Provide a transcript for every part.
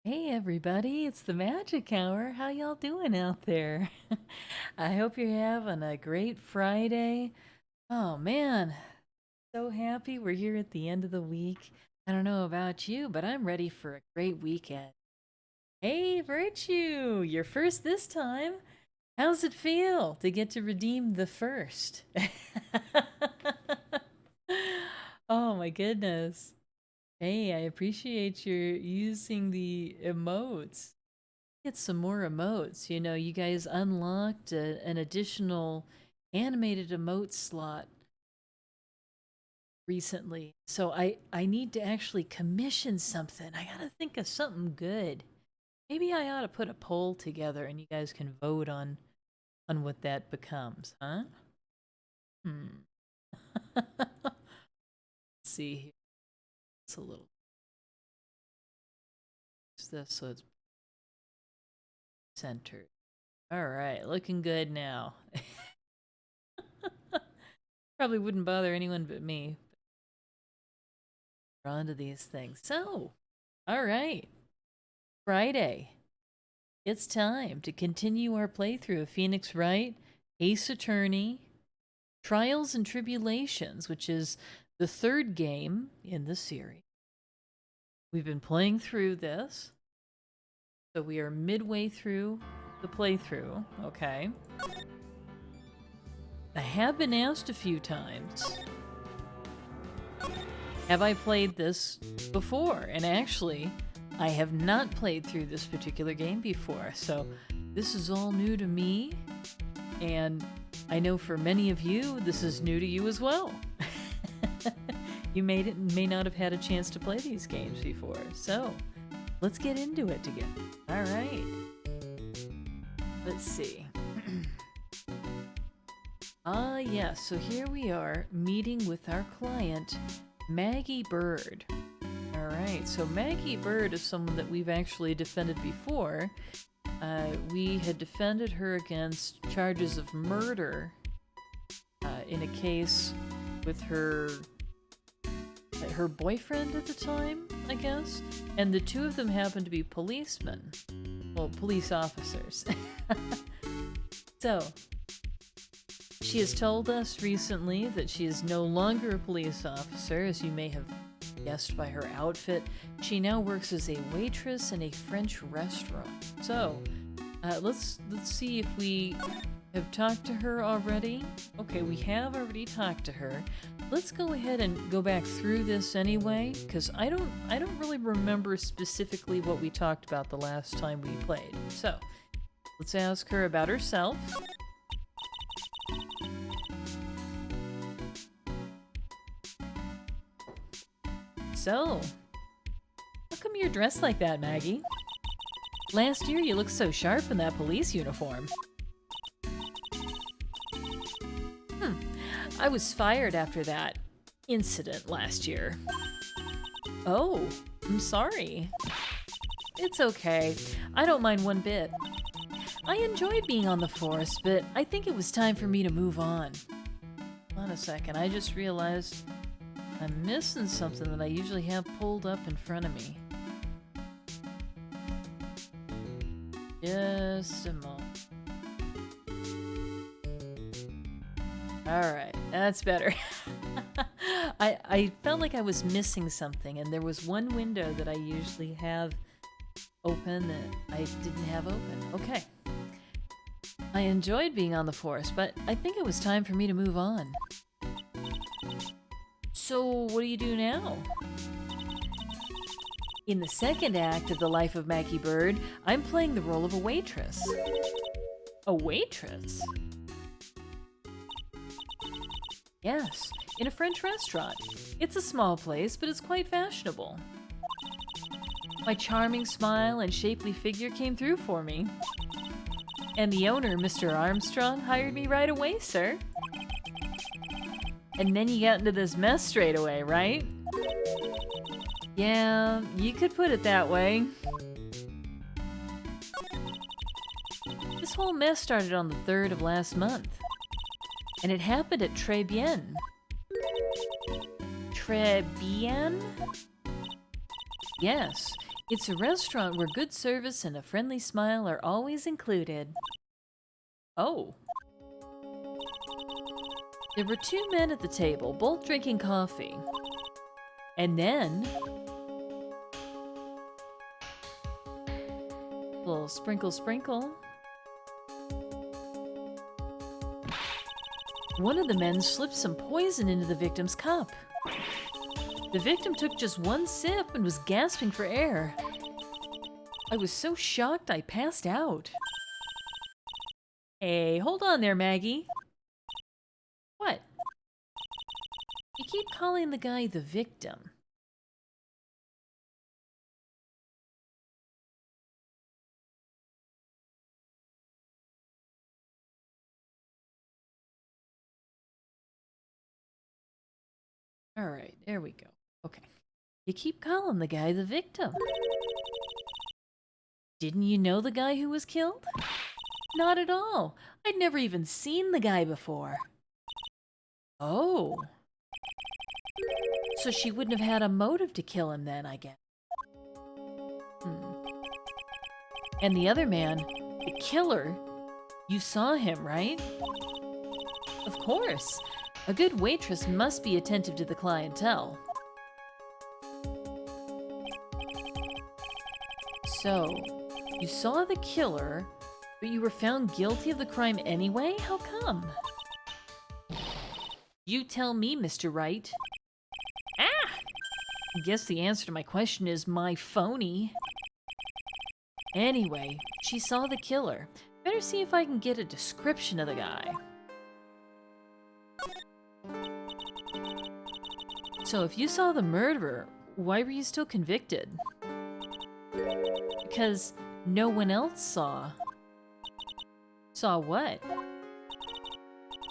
Hey everybody, it's the Magic Hour. How y'all doing out there? I hope you're having a great Friday. Oh man, so happy we're here at the end of the week. I don't know about you, but I'm ready for a great weekend. Hey Virtue, you're first this time. How's it feel to get to redeem the first? Oh my goodness. Hey, I appreciate your using the emotes. Get some more emotes. You know, you guys unlocked an additional animated emote slot recently. So I need to actually commission something. I got to think of something good. Maybe I ought to put a poll together and you guys can vote on what that becomes, huh? Hmm. Let's see here. It's a little it's this so it's centered. All right, looking good now. Probably wouldn't bother anyone but me. We're on to these things. So, all right, Friday. It's time to continue our playthrough of Phoenix Wright, Ace Attorney, Trials and Tribulations, which is the third game in the series. We've been playing through this, so we are midway through the playthrough, okay? I have been asked a few times, have I played this before? And actually, I have not played through this particular game before, so this is all new to me, and I know for many of you, this is new to you as well. You may not have had a chance to play these games before, so let's get into it together. All right. Let's see. Yes, so here we are meeting with our client, Maggie Bird. All right, so Maggie Bird is someone that we've actually defended before. We had defended her against charges of murder in a case with her boyfriend at the time, I guess, and the two of them happened to be policemen, well, police officers. So she has told us recently that she is no longer a police officer, as you may have guessed by her outfit. She now works as a waitress in a French restaurant. So, let's see if we have talked to her already. Okay, we have already talked to her. Let's go ahead and go back through this anyway, because I don't really remember specifically what we talked about the last time we played. So, let's ask her about herself. So, how come you're dressed like that, Maggie? Last year you looked so sharp in that police uniform. I was fired after that incident last year. Oh, I'm sorry. It's okay. I don't mind one bit. I enjoyed being on the force, but I think it was time for me to move on. Hold on a second, I just realized I'm missing something that I usually have pulled up in front of me. Just a moment. Alright, that's better. I felt like I was missing something, and there was one window that I usually have open that I didn't have open. Okay. I enjoyed being on the force, but I think it was time for me to move on. So, what do you do now? In the second act of The Life of Maggie Bird, I'm playing the role of a waitress. A waitress? Yes, in a French restaurant. It's a small place, but it's quite fashionable. My charming smile and shapely figure came through for me. And the owner, Mr. Armstrong, hired me right away, sir. And then you got into this mess straight away, right? Yeah, you could put it that way. This whole mess started on the 3rd of last month. And it happened at Tribien. Tribien? Yes, It's a restaurant where good service and a friendly smile are always included. Oh. There were two men at the table, both drinking coffee. And then... a little sprinkle, sprinkle. One of the men slipped some poison into the victim's cup. The victim took just one sip and was gasping for air. I was so shocked I passed out. Hey, hold on there, Maggie. What? You keep calling the guy the victim. All right, there we go. Okay. You keep calling the guy the victim. Didn't you know the guy who was killed? Not at all. I'd never even seen the guy before. Oh. So she wouldn't have had a motive to kill him then, I guess. And the other man, the killer, you saw him, right? Of course. A good waitress must be attentive to the clientele. So, you saw the killer, but you were found guilty of the crime anyway? How come? You tell me, Mr. Wright. Ah! I guess the answer to my question is my phony. Anyway, she saw the killer. Better see if I can get a description of the guy. So if you saw the murderer, why were you still convicted? Because no one else saw. Saw what?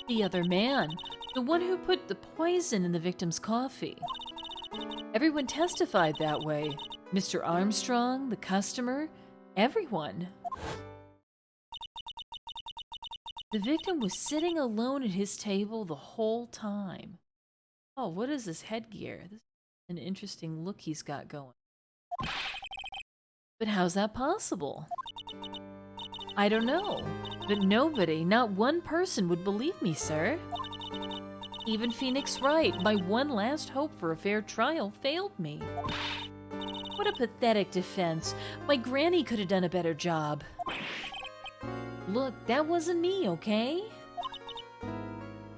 The other man. The one who put the poison in the victim's coffee. Everyone testified that way. Mr. Armstrong, the customer, everyone. The victim was sitting alone at his table the whole time. Oh, what is this headgear? This is an interesting look he's got going. But how's that possible? I don't know. But nobody, not one person would believe me, sir. Even Phoenix Wright, my one last hope for a fair trial, failed me. What a pathetic defense. My granny could have done a better job. Look, that wasn't me, okay?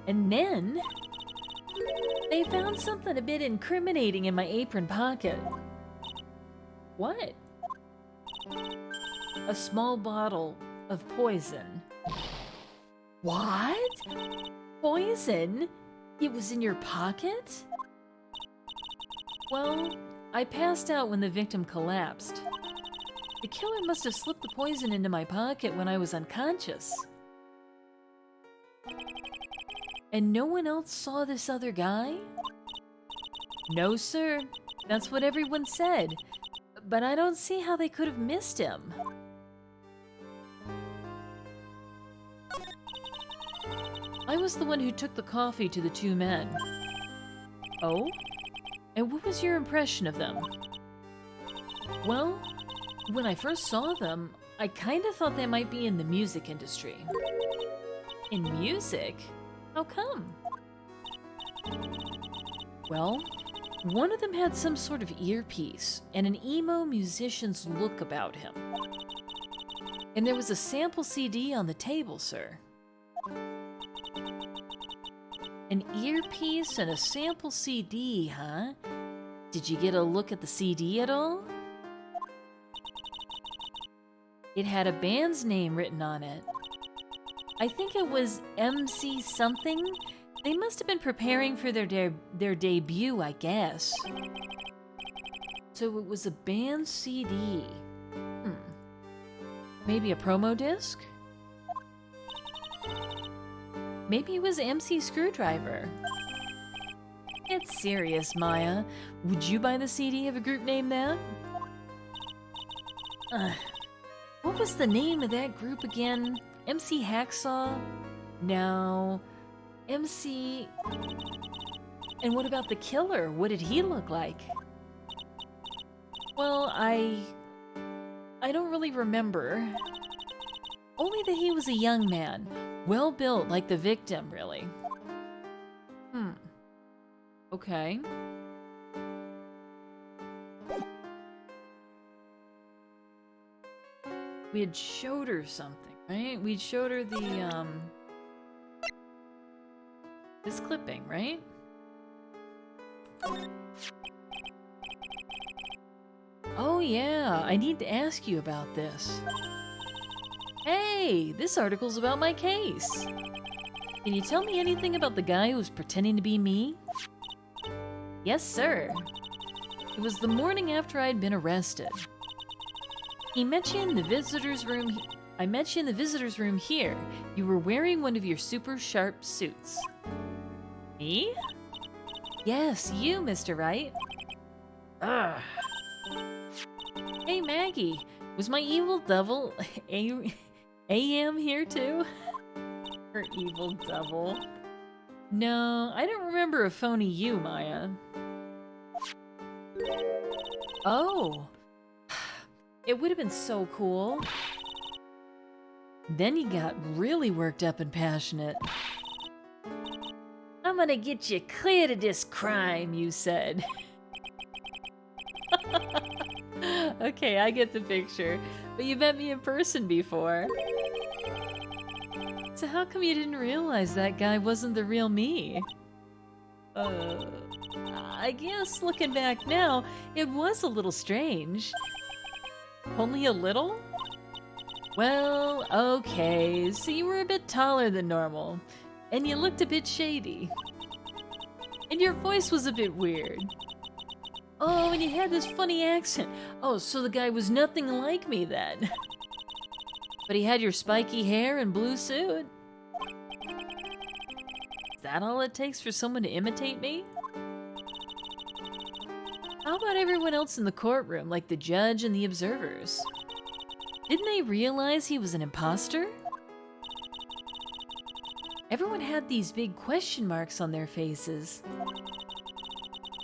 And then... they found something a bit incriminating in my apron pocket. What? A small bottle of poison. What? Poison? It was in your pocket? Well, I passed out when the victim collapsed. The killer must have slipped the poison into my pocket when I was unconscious. And no one else saw this other guy? No, sir. That's what everyone said. But I don't see how they could have missed him. I was the one who took the coffee to the two men. Oh? And what was your impression of them? Well, when I first saw them, I kinda thought they might be in the music industry. In music? How come? Well, one of them had some sort of earpiece and an emo musician's look about him. And there was a sample CD on the table, sir. An earpiece and a sample CD, huh? Did you get a look at the CD at all? It had a band's name written on it. I think it was MC something. They must have been preparing for their debut, I guess. So it was a band CD. Maybe a promo disc? Maybe it was MC Screwdriver. Get serious, Maya. Would you buy the CD of a group named that? What was the name of that group again? MC Hacksaw? No. MC... And what about the killer? What did he look like? Well, I I don't really remember. Only that he was a young man. Well built, like the victim, really. Okay. We had showed her something, right? We showed her the, this clipping, right? Oh yeah, I need to ask you about this. Hey, this article's about my case. Can you tell me anything about the guy who was pretending to be me? Yes, sir. It was the morning after I'd been arrested. He met you in the visitor's room. I met you in the visitor's room here. You were wearing one of your super sharp suits. Me? Yes, you, Mr. Wright. Ugh. Hey, Maggie. Was my evil devil AM here too? Her evil devil. No, I don't remember a phony you, Maya. Oh. It would have been so cool. Then he got really worked up and passionate. I'm gonna get you cleared of this crime, you said. Okay, I get the picture. But you met me in person before. So how come you didn't realize that guy wasn't the real me? I guess looking back now, it was a little strange. Only a little? Well, okay, so you were a bit taller than normal, and you looked a bit shady. And your voice was a bit weird. Oh, and you had this funny accent. Oh, so the guy was nothing like me then. But he had your spiky hair and blue suit. Is that all it takes for someone to imitate me? How about everyone else in the courtroom, like the judge and the observers? Didn't they realize he was an imposter? Everyone had these big question marks on their faces.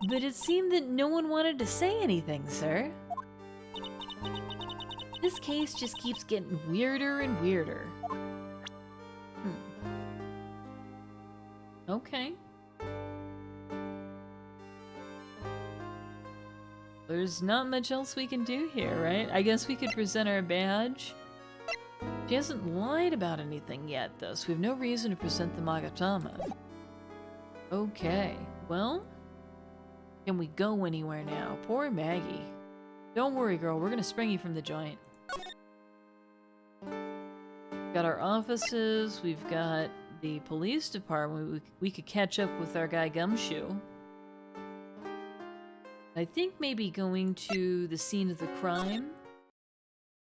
But it seemed that no one wanted to say anything, sir. This case just keeps getting weirder and weirder. Okay. There's not much else we can do here, right? I guess we could present our badge. She hasn't lied about anything yet, though, so we have no reason to present the Magatama. Okay, well... Can we go anywhere now? Poor Maggie. Don't worry, girl. We're gonna spring you from the joint. Got our offices. We've got the police department. We could catch up with our guy Gumshoe. I think maybe going to the scene of the crime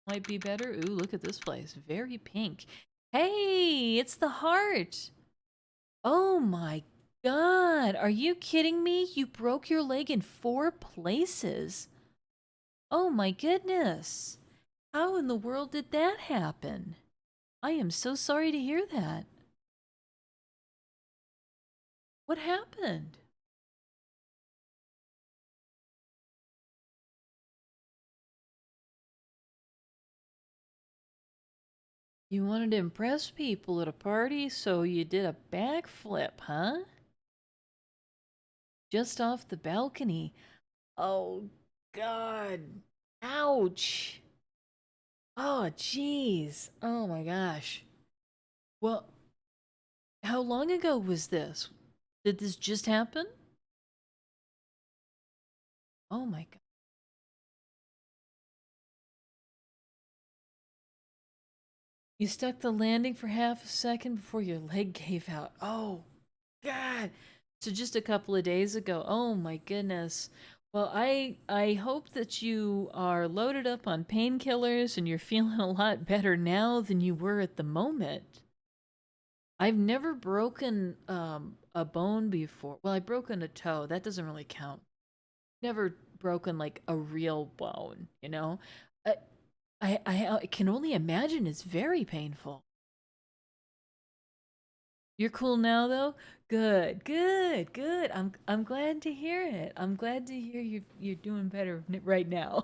might be better. Ooh, look at this place. Very pink. Hey, it's the heart. Oh my God, are you kidding me? You broke your leg in 4 places. Oh my goodness. How in the world did that happen? I am so sorry to hear that. What happened? You wanted to impress people at a party, so you did a backflip, huh? Just off the balcony. Oh, God. Ouch. Oh, jeez. Oh, my gosh. Well, how long ago was this? Did this just happen? Oh, my God. You stuck the landing for half a second before your leg gave out. Oh, God. So just a couple of days ago. Oh, my goodness. Well, I hope that you are loaded up on painkillers and you're feeling a lot better now than you were at the moment. I've never broken a bone before. Well, I've broken a toe. That doesn't really count. Never broken like a real bone, you know? I can only imagine it's very painful. You're cool now though? Good, good, good. I'm glad to hear it. I'm glad to hear you're doing better right now.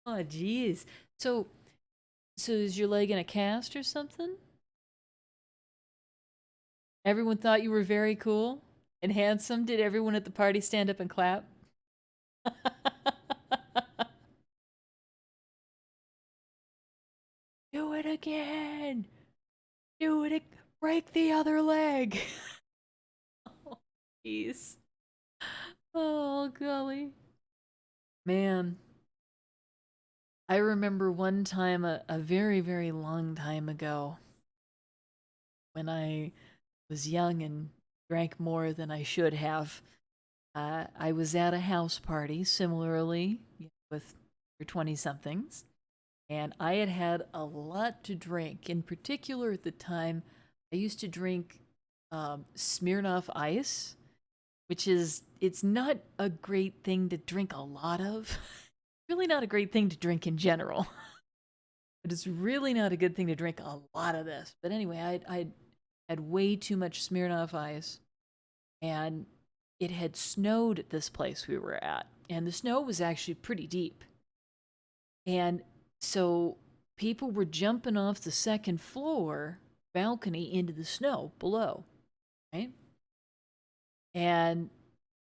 Oh, jeez. So, so is your leg in a cast or something? Everyone thought you were very cool and handsome. Did everyone at the party stand up and clap? Do it again. Do it. Break the other leg. Oh, jeez. Oh, golly. Man, I remember one time, a very, very long time ago, when I was young and drank more than I should have. I was at a house party, similarly, with your 20 somethings, and I had had a lot to drink. In particular, at the time, I used to drink Smirnoff Ice, which is, it's not a great thing to drink a lot of. Really not a great thing to drink in general. But it's really not a good thing to drink a lot of this. But anyway, I had way too much Smirnoff Ice, and it had snowed at this place we were at, and the snow was actually pretty deep. And so people were jumping off the second floor balcony into the snow below, right? And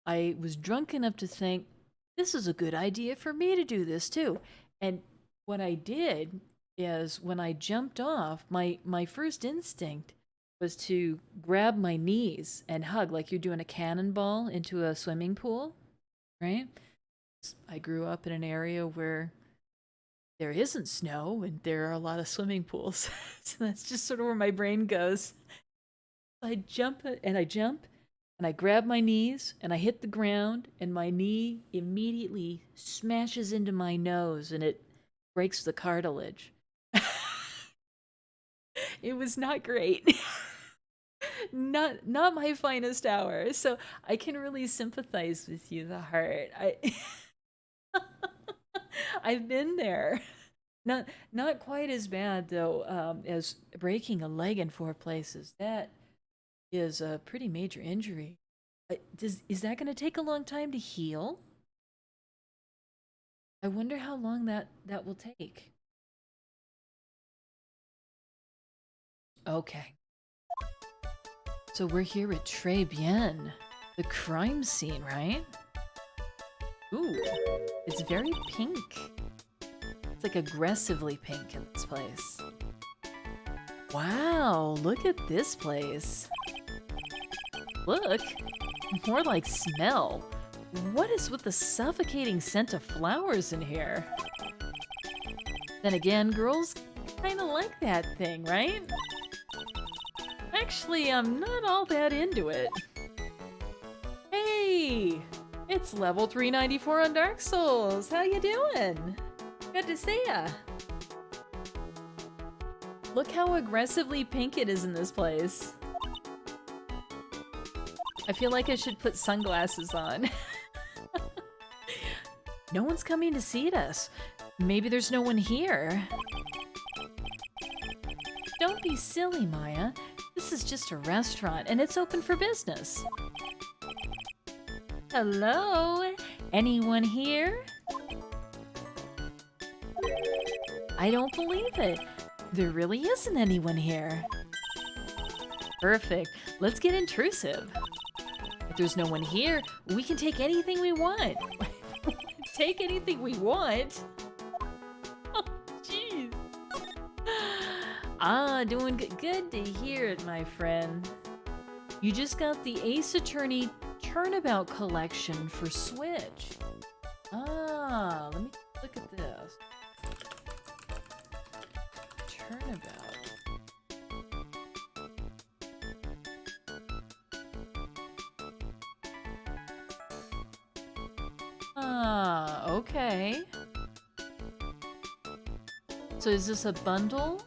I was drunk enough to think, this is a good idea for me to do this too. And what I did is when I jumped off, my first instinct was to grab my knees and hug like you're doing a cannonball into a swimming pool, right? I grew up in an area where there isn't snow and there are a lot of swimming pools. So that's just sort of where my brain goes. I jump and I jump and I grab my knees and I hit the ground and my knee immediately smashes into my nose and it breaks the cartilage. It was not great. Not my finest hour. So I can really sympathize with you, the heart. I've been there. Not quite as bad though as breaking a leg in 4 places. That is a pretty major injury. Is that going to take a long time to heal? I wonder how long that will take. Okay. So we're here at Tribulations, the crime scene, right? Ooh, it's very pink. It's like aggressively pink in this place. Wow, look at this place. Look, more like smell. What is with the suffocating scent of flowers in here? Then again, girls kind of like that thing, right? Actually, I'm not all that into it. Hey, it's level 394 on Dark Souls. How you doing? Good to see ya. Look how aggressively pink it is in this place. I feel like I should put sunglasses on. No one's coming to see us. Maybe there's no one here. Don't be silly, Maya. This is just a restaurant, and it's open for business. Hello? Anyone here? I don't believe it. There really isn't anyone here. Perfect. Let's get intrusive. If there's no one here, we can take anything we want. Take anything we want? Oh, jeez. Ah, doing good to hear it, my friend. You just got the Ace Attorney Turnabout Collection for Switch. Ah, let me look at this. Turnabout. Ah, okay. So is this a bundle?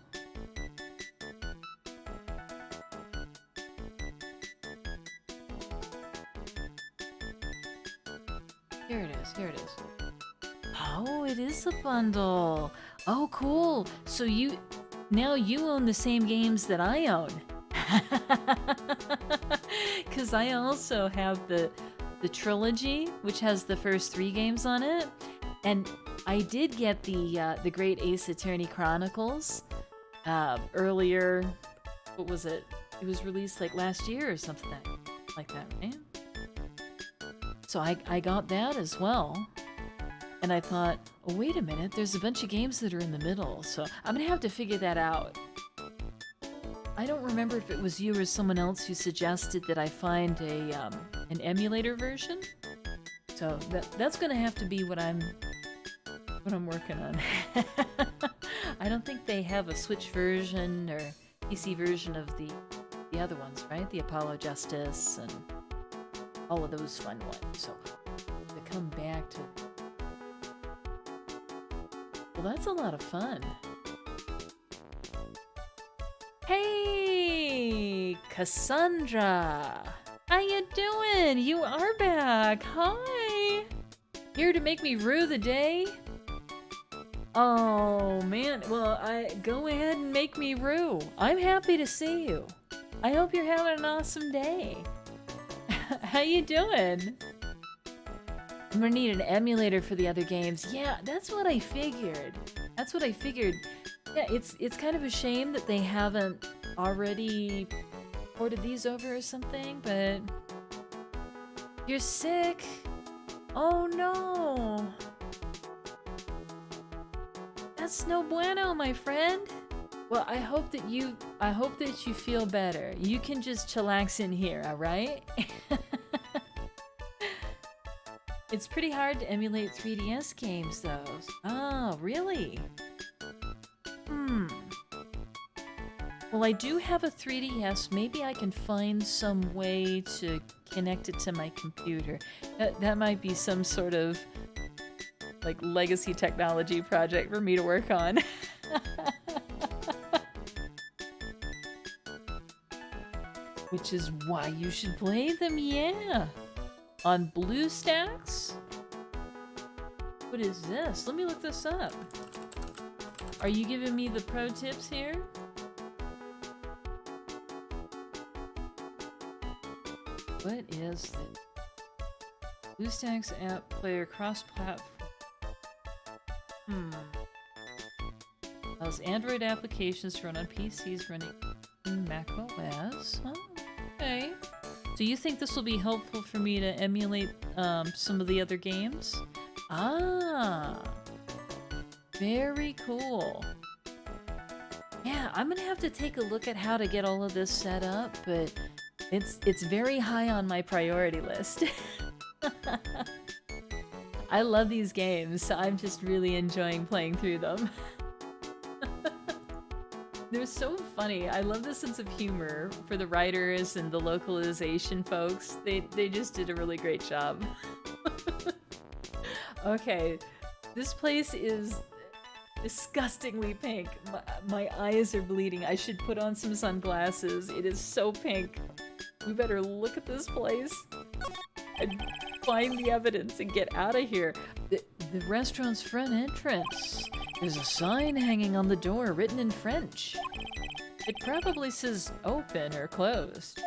Here it is, here it is. Oh, it is a bundle. Oh, cool. So now you own the same games that I own. Because I also have the trilogy, which has the first 3 games on it. And I did get the Great Ace Attorney Chronicles earlier. What was it? It was released like last year or something like that, right? So I got that as well. And I thought, oh, wait a minute, there's a bunch of games that are in the middle, so I'm gonna have to figure that out. I don't remember if it was you or someone else who suggested that I find an emulator version. So that's gonna have to be what I'm working on. I don't think they have a Switch version or PC version of the other ones, right? The Apollo Justice and all of those fun ones. So to come back to, well, that's a lot of fun. Hey, Cassandra, how you doing? You are back. Hi. Here to make me rue the day? Oh man, well, go ahead and make me rue. I'm happy to see you. I hope you're having an awesome day. How you doing? I'm gonna need an emulator for the other games. Yeah, that's what I figured. That's what I figured. Yeah, it's kind of a shame that they haven't already ported these over or something, but you're sick. Oh no. That's no bueno, my friend. Well, I hope that you feel better. You can just chillax in here, all right? It's pretty hard to emulate 3DS games, though. Oh, really? Well, I do have a 3DS. Maybe I can find some way to connect it to my computer. That might be some sort of like legacy technology project for me to work on. Which is why you should play them, yeah. On BlueStacks? What is this? Let me look this up. Are you giving me the pro tips here? What is this? BlueStacks app player cross-platform. Allows Android applications to run on PCs running in Mac OS. Oh, okay. So you think this will be helpful for me to emulate some of the other games? Ah, very cool. Yeah, I'm gonna have to take a look at how to get all of this set up, but it's very high on my priority list. I love these games, so I'm just really enjoying playing through them. They're so funny. I love the sense of humor for the writers and the localization folks. They just did a really great job. Okay, this place is disgustingly pink. My eyes are bleeding. I should put on some sunglasses. It is so pink. We better look at this place and find the evidence and get out of here. The restaurant's front entrance. There's a sign hanging on the door written in French. It probably says open or closed.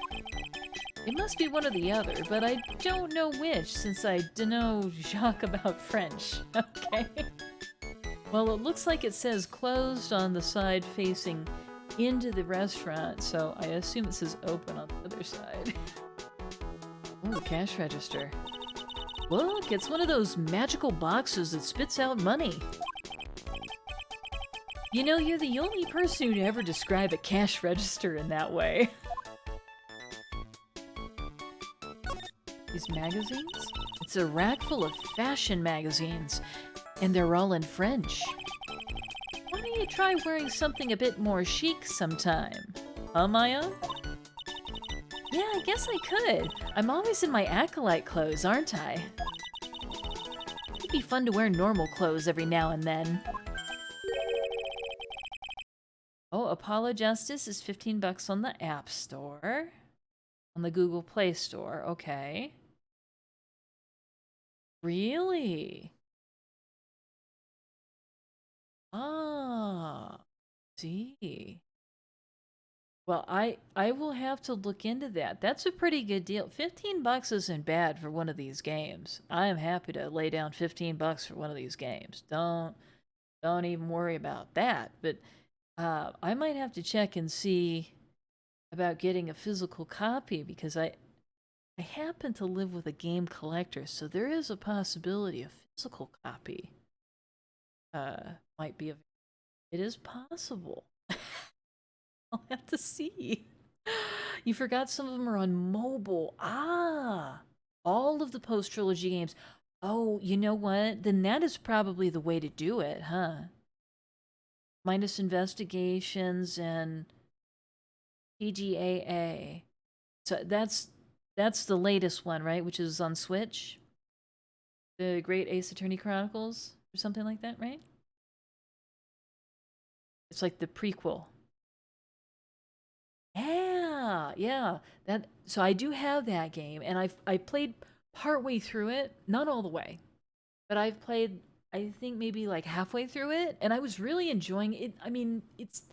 It must be one or the other, but I don't know which since I dunno Jacques about French. Okay. Well, it looks like it says closed on the side facing into the restaurant, so I assume it says open on the other side. Ooh, cash register. Look, it's one of those magical boxes that spits out money. You know, you're the only person who'd ever describe a cash register in that way. These magazines? It's a rack full of fashion magazines, and they're all in French. Why don't you try wearing something a bit more chic sometime? Huh, Maya? Yeah, I guess I could. I'm always in my acolyte clothes, aren't I? It'd be fun to wear normal clothes every now and then. Oh, Apollo Justice is 15 bucks on the App Store. On the Google Play Store, okay. Really? Ah, see. Well, I will have to look into that. That's a pretty good deal. 15 bucks isn't bad for one of these games. I am happy to lay down 15 bucks for one of these games. Don't even worry about that. But I might have to check and see about getting a physical copy because I happen to live with a game collector, so there is a possibility a physical copy might be available. It is possible. I'll have to see. You forgot some of them are on mobile. Ah, all of the post trilogy games. Oh, you know what? Then that is probably the way to do it, huh? Minus investigations and PGAA. So that's the latest one, right? Which is on Switch. The Great Ace Attorney Chronicles or something like that, right? It's like the prequel. Yeah, yeah. That so I do have that game and I played partway through it, not all the way, but I've played I think maybe like halfway through it and I was really enjoying it. I mean, it's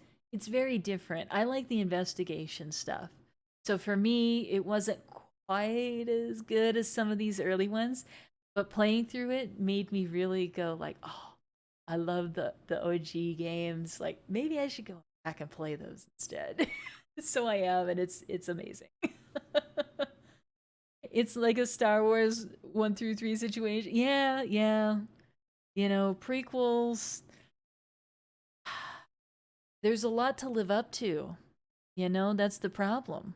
very different. I like the investigation stuff. So for me, it wasn't quite as good as some of these early ones, but playing through it made me really go like, "Oh, I love the OG games. Like maybe I should go back and play those instead." So I am, and it's amazing. It's like a Star Wars 1 through 3 situation. Yeah, yeah. You know, prequels, there's a lot to live up to. You know, that's the problem.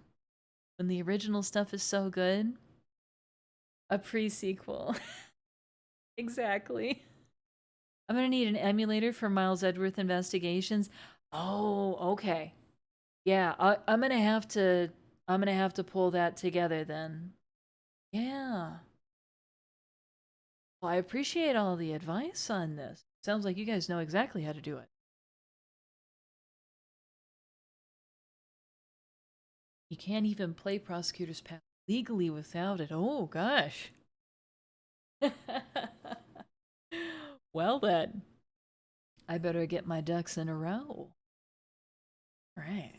When the original stuff is so good, a pre-sequel. Exactly. I'm gonna need an emulator for Miles Edgeworth Investigations. Oh, okay. Yeah, I'm gonna have to. I'm gonna have to pull that together then. Yeah. Well, I appreciate all the advice on this. Sounds like you guys know exactly how to do it. You can't even play Prosecutor's Path legally without it. Oh, gosh. Well, then, I better get my ducks in a row. Right.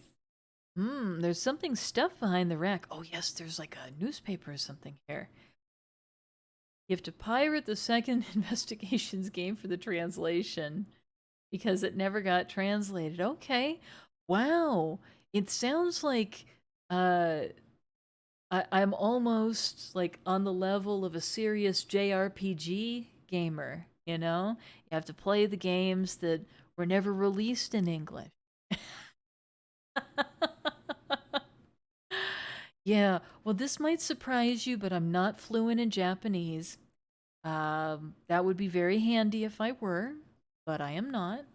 There's something stuffed behind the rack. Oh, yes, there's like a newspaper or something here. You have to pirate the second investigations game for the translation because it never got translated. Okay. Wow. It sounds like uh I'm almost like on the level of a serious JRPG gamer, you know? You have to play the games that were never released in English. Yeah, well, this might surprise you, but I'm not fluent in Japanese. That would be very handy if I were, but I am not.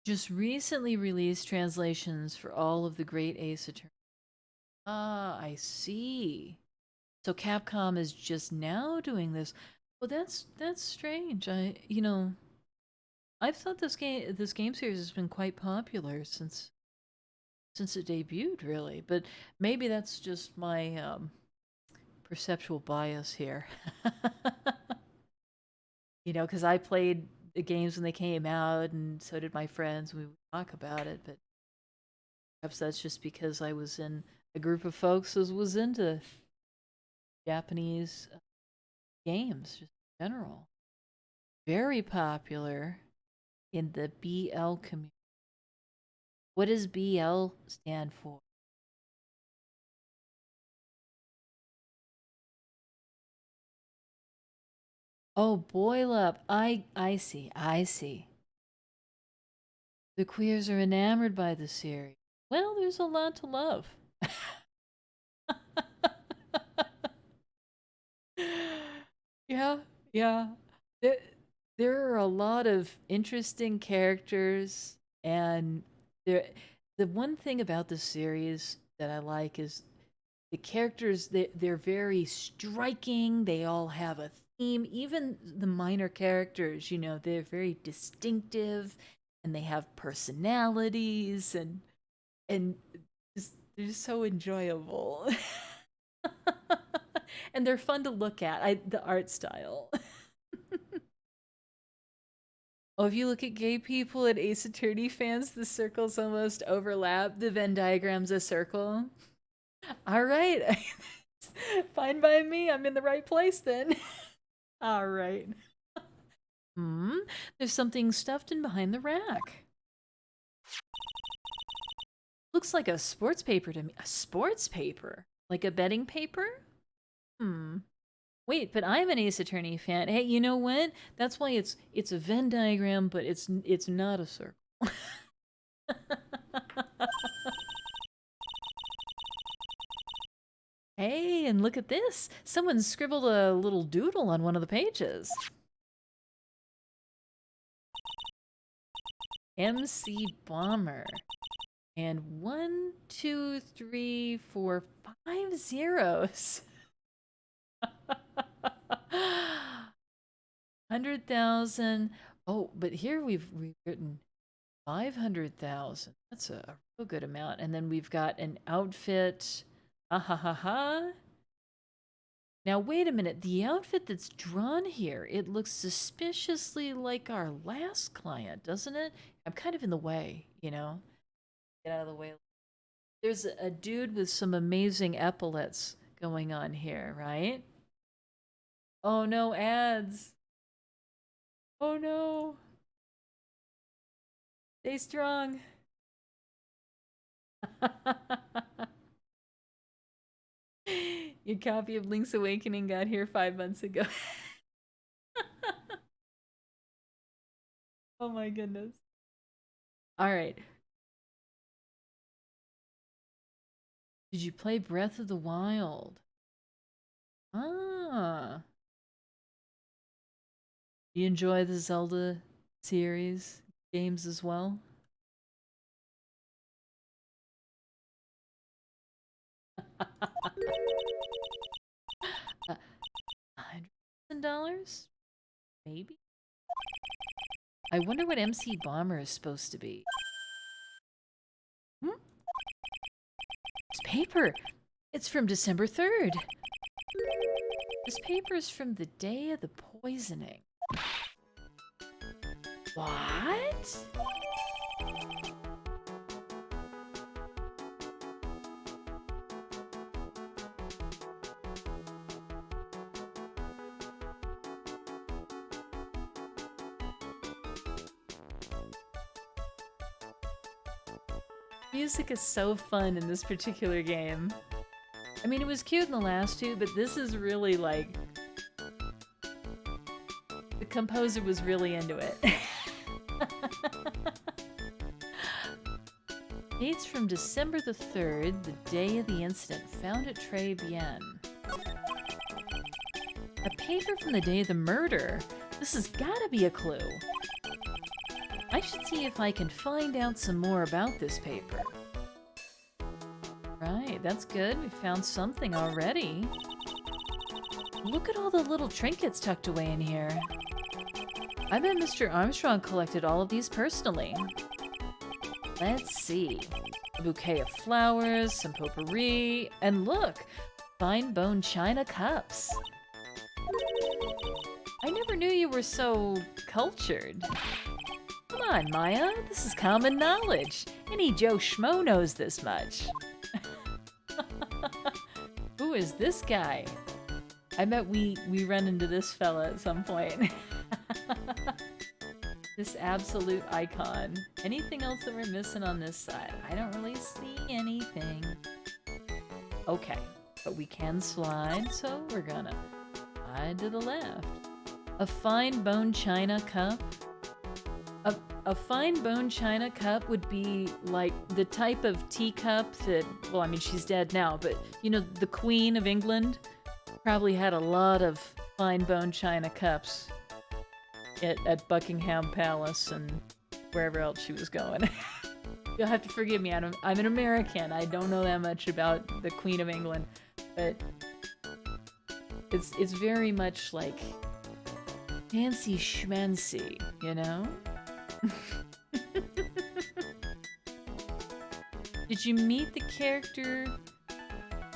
Just recently released translations for all of the Great Ace Attorney. Ah, I see. So Capcom is just now doing this. Well, that's strange. I've thought this game series has been quite popular since it debuted, really. But maybe that's just my perceptual bias here. Because I played the games when they came out, and so did my friends. We would talk about it, but perhaps that's just because I was in a group of folks who was into Japanese games, just in general. Very popular in the BL community. What does BL stand for? Oh, boil up. I see. I see. The queers are enamored by the series. Well, there's a lot to love. Yeah, yeah. There, there are a lot of interesting characters, and there. The one thing about this series that I like is the characters. They're very striking. They all have a theme. Even the minor characters, they're very distinctive, and they have personalities, and they're just so enjoyable. And they're fun to look at. The art style. Oh, if you look at gay people and Ace Attorney fans, the circles almost overlap. The Venn diagram's a circle. All right. Fine by me. I'm in the right place then. All right. Hmm. There's something stuffed in behind the rack. Looks like a sports paper to me. A sports paper? Like a betting paper? Hmm. Wait, but I'm an Ace Attorney fan. Hey, you know what? That's why it's a Venn diagram, but it's not a circle. Hey, and look at this. Someone scribbled a little doodle on one of the pages. MC Bomber. And 1, 2, 3, 4, 5 zeros. 100,000. Oh, but here we've written 500,000. That's a real good amount. And then we've got an outfit. Ah ha ha ha. Now wait a minute. The outfit that's drawn here, it looks suspiciously like our last client, doesn't it? I'm kind of in the way, you know? Get out of the way. There's a dude with some amazing epaulets going on here, right? Oh no, ads. Oh no. Stay strong. Your copy of Link's Awakening got here 5 months ago. Oh my goodness. All right. Did you play Breath of the Wild? Ah. You enjoy the Zelda series games as well? $100,000? Maybe? I wonder what MC Bomber is supposed to be. Hmm? This paper! It's from December 3rd! This paper is from the day of the poisoning. What? Music is so fun in this particular game. I mean, it was cute in the last two, but this is really like... The composer was really into it. Dates from December the 3rd, the day of the incident, found at Tribulations. A paper from the day of the murder? This has gotta be a clue. I should see if I can find out some more about this paper. Right, that's good. We found something already. Look at all the little trinkets tucked away in here. I bet Mr. Armstrong collected all of these personally. Let's see. A bouquet of flowers, some potpourri, and look! Fine bone china cups. I never knew you were so cultured. Come on, Maya. This is common knowledge. Any Joe Schmo knows this much. Who is this guy? I bet we run into this fella at some point. This absolute icon. Anything else that we're missing on this side? I don't really see anything. Okay, but we can slide, so we're gonna slide to the left. A fine bone china cup. A fine bone china cup would be like the type of teacup that, well, I mean, she's dead now, but you know, the Queen of England probably had a lot of fine bone china cups at Buckingham Palace and wherever else she was going. You'll have to forgive me, I'm an American. I don't know that much about the Queen of England, but it's very much like fancy schmancy, you know? Did you meet the character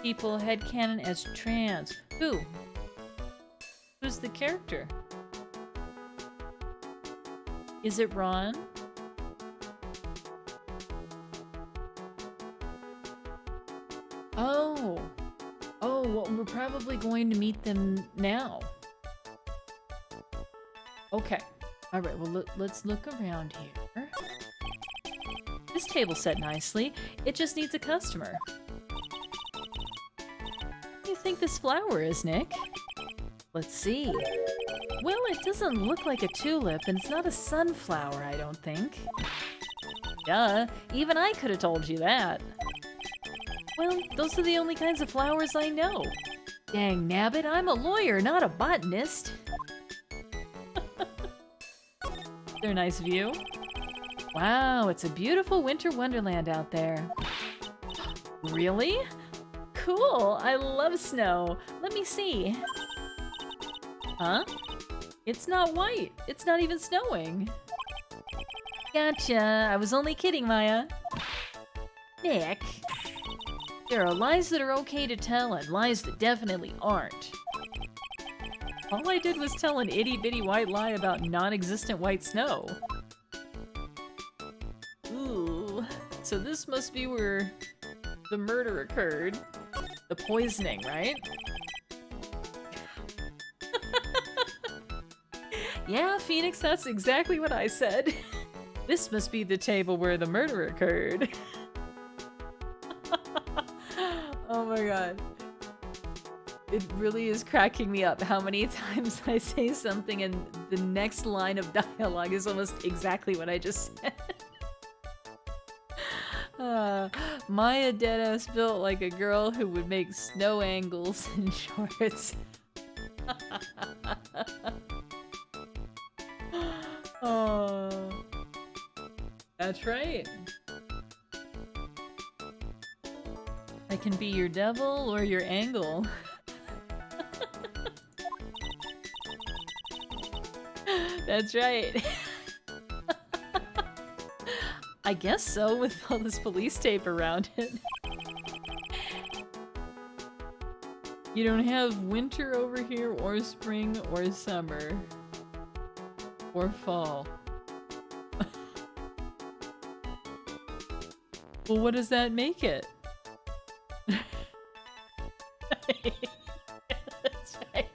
people headcanon as trans? Who? Who's the character? Is it Ron? Oh. Oh, well, we're probably going to meet them now. Okay. Alright, well, let's look around here. This table's set nicely. It just needs a customer. What do you think this flower is, Nick? Let's see. Well, it doesn't look like a tulip, and it's not a sunflower, I don't think. Duh, even I could have told you that. Well, those are the only kinds of flowers I know. Dang nabbit, I'm a lawyer, not a botanist. Is there a nice view? Wow, it's a beautiful winter wonderland out there. Really? Cool, I love snow. Let me see. Huh? It's not white. It's not even snowing. Gotcha. I was only kidding, Maya. Nick. There are lies that are okay to tell and lies that definitely aren't. All I did was tell an itty-bitty white lie about non-existent white snow. Ooh. So this must be where the murder occurred. The poisoning, right? Yeah, Phoenix, that's exactly what I said. This must be the table where the murder occurred. Oh my god. It really is cracking me up how many times I say something and the next line of dialogue is almost exactly what I just said. Maya deadass built like a girl who would make snow angles in shorts. Oh, that's right. I can be your devil or your angle. That's right. I guess so, with all this police tape around it. You don't have winter over here, or spring, or summer. Or fall. Well, what does that make it? That's right.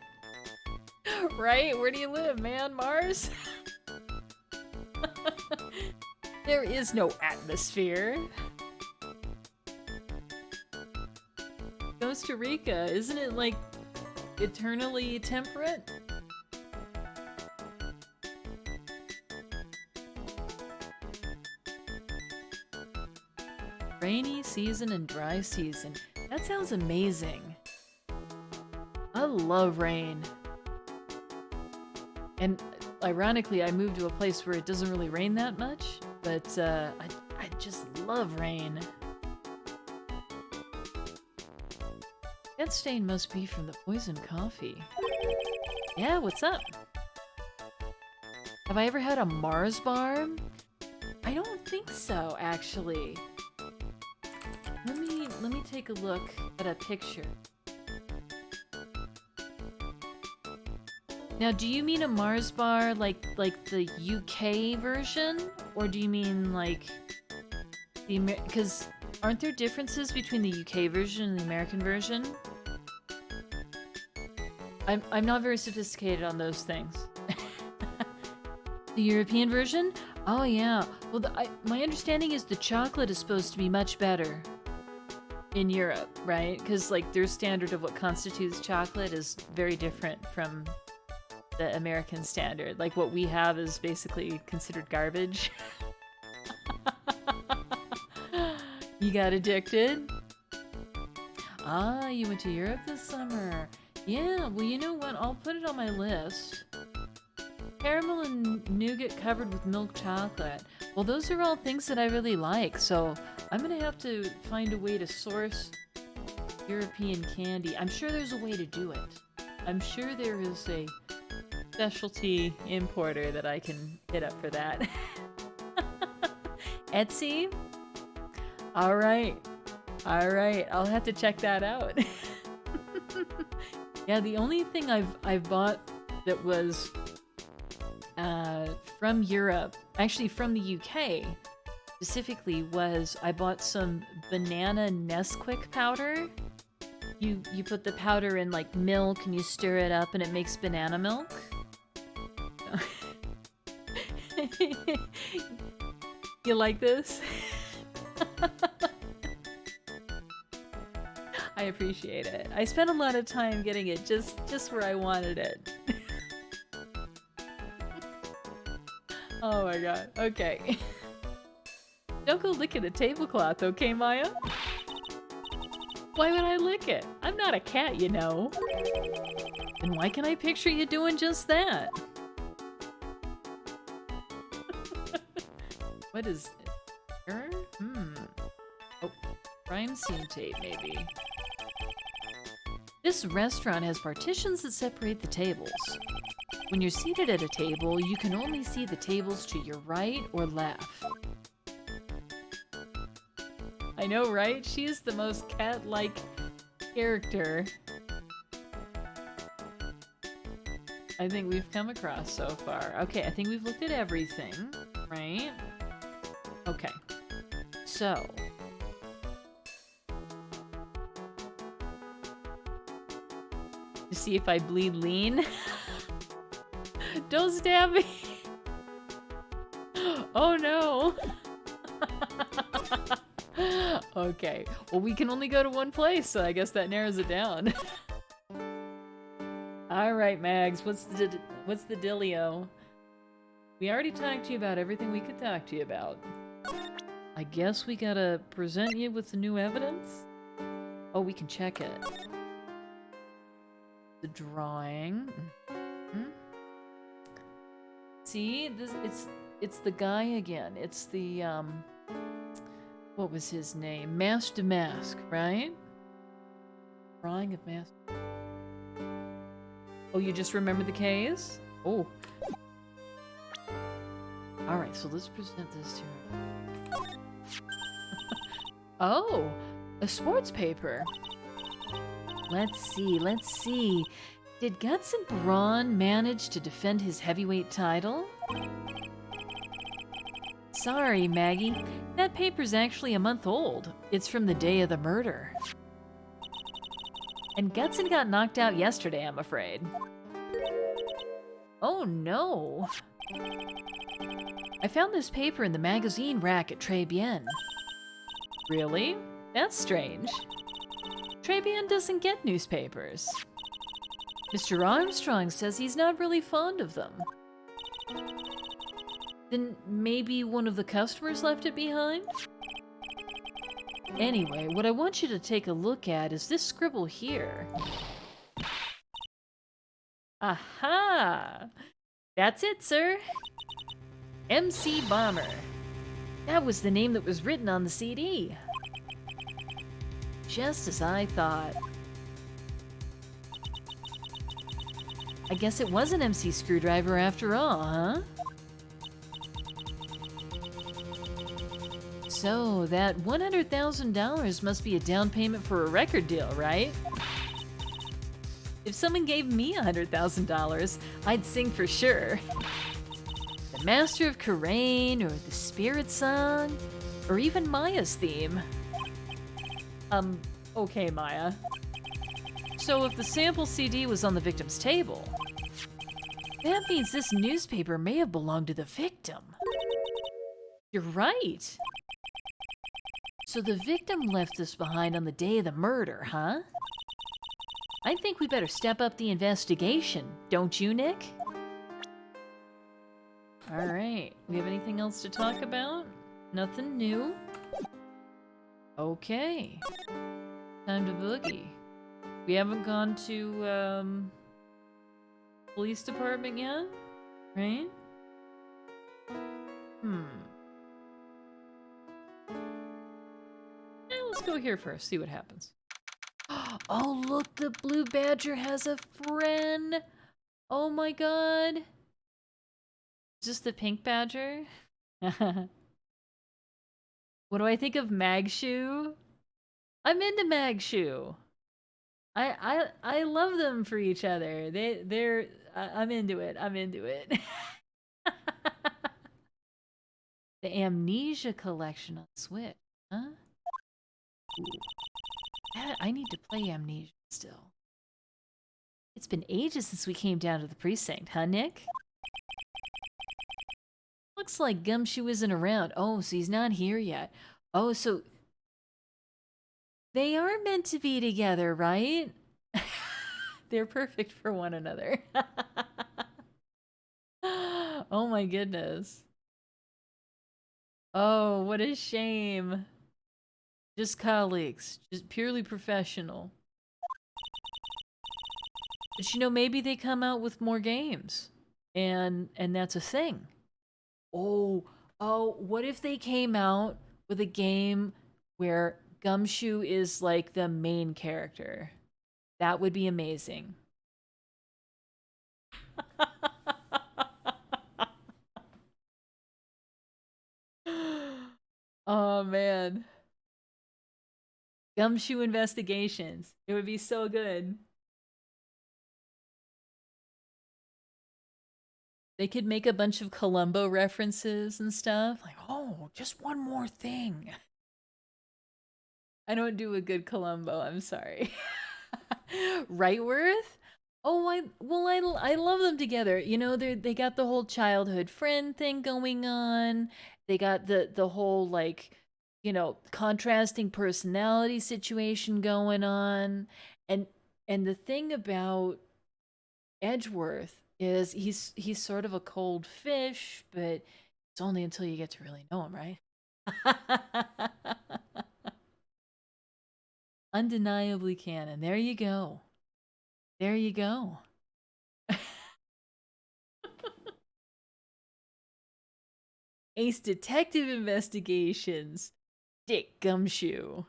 Right? Where do you live, man? Mars? There is no atmosphere. Costa Rica, isn't it like eternally temperate? Rainy season and dry season. That sounds amazing. I love rain. And ironically, I moved to a place where it doesn't really rain that much, but I just love rain. That stain must be from the poisoned coffee. Yeah, what's up? Have I ever had a Mars bar? I don't think so, actually. Let me take a look at a picture. Now, do you mean a Mars bar like the UK version, or do you mean like the because aren't there differences between the UK version and the American version? I'm not very sophisticated on those things. The European version? Oh yeah. Well, my understanding is the chocolate is supposed to be much better in Europe, right? Because like their standard of what constitutes chocolate is very different from the American standard. Like what we have is basically considered garbage. You got addicted? Ah, you went to Europe this summer. Yeah, well, you know what? I'll put it on my list. Caramel and nougat covered with milk chocolate. Well, those are all things that I really like, so I'm gonna have to find a way to source European candy. I'm sure there's a way to do it. I'm sure there is a specialty importer that I can hit up for that. Etsy? Alright. Alright, I'll have to check that out. Yeah, the only thing I've bought that was from Europe, actually from the UK, specifically, was I bought some banana Nesquik powder. You put the powder in like milk and you stir it up and it makes banana milk. You like this? I appreciate it. I spent a lot of time getting it just where I wanted it. Oh my god. Okay. Don't go licking the tablecloth, okay, Maya? Why would I lick it? I'm not a cat, you know. And why can I picture you doing just that? What is it? Error? Oh, crime scene tape, maybe. This restaurant has partitions that separate the tables. When you're seated at a table, you can only see the tables to your right or left. I know, right? She is the most cat-like character I think we've come across so far. Okay, I think we've looked at everything, right? Okay. So. To see if I bleed lean. Don't stab me. Oh no. Okay. Well, we can only go to one place, so I guess that narrows it down. All right, Mags. What's the dealio? We already talked to you about everything we could talk to you about. I guess we gotta present you with the new evidence? Oh, we can check it. The drawing. See, it's the guy again. It's the what was his name? Mask to Mask, right? Drawing of Mask. Oh, you just remember the K's? Oh. Alright, so let's present this to her. Oh, a sports paper. Let's see. Did Guts and Braun manage to defend his heavyweight title? Sorry, Maggie. That paper's actually a month old. It's from the day of the murder. And Gutson got knocked out yesterday, I'm afraid. Oh no. I found this paper in the magazine rack at Tribulations. Really? That's strange. Tribulations doesn't get newspapers. Mr. Armstrong says he's not really fond of them. Then maybe one of the customers left it behind? Anyway, what I want you to take a look at is this scribble here. Aha! That's it, sir. MC Bomber. That was the name that was written on the CD. Just as I thought. I guess it was an MC Screwdriver after all, huh? So, that $100,000 must be a down payment for a record deal, right? If someone gave me $100,000, I'd sing for sure. The Master of Karain, or the Spirit Song, or even Maya's theme. Okay, Maya. So if the sample CD was on the victim's table, that means this newspaper may have belonged to the victim. You're right. So the victim left this behind on the day of the murder, huh? I think we better step up the investigation, don't you, Nick? Alright, we have anything else to talk about? Nothing new? Okay. Time to boogie. We haven't gone to, police department yet? Right? Let's go here first, see what happens. Oh, look, the blue badger has a friend! Oh my god! Is this the pink badger? What do I think of Magshoe? I'm into Magshoe. I love them for each other. I'm into it. I'm into it. The Amnesia collection on Switch, huh? I need to play Amnesia still. It's been ages since we came down to the precinct, huh, Nick? Looks like Gumshoe isn't around. Oh, so he's not here yet. Oh, so they are meant to be together, right? They're perfect for one another. Oh my goodness. Oh, what a shame. Just colleagues, just purely professional. But you know, maybe they come out with more games. And that's a thing. Oh, what if they came out with a game where Gumshoe is like the main character? That would be amazing. Oh man. Gumshoe Investigations. It would be so good. They could make a bunch of Columbo references and stuff. Like, oh, just one more thing. I don't do a good Columbo, I'm sorry. Wrightworth? Oh, I love them together. You know, they got the whole childhood friend thing going on. They got the whole like, you know, contrasting personality situation going on. And the thing about Edgeworth is he's sort of a cold fish, but it's only until you get to really know him, right? Undeniably canon. There you go. There you go. Ace Detective Investigations. Dick Gumshoe.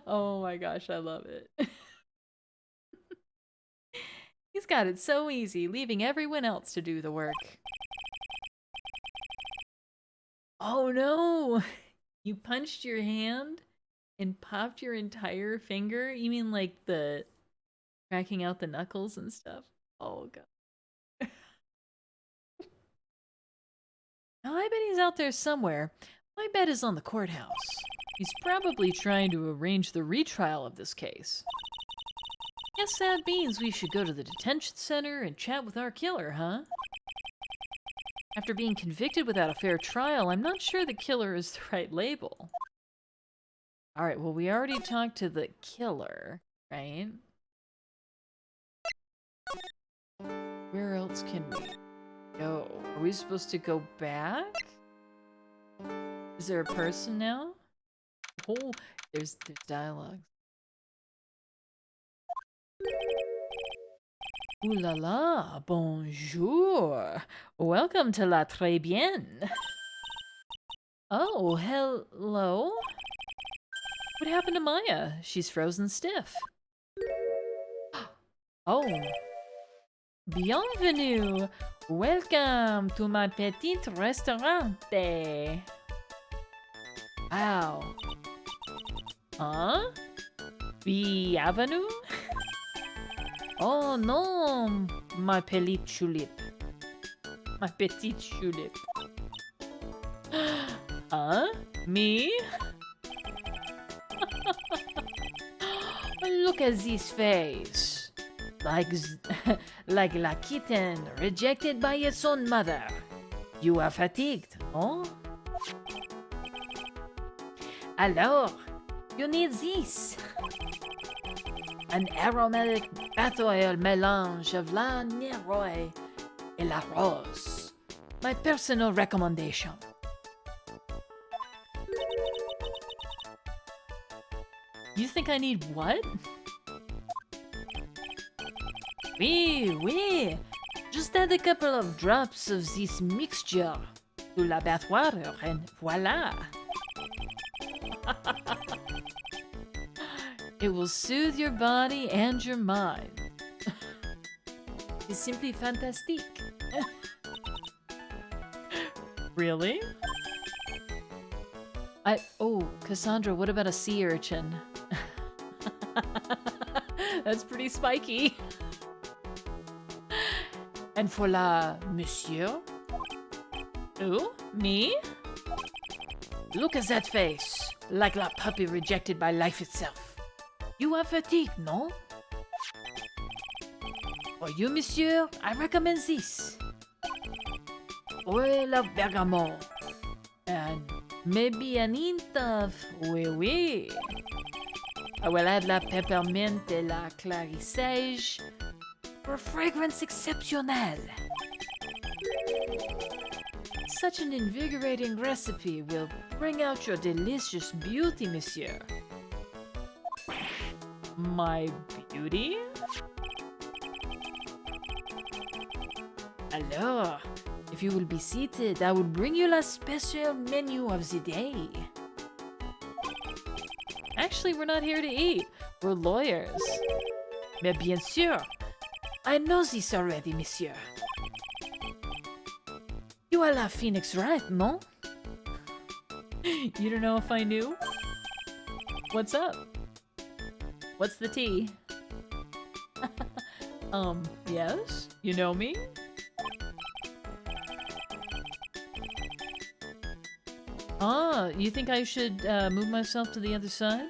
Oh my gosh, I love it. He's got it so easy, leaving everyone else to do the work. Oh no! You punched your hand and popped your entire finger? You mean like the cracking out the knuckles and stuff? Oh god. Now I bet he's out there somewhere. My bet is on the courthouse. He's probably trying to arrange the retrial of this case. Guess that means we should go to the detention center and chat with our killer, huh? After being convicted without a fair trial, I'm not sure the killer is the right label. Alright, well we already talked to the killer, right? Where else can we go? Are we supposed to go back? Is there a person now? Oh, there's dialogue. Ooh la la, bonjour. Welcome to La Très Bien. Oh, hello? What happened to Maya? She's frozen stiff. Oh. Bienvenue. Welcome to my petit restaurante. Wow. Huh? Bienvenue? Oh no, my petite tulip. My petite tulip. Huh? Me? Look at this face. Like la kitten rejected by its own mother. You are fatigued, oh? Alors, you need this. An aromatic bath oil mélange of la Neroy et la rose. My personal recommendation. You think I need what? Oui. Just add a couple of drops of this mixture to la bathwater and voila. It will soothe your body and your mind. It's simply fantastic. Really? Oh, Cassandra, what about a sea urchin? That's pretty spiky. And for la monsieur? Who? Me? Look at that face, like la puppy rejected by life itself. You are fatigued, no? For you, monsieur, I recommend this. Oil of bergamot. And maybe an hint of oui. I will add la peppermint et la clarissage for a fragrance exceptionnel. Such an invigorating recipe will bring out your delicious beauty, monsieur. My beauty? Alors, if you will be seated, I will bring you la special menu of the day. Actually, we're not here to eat. We're lawyers. Mais bien sûr. I know this already, monsieur. You are la Phoenix Wright, no? You don't know if I knew? What's up? What's the tea? Yes? You know me? Ah, you think I should move myself to the other side?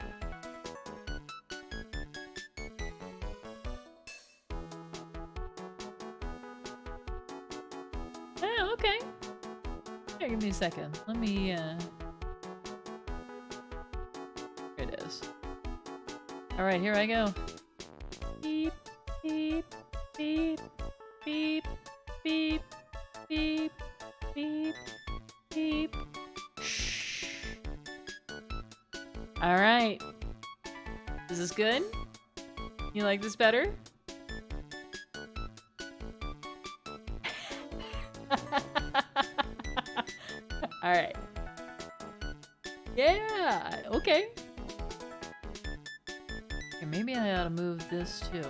Oh, okay. Here, give me a second. Let me, Here it is. Alright, here I go. Beep, beep, beep, beep, beep, beep, beep, beep. Alright. Is this good? You like this better? Alright. Yeah! Okay. Okay, maybe I ought to move this too.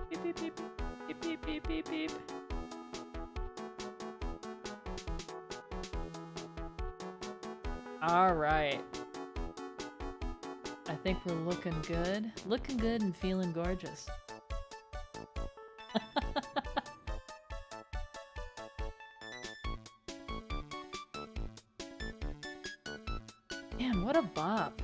Beep, beep, beep, beep, beep, beep, beep, beep. Alright. I think we're looking good. Looking good and feeling gorgeous. Man, what a bop.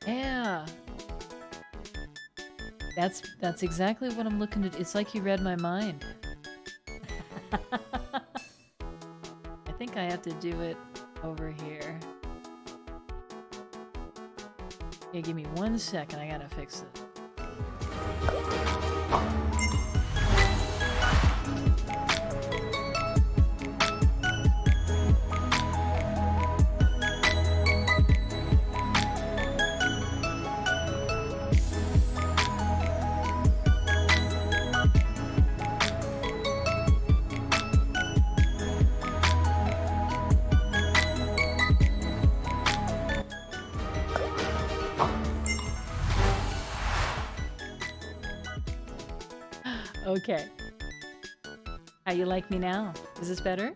Yeah. That's exactly what I'm looking to do. It's like you read my mind. I think I have to do it over here. Okay, give me 1 second. I gotta fix it. Okay. How you like me now? Is this better?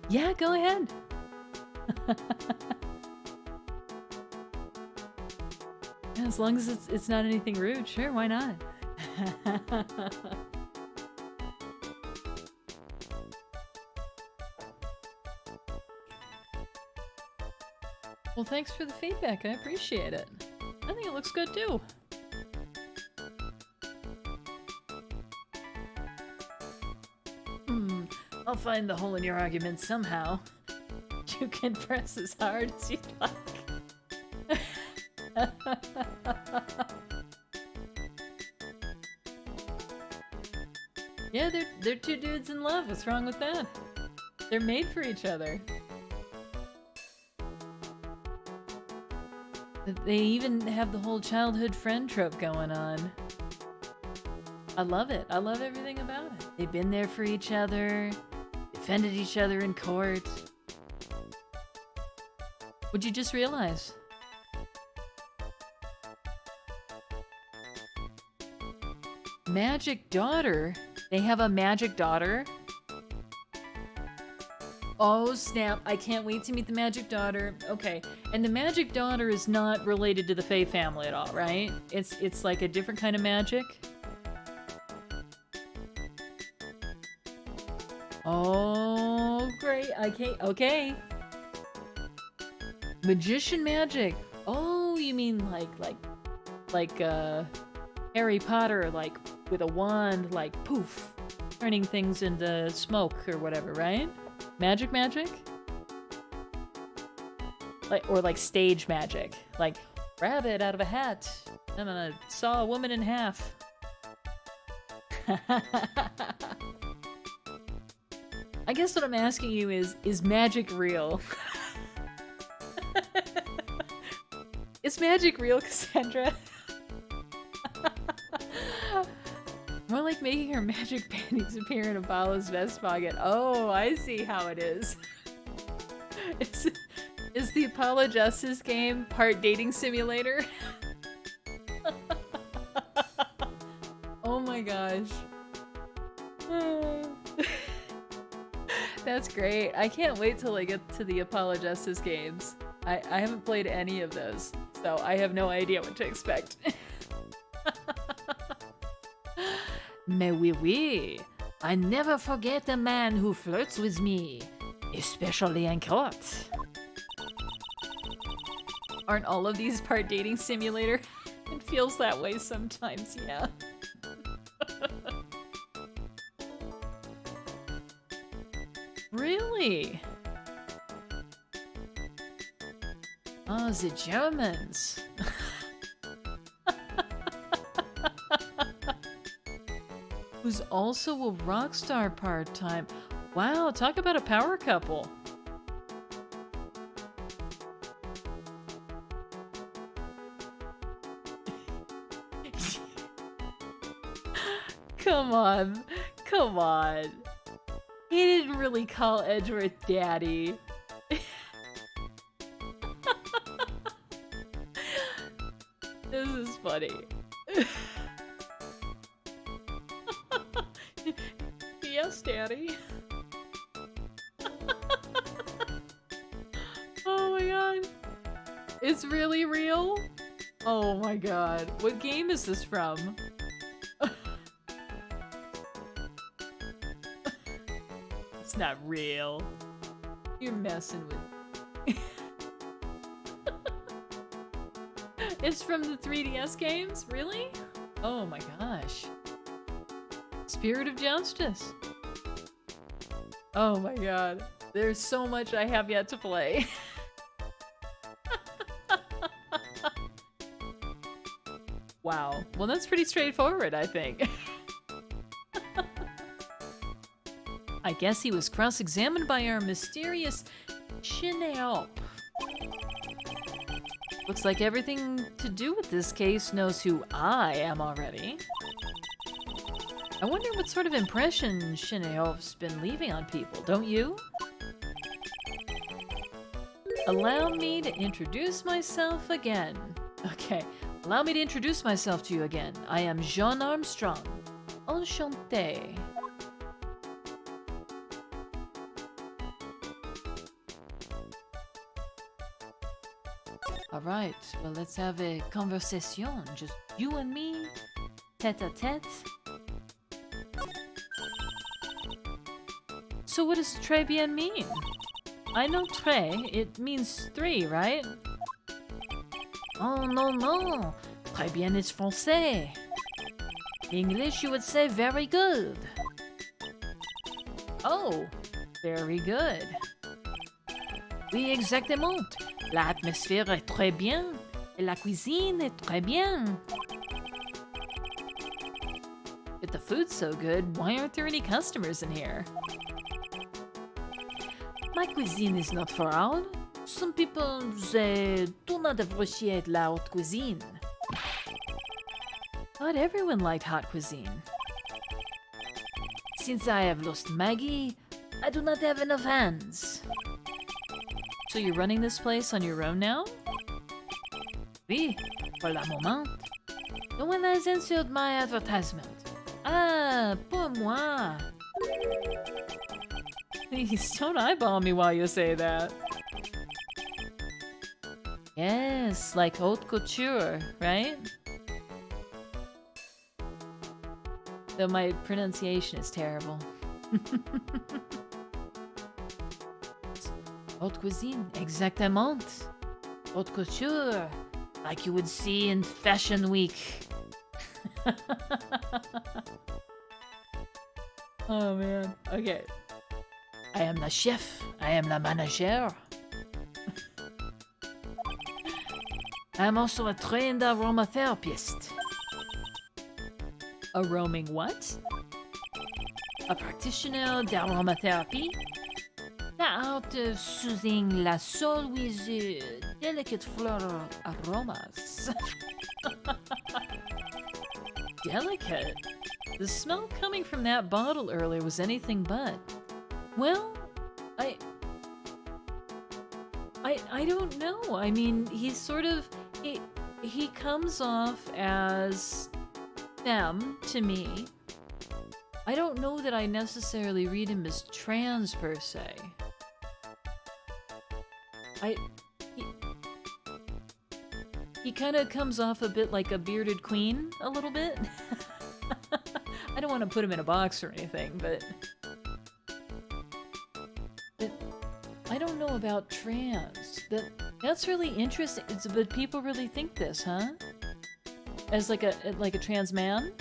Yeah, go ahead. Yeah, as long as it's not anything rude, sure, why not? Well, thanks for the feedback. I appreciate it. I think it looks good too. I'll find the hole in your argument somehow. You can press as hard as you'd like. Yeah, they're two dudes in love. What's wrong with that? They're made for each other. They even have the whole childhood friend trope going on. I love it. I love everything about it. They've been there for each other, defended each other in court. What'd you just realize? magic daughter? They have a magic daughter? Oh snap, I can't wait to meet the magic daughter. Okay, and the magic daughter is not related to the Fae family at all, right? It's like a different kind of magic? Oh, great. Okay. Magician magic. Oh, you mean like Harry Potter, like with a wand, like poof, turning things into smoke or whatever, right? Magic? Or like stage magic. Like, rabbit out of a hat. I'm gonna saw a woman in half. I guess what I'm asking you is magic real? Is magic real, Cassandra? More like making her magic panties appear in Apollo's vest pocket. Oh, I see how it is. Is the Apollo Justice game part dating simulator? Oh my gosh. That's great. I can't wait till I get to the Apollo Justice games. I haven't played any of those, so I have no idea what to expect. Mais oui. I never forget a man who flirts with me, especially in court. Aren't all of these part dating simulator? It feels that way sometimes, yeah. Really? Oh, the Germans. Who's also a rock star part-time. Wow, talk about a power couple. Come on. He didn't really call Edgeworth daddy. This is funny. Yes, daddy. Oh my god. It's really real? Oh my god. What game is this from? It's not real. You're messing with me. It's from the 3DS games? Really? Oh my gosh. Spirit of Justice. Oh my god. There's so much I have yet to play. Wow. Well, that's pretty straightforward, I think. I guess he was cross-examined by our mysterious Shineop. Looks like everything to do with this case knows who I am already. I wonder what sort of impression Shineop's been leaving on people, don't you? Allow me to introduce myself again. Okay, allow me to introduce myself to you again. I am Jean Armstrong. Enchanté. Alright, well let's have a conversation. Just you and me, tête-à-tête. So what does très bien mean? I know très, it means 3, right? Oh no, très bien is français. In English you would say very good. Oh, very good. Oui, exactement. L'atmosphère est très bien. Et la cuisine est très bien. If the food's so good, why aren't there any customers in here? My cuisine is not for all. Some people say do not appreciate la haute cuisine. Not everyone liked hot cuisine. Since I have lost Maggie, I do not have enough hands. So you're running this place on your own now? Oui, pour le moment. No one has answered my advertisement. Ah, pour moi. Please don't eyeball me while you say that. Yes, like haute couture, right? Though my pronunciation is terrible. Haute cuisine, exactement. Haute couture, like you would see in Fashion Week. Oh man, okay. I am the chef, I am the manager. I am also a trained aromatherapist. A roaming what? A practitioner d'aromatherapy? The art of soothing la soul with delicate floral aromas. Delicate? The smell coming from that bottle earlier was anything but. Well, I don't know. I mean, he's sort of... He comes off as femme to me. I don't know that I necessarily read him as trans per se. He kind of comes off a bit like a bearded queen, a little bit. I don't want to put him in a box or anything, but I don't know about trans. That's really interesting. But people really think this, huh? As like a trans man?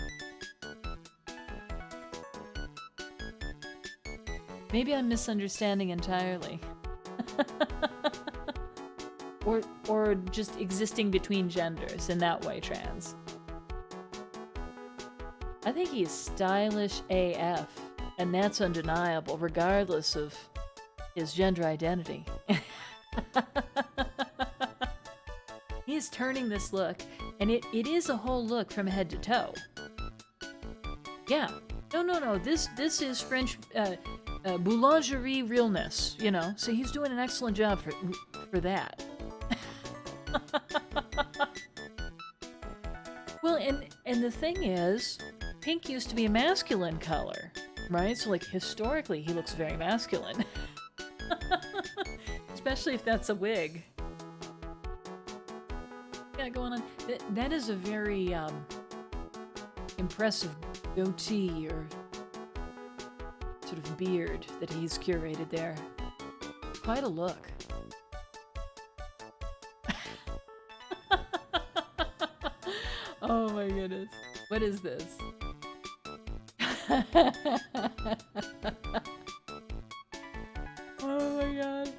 Maybe I'm misunderstanding entirely. or just existing between genders, in that way trans. I think he's stylish AF, and that's undeniable, regardless of his gender identity. He's turning this look, and it is a whole look from head to toe. Yeah. No. This is French boulangerie realness, you know? So he's doing an excellent job for that. Well, and the thing is, pink used to be a masculine color, right? So, like, historically, he looks very masculine. Especially if that's a wig. Yeah, going on. That is a very impressive goatee or sort of beard that he's curated there. Quite a look. Oh my goodness. What is this? Oh my god.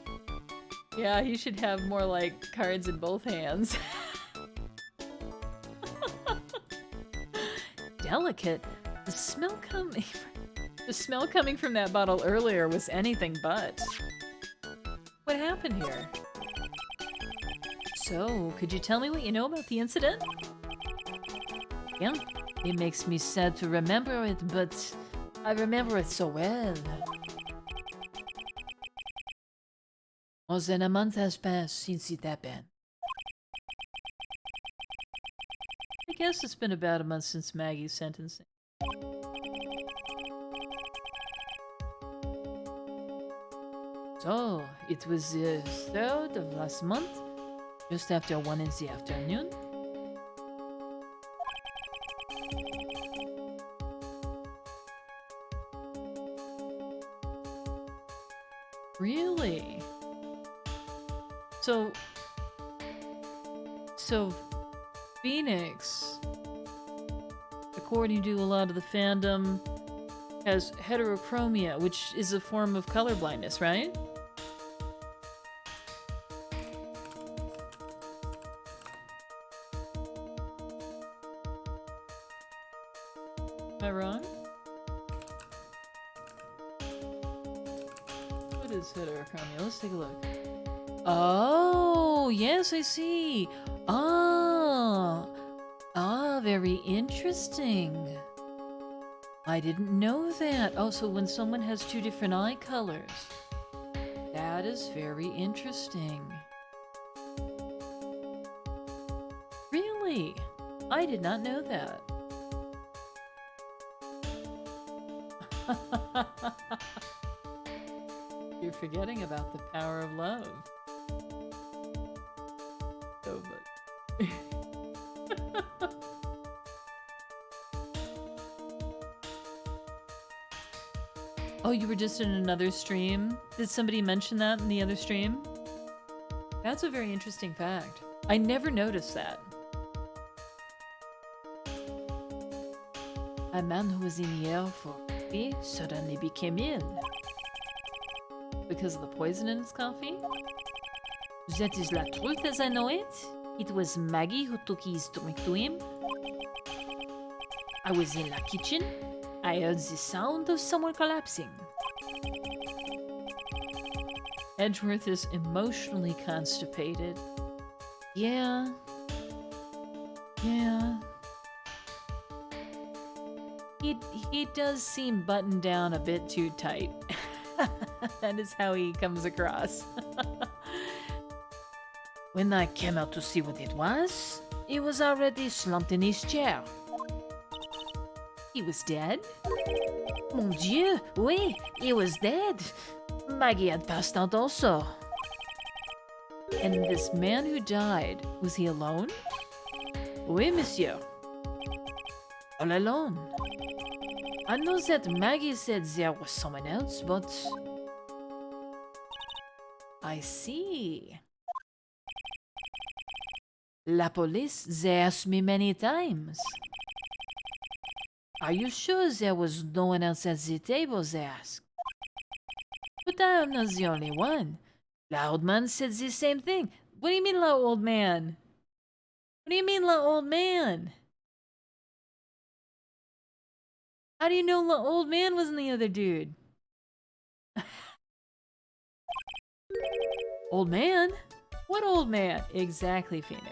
Yeah, he should have more like cards in both hands. Delicate. The smell coming from that bottle earlier was anything but. What happened here? So, could you tell me what you know about the incident? Yeah, it makes me sad to remember it, but I remember it so well. More than a month has passed since it happened. I guess it's been about a month since Maggie's sentencing. So, it was the 3rd of last month, just after 1 in the afternoon. Really? So Phoenix, according to a lot of the fandom, has heterochromia, which is a form of colorblindness, right? Am I wrong? What is heterochromia? Let's take a look. Oh, yes, I see. Very interesting. I didn't know that. Oh, so when someone has two different eye colors. That is very interesting. Really? I did not know that. You're forgetting about the power of love. So, but... Oh, you were just in another stream? Did somebody mention that in the other stream? That's a very interesting fact. I never noticed that. A man who was in here for coffee suddenly became ill. Because of the poison in his coffee? That is la truth as I know it. It was Maggie who took his drink to him. I was in the kitchen. I heard the sound of someone collapsing. Edgeworth is emotionally constipated. Yeah. Yeah. He does seem buttoned down a bit too tight. That is how he comes across. When I came out to see what it was, he was already slumped in his chair. He was dead? Mon Dieu, oui, he was dead. Maggie had passed out also. And this man who died, was he alone? Oui, monsieur. All alone. I know that Maggie said there was someone else, but... I see. La police, they asked me many times. Are you sure there was no one else at the table, they asked? But I am not the only one. La old man said the same thing. What do you mean, la old man? What do you mean, la old man? How do you know la old man wasn't the other dude? Old man? What old man? Exactly, Phoenix.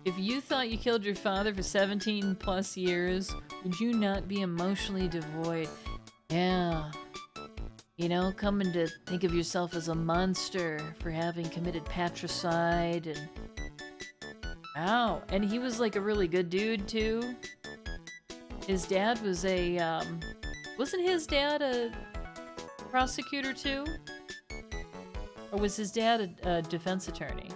If you thought you killed your father for 17 plus years, would you not be emotionally devoid? Yeah. You know, coming to think of yourself as a monster for having committed patricide and... Wow. And he was like a really good dude, too. His dad was a, wasn't his dad a prosecutor, too? Or was his dad a defense attorney?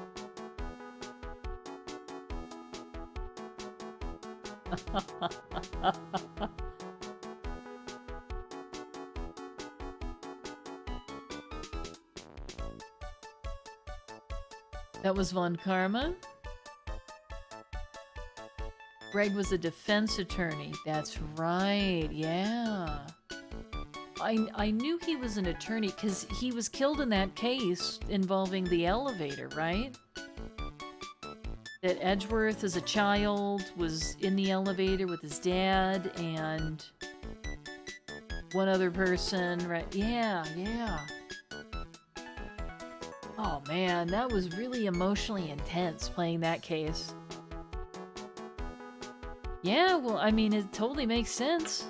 That was Von Karma. Greg was a defense attorney. That's right, yeah. I knew he was an attorney because he was killed in that case involving the elevator, right? That Edgeworth, as a child, was in the elevator with his dad and one other person, right? Yeah, yeah. Oh man, that was really emotionally intense playing that case. Yeah, well, I mean, it totally makes sense.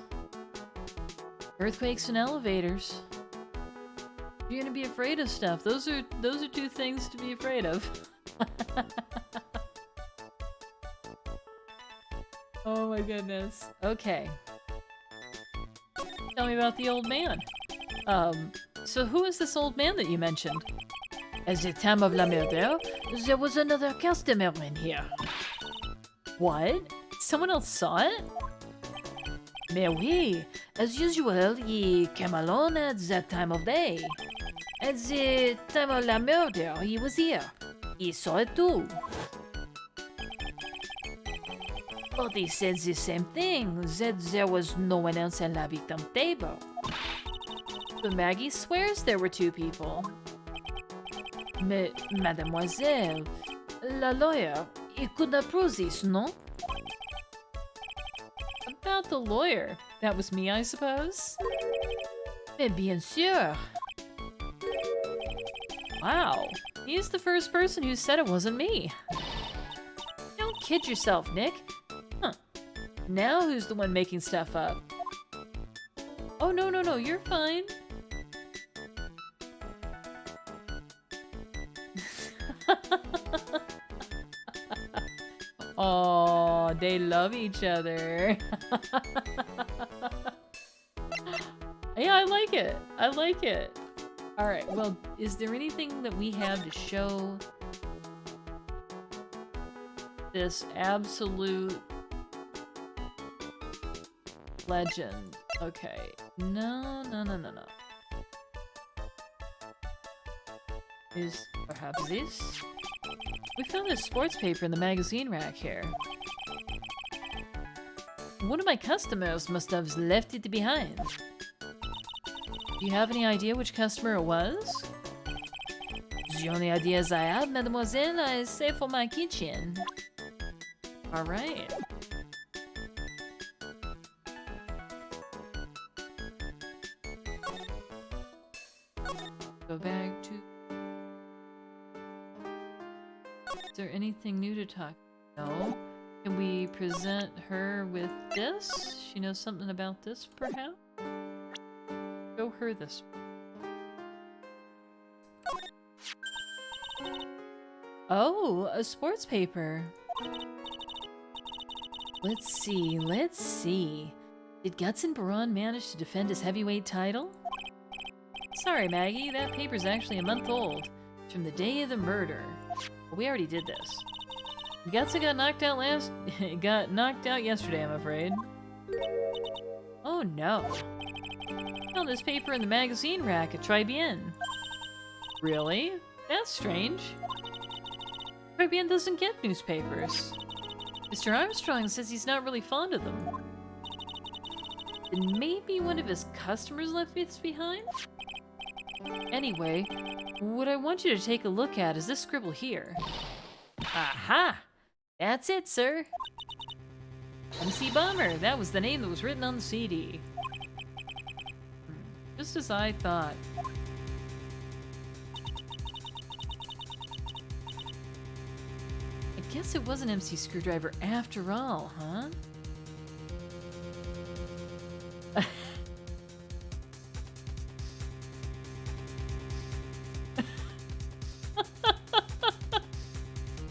Earthquakes and elevators. You're gonna be afraid of stuff. Those are two things to be afraid of. Oh my goodness. Okay. Tell me about the old man. So who is this old man that you mentioned? At the time of la murder, there was another customer in here. What? Someone else saw it? Mais oui, as usual, he came alone at that time of day. At the time of la murder, he was here. He saw it too. But he said the same thing, that there was no one else at la victim table. But Maggie swears there were two people. Mais, mademoiselle, la lawyer, he could not prove this, no? About the lawyer. That was me, I suppose? Mais bien sûr. Wow. He's the first person who said it wasn't me. Don't kid yourself, Nick. Huh. Now who's the one making stuff up? Oh, no, you're fine. Oh. Oh, they love each other. Yeah, I like it. I like it. Alright, well, is there anything that we have to show this absolute legend? Okay. No. Is perhaps this? We found this sports paper in the magazine rack here. One of my customers must have left it behind. Do you have any idea which customer it was? The only ideas I have, mademoiselle, I save for my kitchen. Alright. Go back to... Is there anything new to talk? No. Can we present her with this? She knows something about this, perhaps? Show her this. Oh, a sports paper. Let's see. Did Guts and Baron manage to defend his heavyweight title? Sorry, Maggie, that paper's actually a month old. It's from the day of the murder. Well, we already did this. Gutsa got knocked out yesterday, I'm afraid. Oh no. Found this paper in the magazine rack at Tribune. Really? That's strange. Tribune doesn't get newspapers. Mr. Armstrong says he's not really fond of them. Then maybe one of his customers left this behind? Anyway, what I want you to take a look at is this scribble here. Aha! That's it, sir. MC Bomber, that was the name that was written on the CD. Just as I thought. I guess it was an MC Screwdriver after all, huh?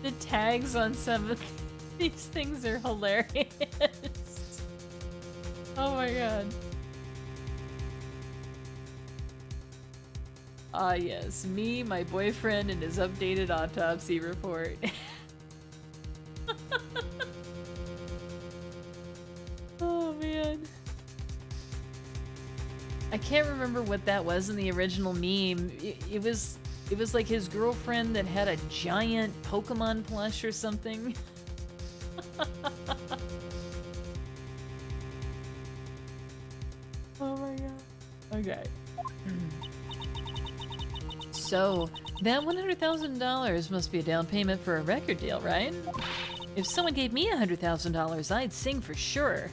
The tags on some of these things are hilarious. Oh my god. Ah yes, me, my boyfriend, and his updated autopsy report. Oh man. I can't remember what that was in the original meme. It was like his girlfriend that had a giant Pokemon plush or something. Oh my god. Okay. So, that $100,000 must be a down payment for a record deal, right? If someone gave me $100,000, I'd sing for sure.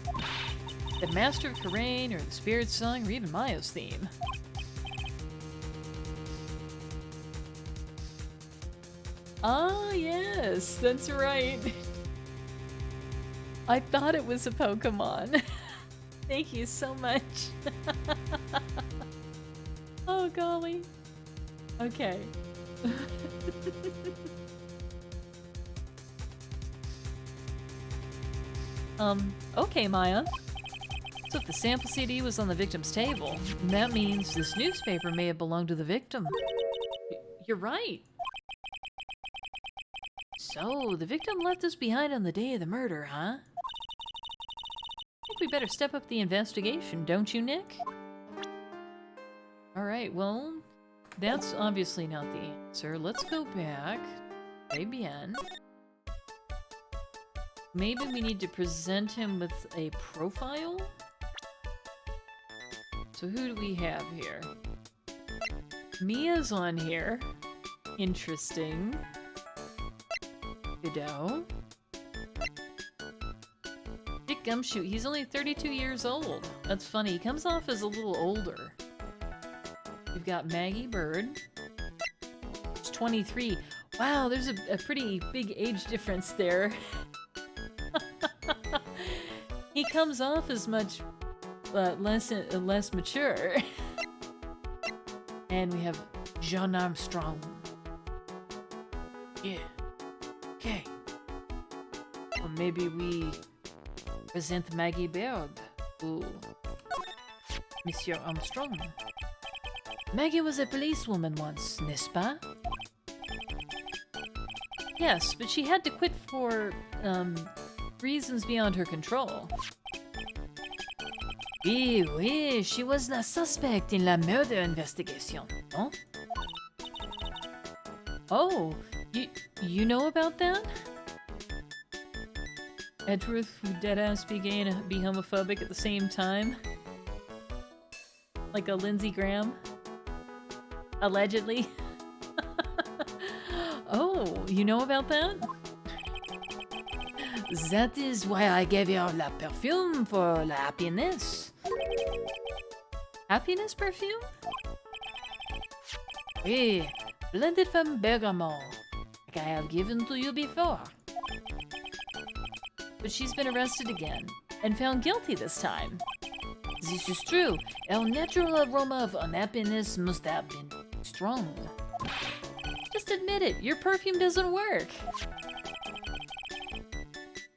The Master of Terrain, or the Spirit Song, or even Mayo's theme. Ah, yes, that's right. I thought it was a Pokemon. Thank you so much. Oh, golly. Okay. Okay, Maya. So if the sample CD was on the victim's table, that means this newspaper may have belonged to the victim. You're right. So, the victim left us behind on the day of the murder, huh? I think we better step up the investigation, don't you, Nick? Alright, well, that's obviously not the answer. Let's go back. Très bien. Maybe we need to present him with a profile? So who do we have here? Mia's on here. Interesting. Godot. Dick Gumshoe, he's only 32 years old. That's funny, he comes off as a little older. We've got Maggie Bird. She's 23. Wow, there's a pretty big age difference there. He comes off as much less mature. And we have John Armstrong. Yeah. Okay. Or maybe we present Maggie Berg to Monsieur Armstrong. Maggie was a policewoman once, n'est-ce pas? Yes, but she had to quit for, reasons beyond her control. Oui, oui, she was the suspect in la murder investigation, no? Oh, you know about that? Edgeworth who deadass be gay and be homophobic at the same time? Like a Lindsey Graham? Allegedly? Oh, you know about that? That is why I gave you la perfume for la happiness. Happiness perfume? Oui, blended from bergamot, like I have given to you before. But she's been arrested again, and found guilty this time. This is true. Our natural aroma of unhappiness must have been strong. Just admit it, your perfume doesn't work.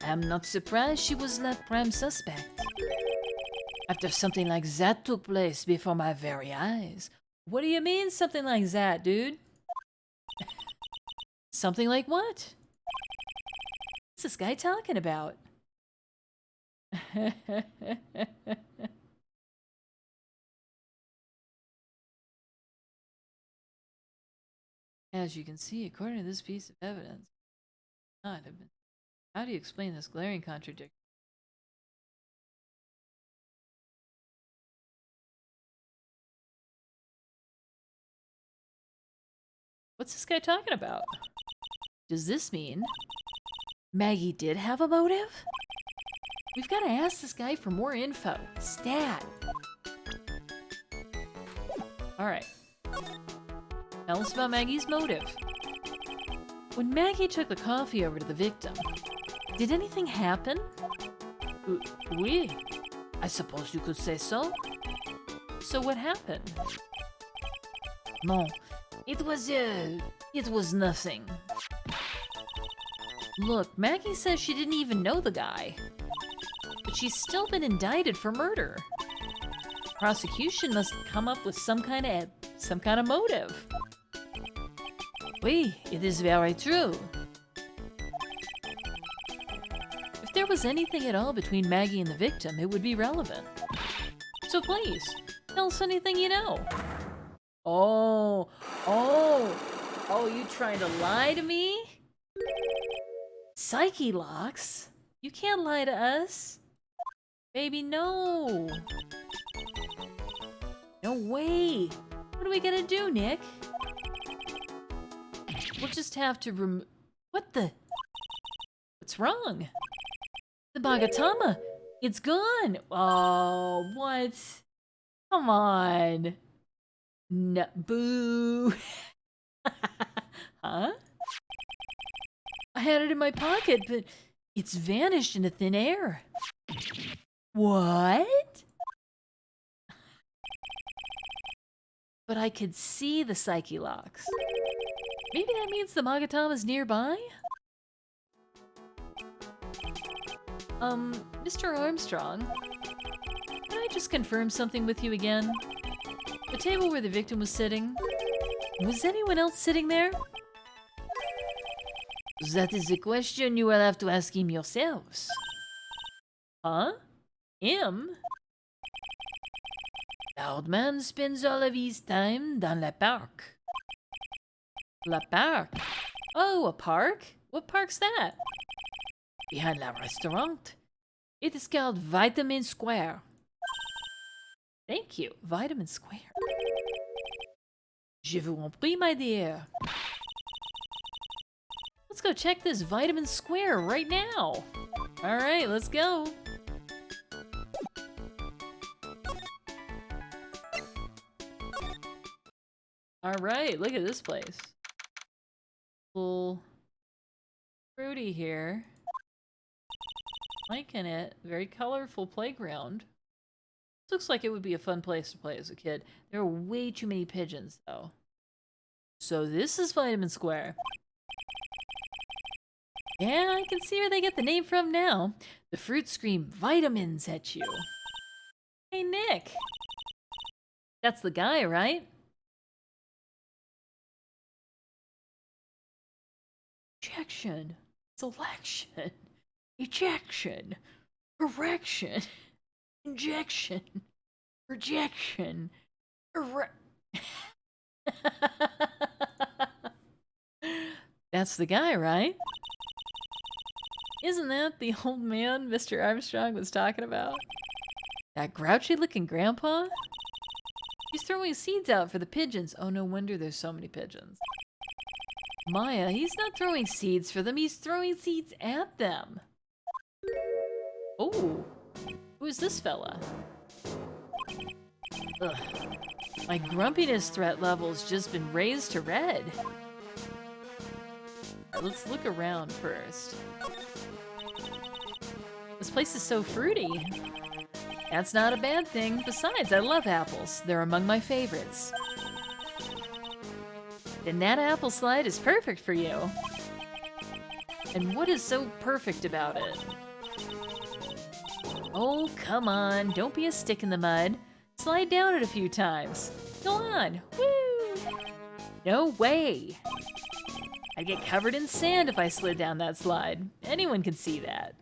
I'm not surprised she was the prime suspect. After something like that took place before my very eyes. What do you mean, something like that, dude? Something like what? What's this guy talking about? As you can see, according to this piece of evidence, not have been. How do you explain this glaring contradiction? What's this guy talking about? Does this mean Maggie did have a motive? We've got to ask this guy for more info. Stat. Alright. Tell us about Maggie's motive. When Maggie took the coffee over to the victim, did anything happen? Oui. I suppose you could say so. So what happened? No. It was nothing. Look, Maggie says she didn't even know the guy. But she's still been indicted for murder. Prosecution must come up with some kind of motive. Oui, it is very true. If there was anything at all between Maggie and the victim, it would be relevant. So please, tell us anything you know. Oh, you trying to lie to me? Psyche locks? You can't lie to us. Baby, no. No way. What are we gonna do, Nick? We'll just have to What the? What's wrong? The Bagatama. It's gone. Oh, what? Come on. No, boo. Huh? I had it in my pocket, but it's vanished into thin air. What? But I could see the Psyche locks. Maybe that means the Magatama's nearby? Mr. Armstrong, can I just confirm something with you again? The table where the victim was sitting, was anyone else sitting there? That is a question you will have to ask him yourselves. Huh? Him? The old man spends all of his time dans la park. La park? Oh, a park? What park's that? Behind la restaurant. It is called Vitamin Square. Thank you, Vitamin Square. Je vous en prie, my dear. Let's go check this Vitamin Square right now. Alright, let's go. Alright, look at this place. Little fruity here. Liking it. Very colorful playground. Looks like it would be a fun place to play as a kid. There are way too many pigeons, though. So this is Vitamin Square. Yeah, I can see where they get the name from now. The fruits scream vitamins at you. Hey, Nick. That's the guy, right? Ejection. Selection. Ejection. Correction. Injection. Rejection. That's the guy, right? Isn't that the old man Mr. Armstrong was talking about? That grouchy-looking grandpa? He's throwing seeds out for the pigeons. Oh, no wonder there's so many pigeons. Maya, he's not throwing seeds for them. He's throwing seeds at them. Oh, who's this fella? Ugh. My grumpiness threat level's just been raised to red. Let's look around first. This place is so fruity. That's not a bad thing. Besides, I love apples. They're among my favorites. Then that apple slide is perfect for you. And what is so perfect about it? Oh, come on. Don't be a stick in the mud. Slide down it a few times. Go on. Woo! No way. I'd get covered in sand if I slid down that slide. Anyone can see that.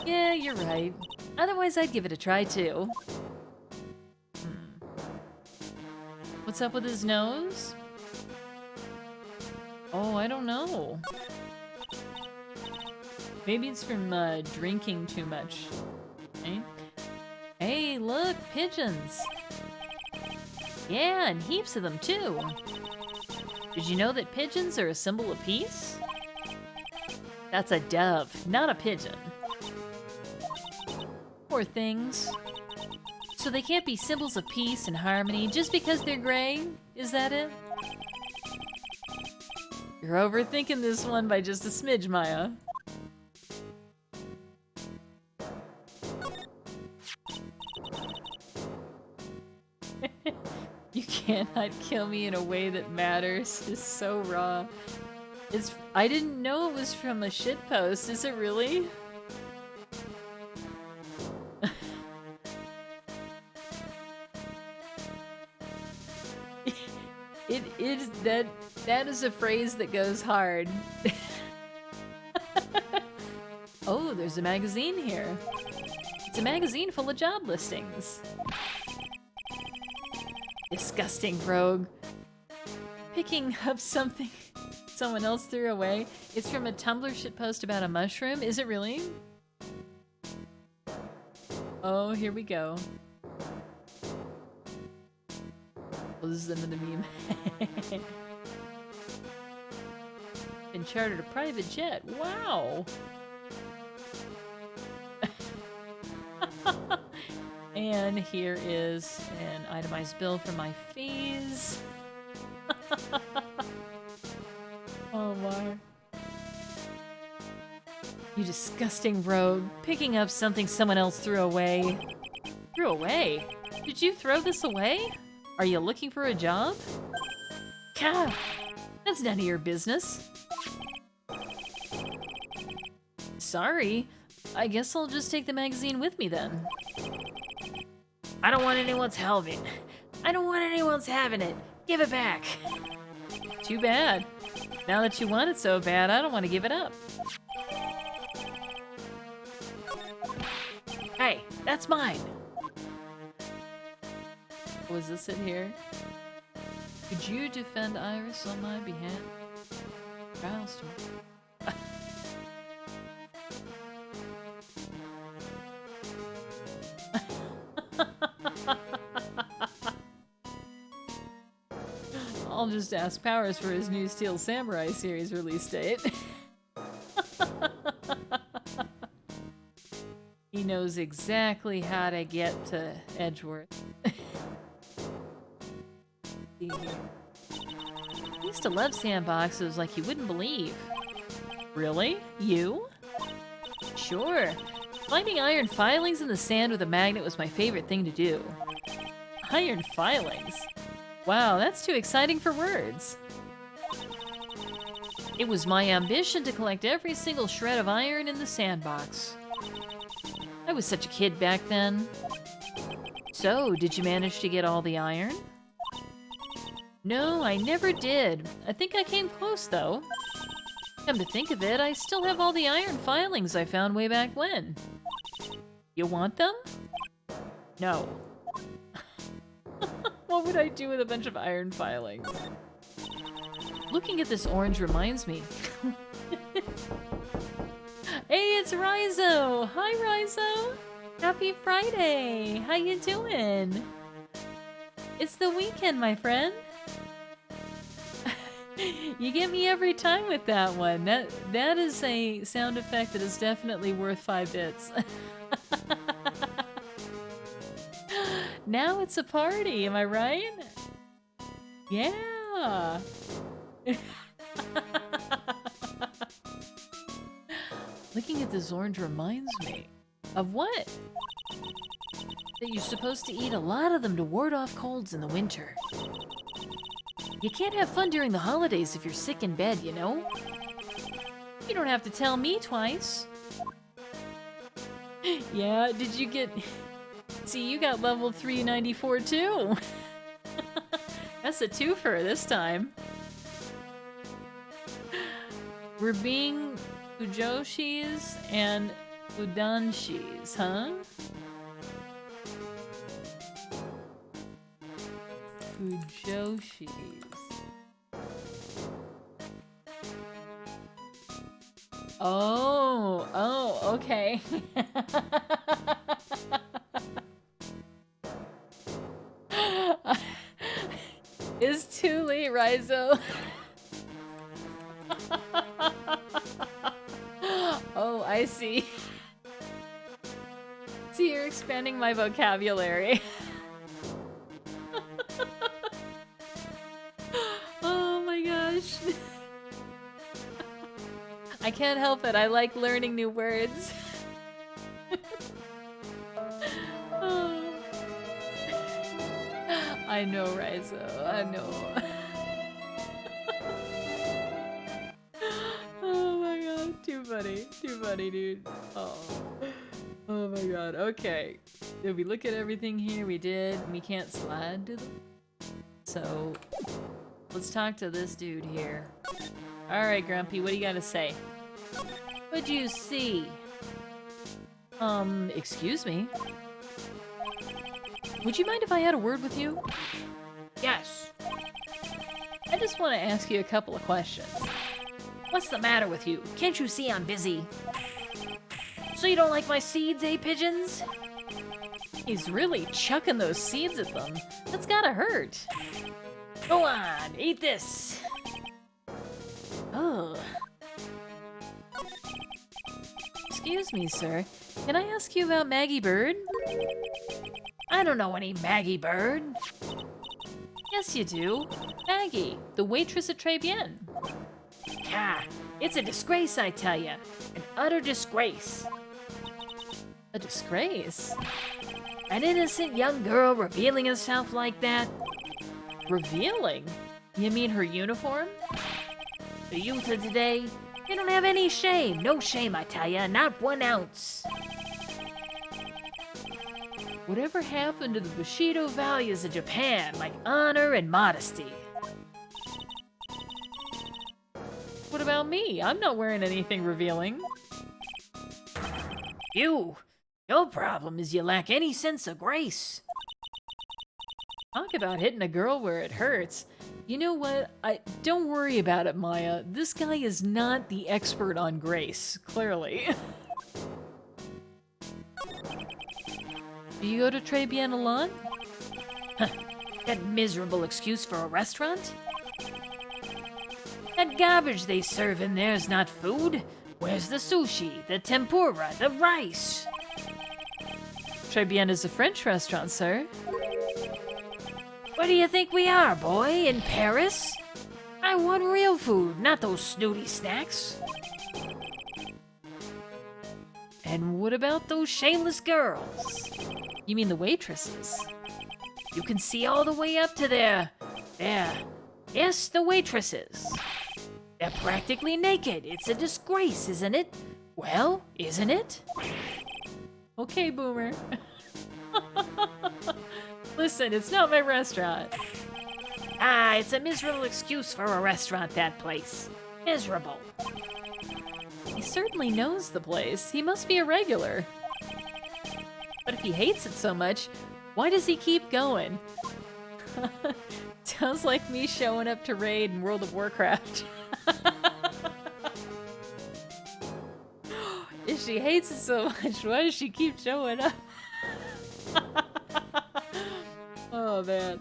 Yeah, you're right. Otherwise, I'd give it a try, too. What's up with his nose? Oh, I don't know. Maybe it's from drinking too much. Okay. Hey, look, pigeons. Yeah, and heaps of them, too. Did you know that pigeons are a symbol of peace? That's a dove, not a pigeon. Poor things. So they can't be symbols of peace and harmony just because they're gray? Is that it? You're overthinking this one by just a smidge, Maya. You cannot kill me in a way that matters. It's so raw. I didn't know it was from a shitpost. Is it really? It is that is a phrase that goes hard. Oh, there's a magazine here. It's a magazine full of job listings. Disgusting rogue. Picking up something someone else threw away. It's from a Tumblr shitpost about a mushroom. Is it really? Oh, here we go. Well, this is another meme. And chartered a private jet. Wow! And here is an itemized bill for my fees. Oh my. You disgusting rogue. Picking up something someone else threw away. Threw away? Did you throw this away? Are you looking for a job? Gah! That's none of your business. Sorry. I guess I'll just take the magazine with me then. I don't want anyone's helping. I don't want anyone's having it. Give it back. Too bad. Now that you want it so bad, I don't want to give it up. Hey, that's mine. Was this it here? Could you defend Iris on my behalf? Roused her. I'll just ask Powers for his new Steel Samurai series release date. He knows exactly how to get to Edgeworth. I used to love sandboxes like you wouldn't believe. Really? You? Sure. Finding iron filings in the sand with a magnet was my favorite thing to do. Iron filings? Wow, that's too exciting for words. It was my ambition to collect every single shred of iron in the sandbox. I was such a kid back then. So, did you manage to get all the iron? No, I never did. I think I came close, though. Come to think of it, I still have all the iron filings I found way back when. You want them? No. What would I do with a bunch of iron filings? Looking at this orange reminds me. Hey, it's Rizo! Hi, Rizo! Happy Friday! How you doing? It's the weekend, my friend. You get me every time with that one. That is a sound effect that is definitely worth 5 bits. Now it's a party, am I right? Yeah! Looking at this orange reminds me of what? That you're supposed to eat a lot of them to ward off colds in the winter. You can't have fun during the holidays if you're sick in bed, you know? You don't have to tell me twice. Yeah, did you get... See, you got level 394 too! That's a twofer this time. We're being Fujoshis and Udanshis, huh? Fujoshis. Oh, okay. It's too late, Rizo. Oh, I see. See, you're expanding my vocabulary. Oh my gosh. I can't help it. I like learning new words. Oh. I know, Rizo. I know. Oh my god. Too funny. Too funny, dude. Oh. Oh my god. Okay. Did we look at everything here? We did. We can't slide to them. So, let's talk to this dude here. Alright, Grumpy, what do you gotta say? What'd you see? Excuse me? Would you mind if I had a word with you? Yes. I just want to ask you a couple of questions. What's the matter with you? Can't you see I'm busy? So you don't like my seeds, eh, pigeons? He's really chucking those seeds at them. That's gotta hurt. Go on, eat this. Oh. Excuse me, sir. Can I ask you about Maggie Bird? I don't know any Maggie Bird. Yes, you do. Maggie, the waitress at Tribulations. Gah, it's a disgrace, I tell ya. An utter disgrace. A disgrace? An innocent young girl revealing herself like that? Revealing? You mean her uniform? The youth of today, they don't have any shame. No shame, I tell ya, not 1 ounce. Whatever happened to the Bushido values of Japan, like honor and modesty? What about me? I'm not wearing anything revealing. Your problem is you lack any sense of grace. Talk about hitting a girl where it hurts. You know what? Don't worry about it, Maya. This guy is not the expert on grace, clearly. Do you go to Tribulations a lot? Huh. That miserable excuse for a restaurant? That garbage they serve in there is not food. Where's the sushi, the tempura, the rice? Tribulations is a French restaurant, sir. What do you think we are, boy? In Paris? I want real food, not those snooty snacks. And what about those shameless girls? You mean the waitresses? You can see all the way up to there. There. Yes, the waitresses. They're practically naked. It's a disgrace, isn't it? Well, isn't it? Okay, Boomer. Listen, it's not my restaurant. Ah, it's a miserable excuse for a restaurant, that place. Miserable. He certainly knows the place. He must be a regular. But if he hates it so much, why does he keep going? Sounds like me showing up to raid in World of Warcraft. If she hates it so much, why does she keep showing up? Oh, man.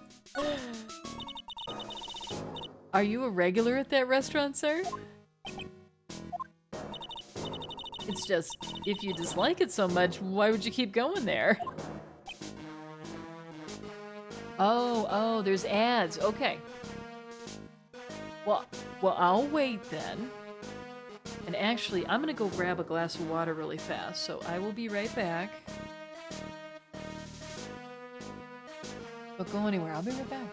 Are you a regular at that restaurant, sir? It's just, if you dislike it so much, why would you keep going there? Oh, there's ads. Okay. Well, I'll wait then. And actually, I'm gonna go grab a glass of water really fast, so I will be right back. Don't go anywhere. I'll be right back.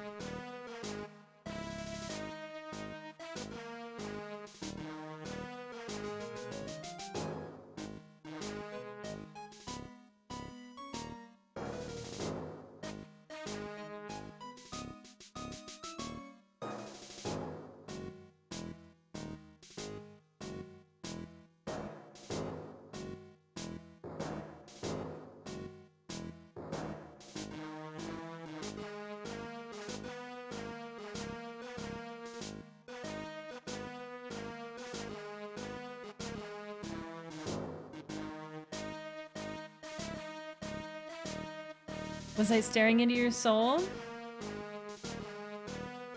Was I staring into your soul?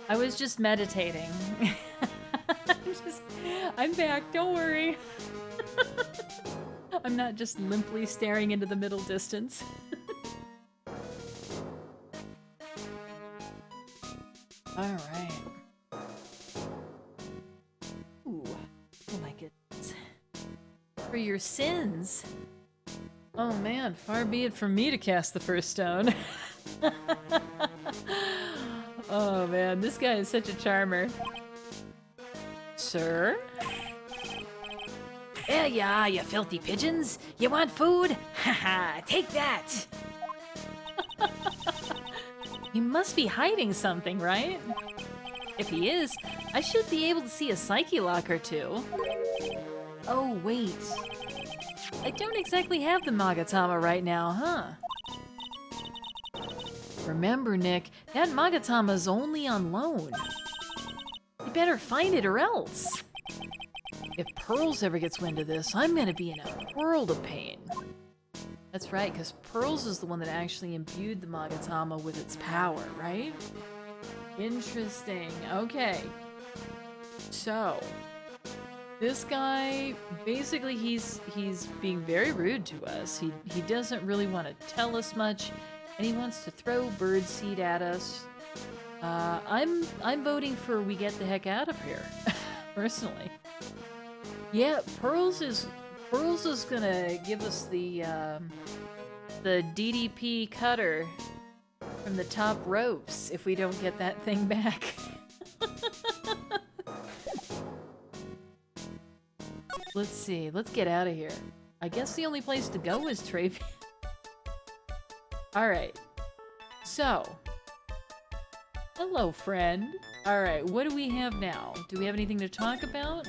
I was just meditating. I'm back, don't worry. I'm not just limply staring into the middle distance. Alright. Ooh, oh my goodness. For your sins. Oh man, far be it from me to cast the first stone. Oh man, this guy is such a charmer. Sir? There you are, you filthy pigeons. You want food? Haha, take that! He must be hiding something, right? If he is, I should be able to see a psyche lock or two. Oh, wait. I don't exactly have the Magatama right now, huh? Remember, Nick, that Magatama's only on loan. You better find it or else. If Pearls ever gets wind of this, I'm gonna be in a world of pain. That's right, because Pearls is the one that actually imbued the Magatama with its power, right? Interesting. Okay. So, this guy, basically he's being very rude to us. He doesn't really want to tell us much, and he wants to throw birdseed at us. I'm voting for we get the heck out of here, personally. Yeah, Pearls is gonna give us the DDP cutter from the top ropes if we don't get that thing back. Let's see, let's get out of here. I guess the only place to go is Triumphant. Alright, so. Hello, friend. Alright, what do we have now? Do we have anything to talk about?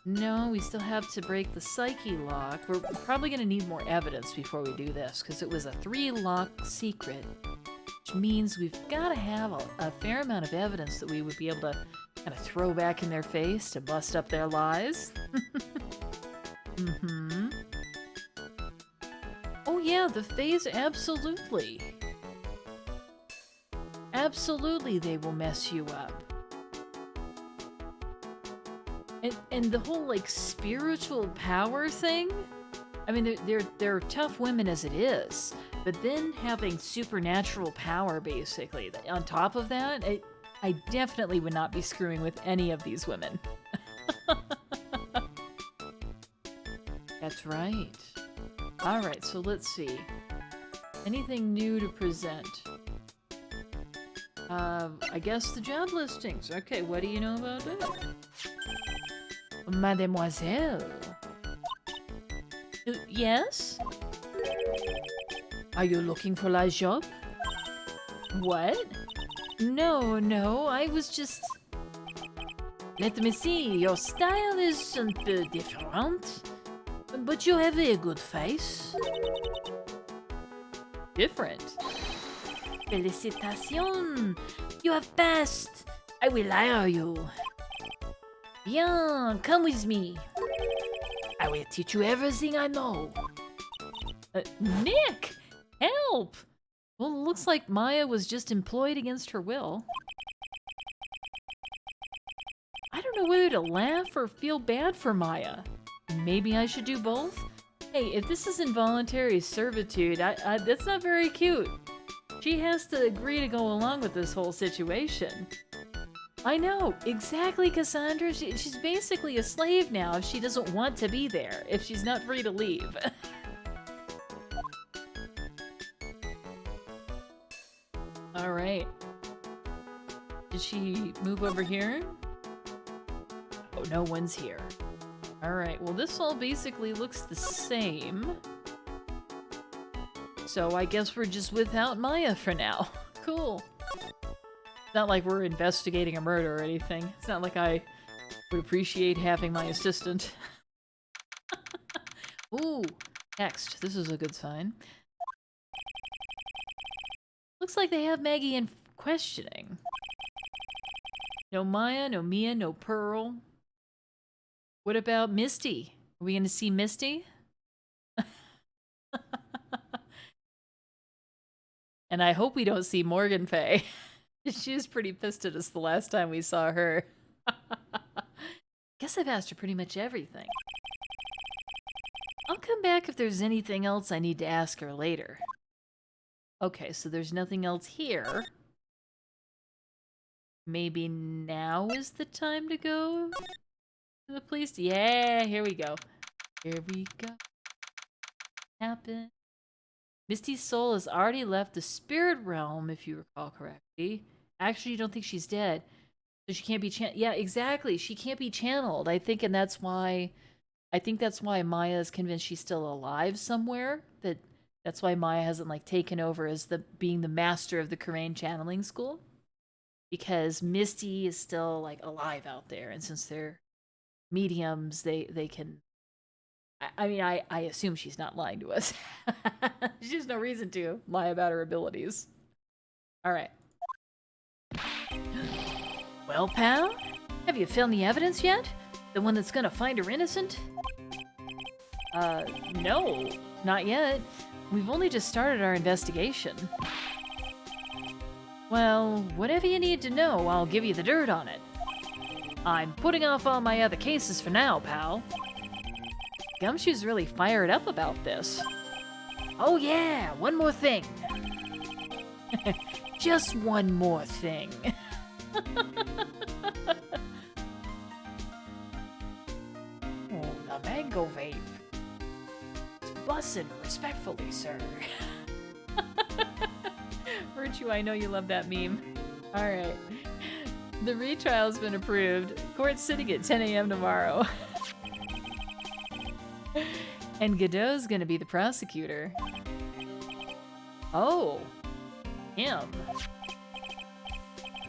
No, we still have to break the psyche lock. We're probably going to need more evidence before we do this, because it was a 3-lock secret, which means we've got to have a fair amount of evidence that we would be able to kind of throw back in their face to bust up their lies. Mm-hmm. Oh yeah, the phase, absolutely. Absolutely they will mess you up. And the whole, like, spiritual power thing? I mean, they're tough women as it is, but then having supernatural power, basically, on top of that, I definitely would not be screwing with any of these women. That's right. Alright, so let's see. Anything new to present? I guess the job listings. Okay, what do you know about that? Mademoiselle. Yes? Are you looking for la job? What? No, I was just... Let me see, your style is un peu different, but you have a good face. Different? Félicitations! You have passed! I will hire you. Bien, come with me. I will teach you everything I know. Nick! Help! Well, it looks like Maya was just employed against her will. I don't know whether to laugh or feel bad for Maya. Maybe I should do both? Hey, if this is involuntary servitude, that's not very cute. She has to agree to go along with this whole situation. I know, exactly, Cassandra. She's basically a slave now if she doesn't want to be there, if she's not free to leave. Alright. Did she move over here? Oh, no one's here. Alright, well this all basically looks the same. So I guess we're just without Maya for now. Cool. It's not like we're investigating a murder or anything. It's not like I would appreciate having my assistant. Ooh, text. This is a good sign. Looks like they have Maggie in questioning. No Maya, no Mia, no Pearl. What about Misty? Are we going to see Misty? And I hope we don't see Morgan Faye. She was pretty pissed at us the last time we saw her. Guess I've asked her pretty much everything. I'll come back if there's anything else I need to ask her later. Okay, so there's nothing else here. Maybe now is the time to go to the police? Yeah, here we go. Here we go. Happen. Misty's soul has already left the spirit realm, if you recall correctly. Actually, you don't think she's dead. So she can't be yeah, exactly. She can't be channeled. I think that's why Maya is convinced she's still alive somewhere. That's why Maya hasn't like taken over as being the master of the Kurain channeling school. Because Misty is still like alive out there, and since they're mediums, they can I mean, I assume she's not lying to us. She has no reason to lie about her abilities. Alright. Well, pal? Have you found the evidence yet? The one that's gonna find her innocent? No. Not yet. We've only just started our investigation. Well, whatever you need to know, I'll give you the dirt on it. I'm putting off all my other cases for now, pal. Gumshoe's really fired up about this. Oh yeah, one more thing. Just one more thing. Oh, the mango vape. It's bussin', respectfully, sir. Virtue, I know you love that meme. Alright. The retrial's been approved. Court's sitting at 10 a.m. tomorrow. And Godot's gonna be the prosecutor. Oh. Him.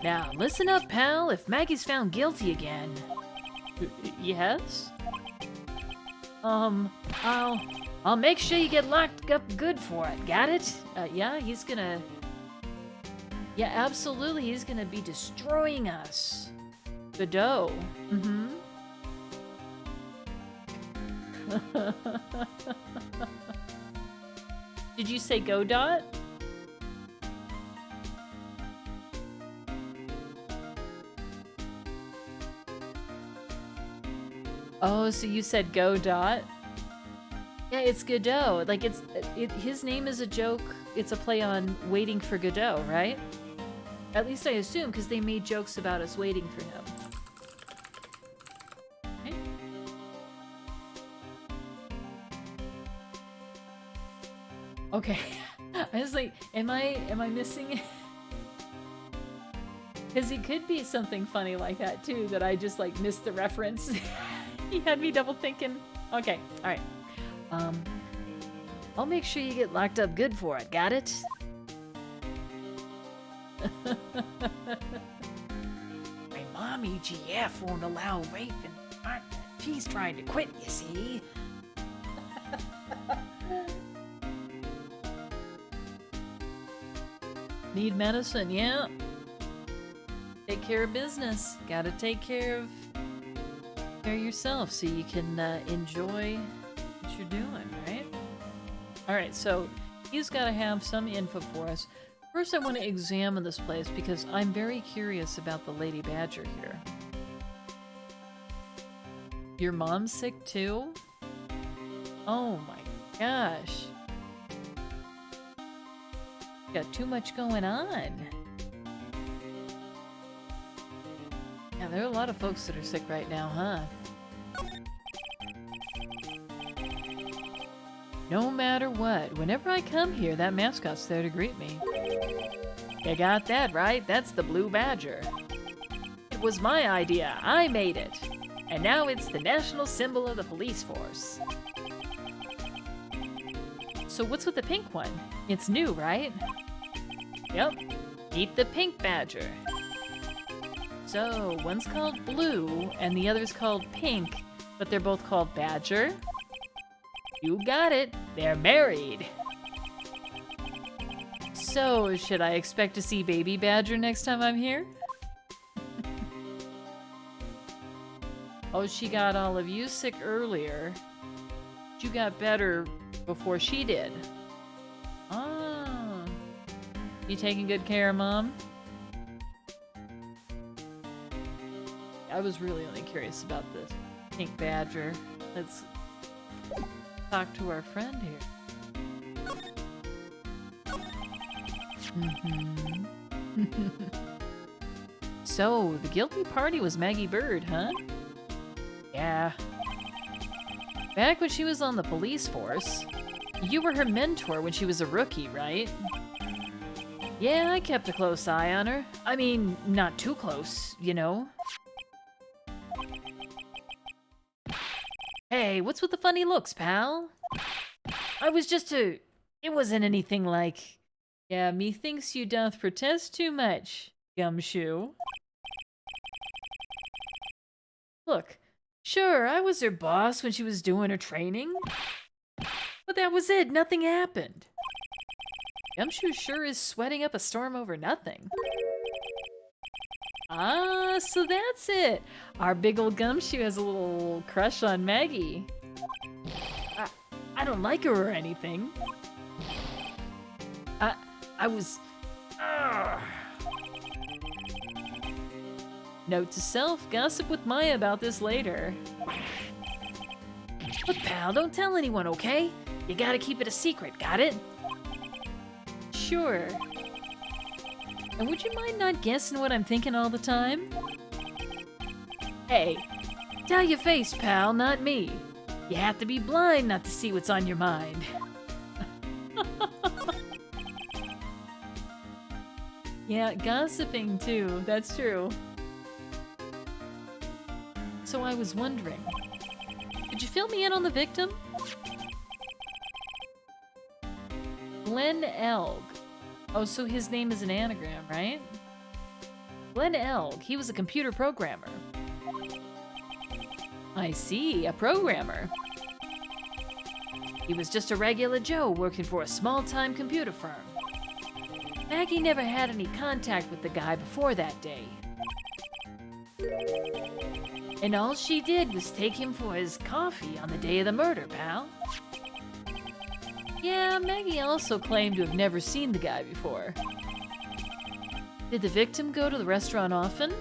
Now, listen up, pal. If Maggie's found guilty again... Yes? I'll make sure you get locked up good for it. Got it? Yeah, he's gonna... Yeah, absolutely, he's gonna be destroying us. Godot. Mm-hmm. Did you say Godot? Oh, so you said Godot? Yeah, it's Godot. Like, his name is a joke. It's a play on Waiting for Godot, right? At least I assume, because they made jokes about us waiting for him. Okay. I was like, am I missing it? Because it could be something funny like that too, that I just like missed the reference. He had me double thinking. Okay, alright. I'll make sure you get locked up good for it, got it? My mom EGF won't allow rape in the apartment. She's trying to quit, you see. Need medicine, yeah. Take care of business. Gotta take care of yourself so you can enjoy what you're doing, right? Alright, so he's gotta have some info for us. First I want to examine this place because I'm very curious about the Lady Badger here. Your mom's sick too? Oh my gosh. Got too much going on. Yeah, there are a lot of folks that are sick right now, huh? No matter what, whenever I come here, that mascot's there to greet me. You got that right, that's the Blue Badger. It was my idea, I made it. And now it's the national symbol of the police force. So what's with the pink one? It's new, right? Yep, meet the Pink Badger. So, one's called Blue, and the other's called Pink, but they're both called Badger. You got it, they're married. So, should I expect to see Baby Badger next time I'm here? Oh, she got all of you sick earlier. You got better before she did. Ah. You taking good care of Mom? I was really only curious about this Pink Badger. Let's talk to our friend here. So, the guilty party was Maggie Bird, huh? Yeah. Back when she was on the police force, you were her mentor when she was a rookie, right? Yeah, I kept a close eye on her. I mean, not too close, you know? Hey, what's with the funny looks, pal? I was just a... It wasn't anything like... Yeah, methinks you doth protest too much, gumshoe. Look, sure, I was her boss when she was doing her training. But that was it, nothing happened. Gumshoe sure is sweating up a storm over nothing. Ah, so that's it. Our big old Gumshoe has a little crush on Maggie. I don't like her or anything. I was... Note to self, gossip with Maya about this later. Look, pal, don't tell anyone, okay? You gotta keep it a secret, got it? Sure. And would you mind not guessing what I'm thinking all the time? Hey, tell your face, pal, not me. You have to be blind not to see what's on your mind. Yeah, gossiping too, that's true. So I was wondering, could you fill me in on the victim? Glenn Elg. Oh, so his name is an anagram, right? Glenn Elg, he was a computer programmer. I see, a programmer. He was just a regular Joe working for a small-time computer firm. Maggie never had any contact with the guy before that day. And all she did was take him for his coffee on the day of the murder, pal. Yeah, Maggie also claimed to have never seen the guy before. Did the victim go to the restaurant often?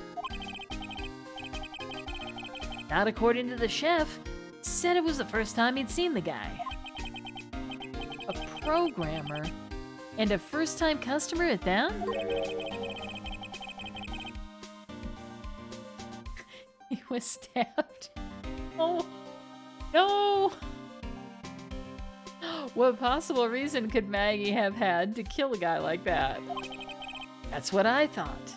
Not according to the chef. Said it was the first time he'd seen the guy. A programmer? And a first-time customer at that? He was stabbed. Oh, no! What possible reason could Maggie have had to kill a guy like that? That's what I thought.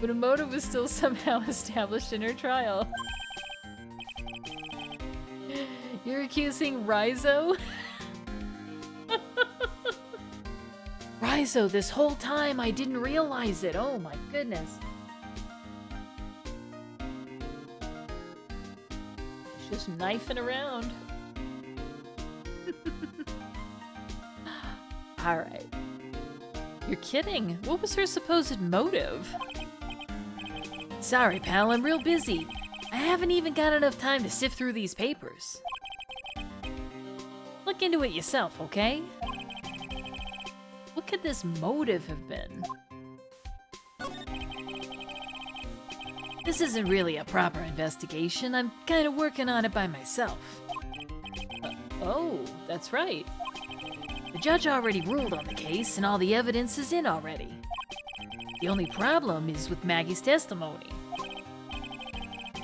but a motive was still somehow established in her trial. You're accusing Raizo? Raizo, this whole time I didn't realize it. Oh my goodness. She's just knifing around. Alright. You're kidding. What was her supposed motive? Sorry, pal, I'm real busy. I haven't even got enough time to sift through these papers. Look into it yourself, okay? What could this motive have been? This isn't really a proper investigation. I'm kind of working on it by myself. Oh, that's right. The judge already ruled on the case, and all the evidence is in already. The only problem is with Maggie's testimony.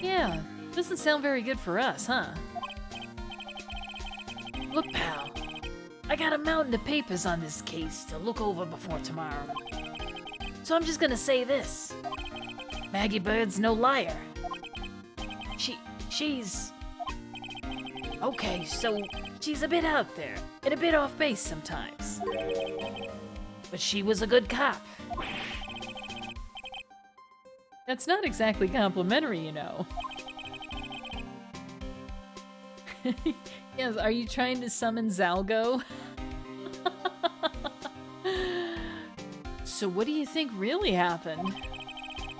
Yeah, doesn't sound very good for us, huh? Look, pal, I got a mountain of papers on this case to look over before tomorrow. So I'm just gonna say this. Maggie Bird's no liar. She's... Okay, so she's a bit out there, and a bit off base sometimes. But she was a good cop. That's not exactly complimentary, you know. Yes, are you trying to summon Zalgo? So what do you think really happened?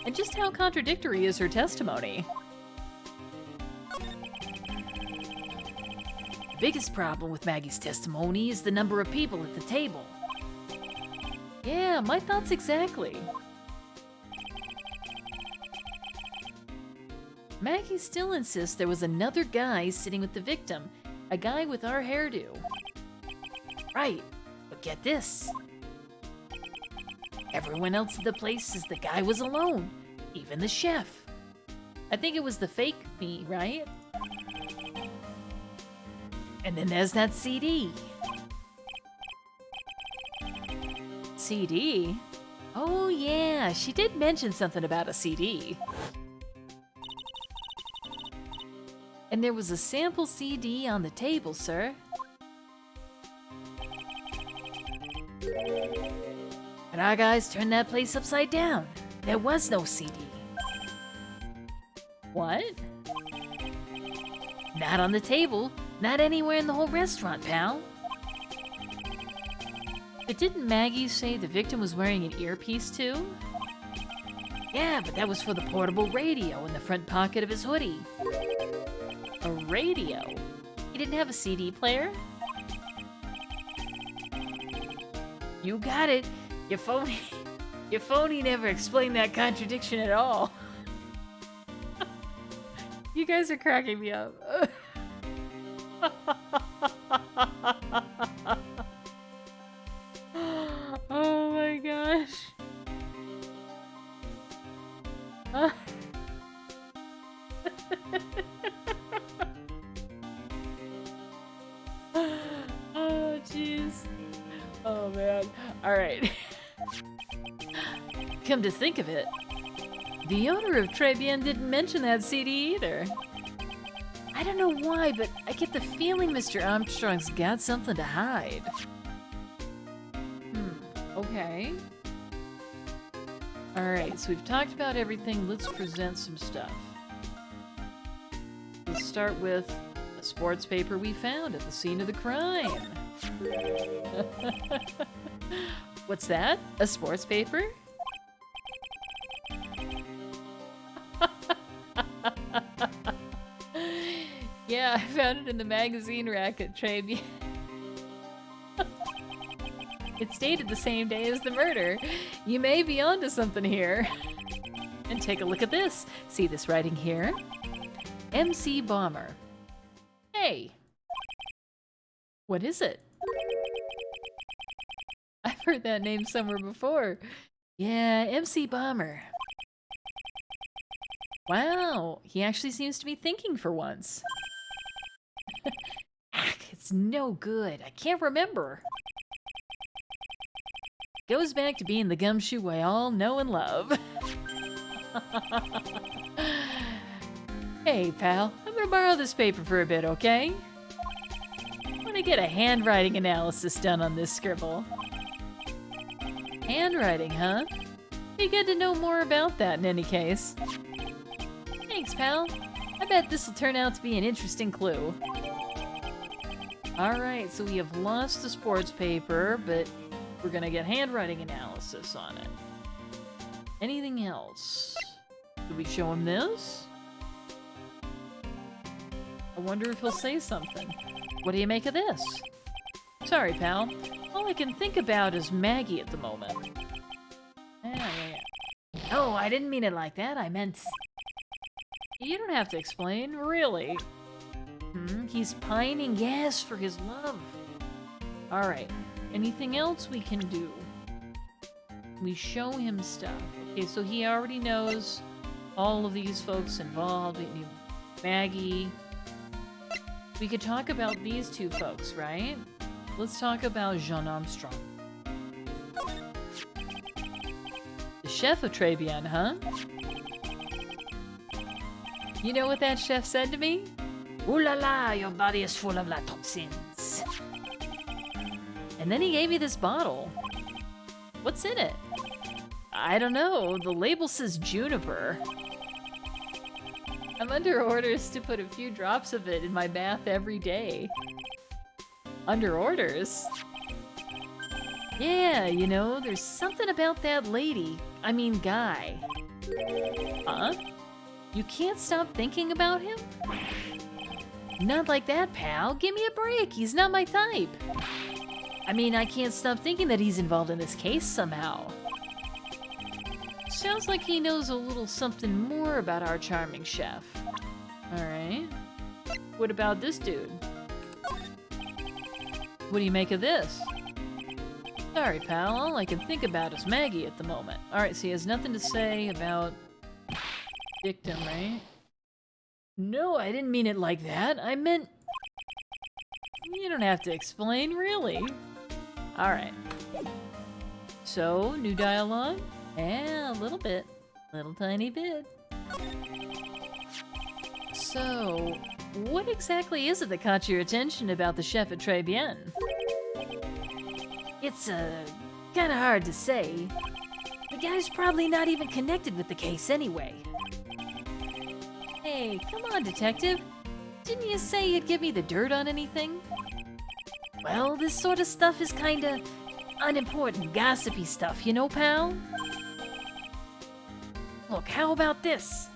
And just how contradictory is her testimony? The biggest problem with Maggie's testimony is the number of people at the table. Yeah, my thoughts exactly. Maggie still insists there was another guy sitting with the victim, a guy with our hairdo. Right, but get this. Everyone else at the place says the guy was alone, even the chef. I think it was the fake me, right? And then there's that CD. CD? Oh yeah, she did mention something about a CD. And there was a sample CD on the table, sir. But our guys turned that place upside down. There was no CD. What? Not on the table. Not anywhere in the whole restaurant, pal. But didn't Maggie say the victim was wearing an earpiece too? Yeah, but that was for the portable radio in the front pocket of his hoodie. A radio? He didn't have a CD player? You got it. Your phony never explained that contradiction at all. You guys are cracking me up. Oh my gosh. Oh jeez. Oh man. All right. Come to think of it, the owner of Tribulations didn't mention that CD either. I don't know why, but I get the feeling Mr. Armstrong's got something to hide. Okay. Alright, so we've talked about everything. Let's present some stuff. Let's start with a sports paper we found at the scene of the crime. What's that? A sports paper? Yeah, I found it in the magazine rack at Tribulations. It's dated the same day as the murder. You may be onto something here. And take a look at this. See this writing here? MC Bomber. Hey! What is it? I've heard that name somewhere before. Yeah, MC Bomber. Wow, he actually seems to be thinking for once. It's no good. I can't remember. Goes back to being the gumshoe I all know and love. Hey, pal, I'm gonna borrow this paper for a bit, okay? I want to get a handwriting analysis done on this scribble. Handwriting, huh? Be good to know more about that in any case. Thanks, pal. I bet this will turn out to be an interesting clue. Alright, so we have lost the sports paper, but we're gonna get handwriting analysis on it. Anything else? Do we show him this? I wonder if he'll say something. What do you make of this? Sorry, pal. All I can think about is Maggie at the moment. Yeah. Oh, I didn't mean it like that. I meant... You don't have to explain, really. He's pining, yes, for his love. Alright. Anything else we can do? We show him stuff. Okay, so he already knows all of these folks involved. We need Maggie. We could talk about these two folks, right? Let's talk about Jean Armstrong. The chef of Tribulations, huh? You know what that chef said to me? Ooh la la, your body is full of la toxins. And then he gave me this bottle. What's in it? I don't know. The label says juniper. I'm under orders to put a few drops of it in my bath every day. Under orders? Yeah, you know, there's something about that lady. I mean, guy. Huh? You can't stop thinking about him? Not like that, pal. Give me a break. He's not my type. I mean, I can't stop thinking that he's involved in this case somehow. Sounds like he knows a little something more about our charming chef. Alright. What about this dude? What do you make of this? Sorry, pal. All I can think about is Maggie at the moment. Alright, so he has nothing to say about... victim, right? No, I didn't mean it like that. I meant... You don't have to explain, really. Alright. So, new dialogue? Yeah, a little bit. Little tiny bit. So, what exactly is it that caught your attention about the chef at Tribulations? It's, kinda hard to say. The guy's probably not even connected with the case anyway. Hey, come on, detective. Didn't you say you'd give me the dirt on anything? Well, this sort of stuff is kinda unimportant, gossipy stuff, you know, pal? Look, how about this?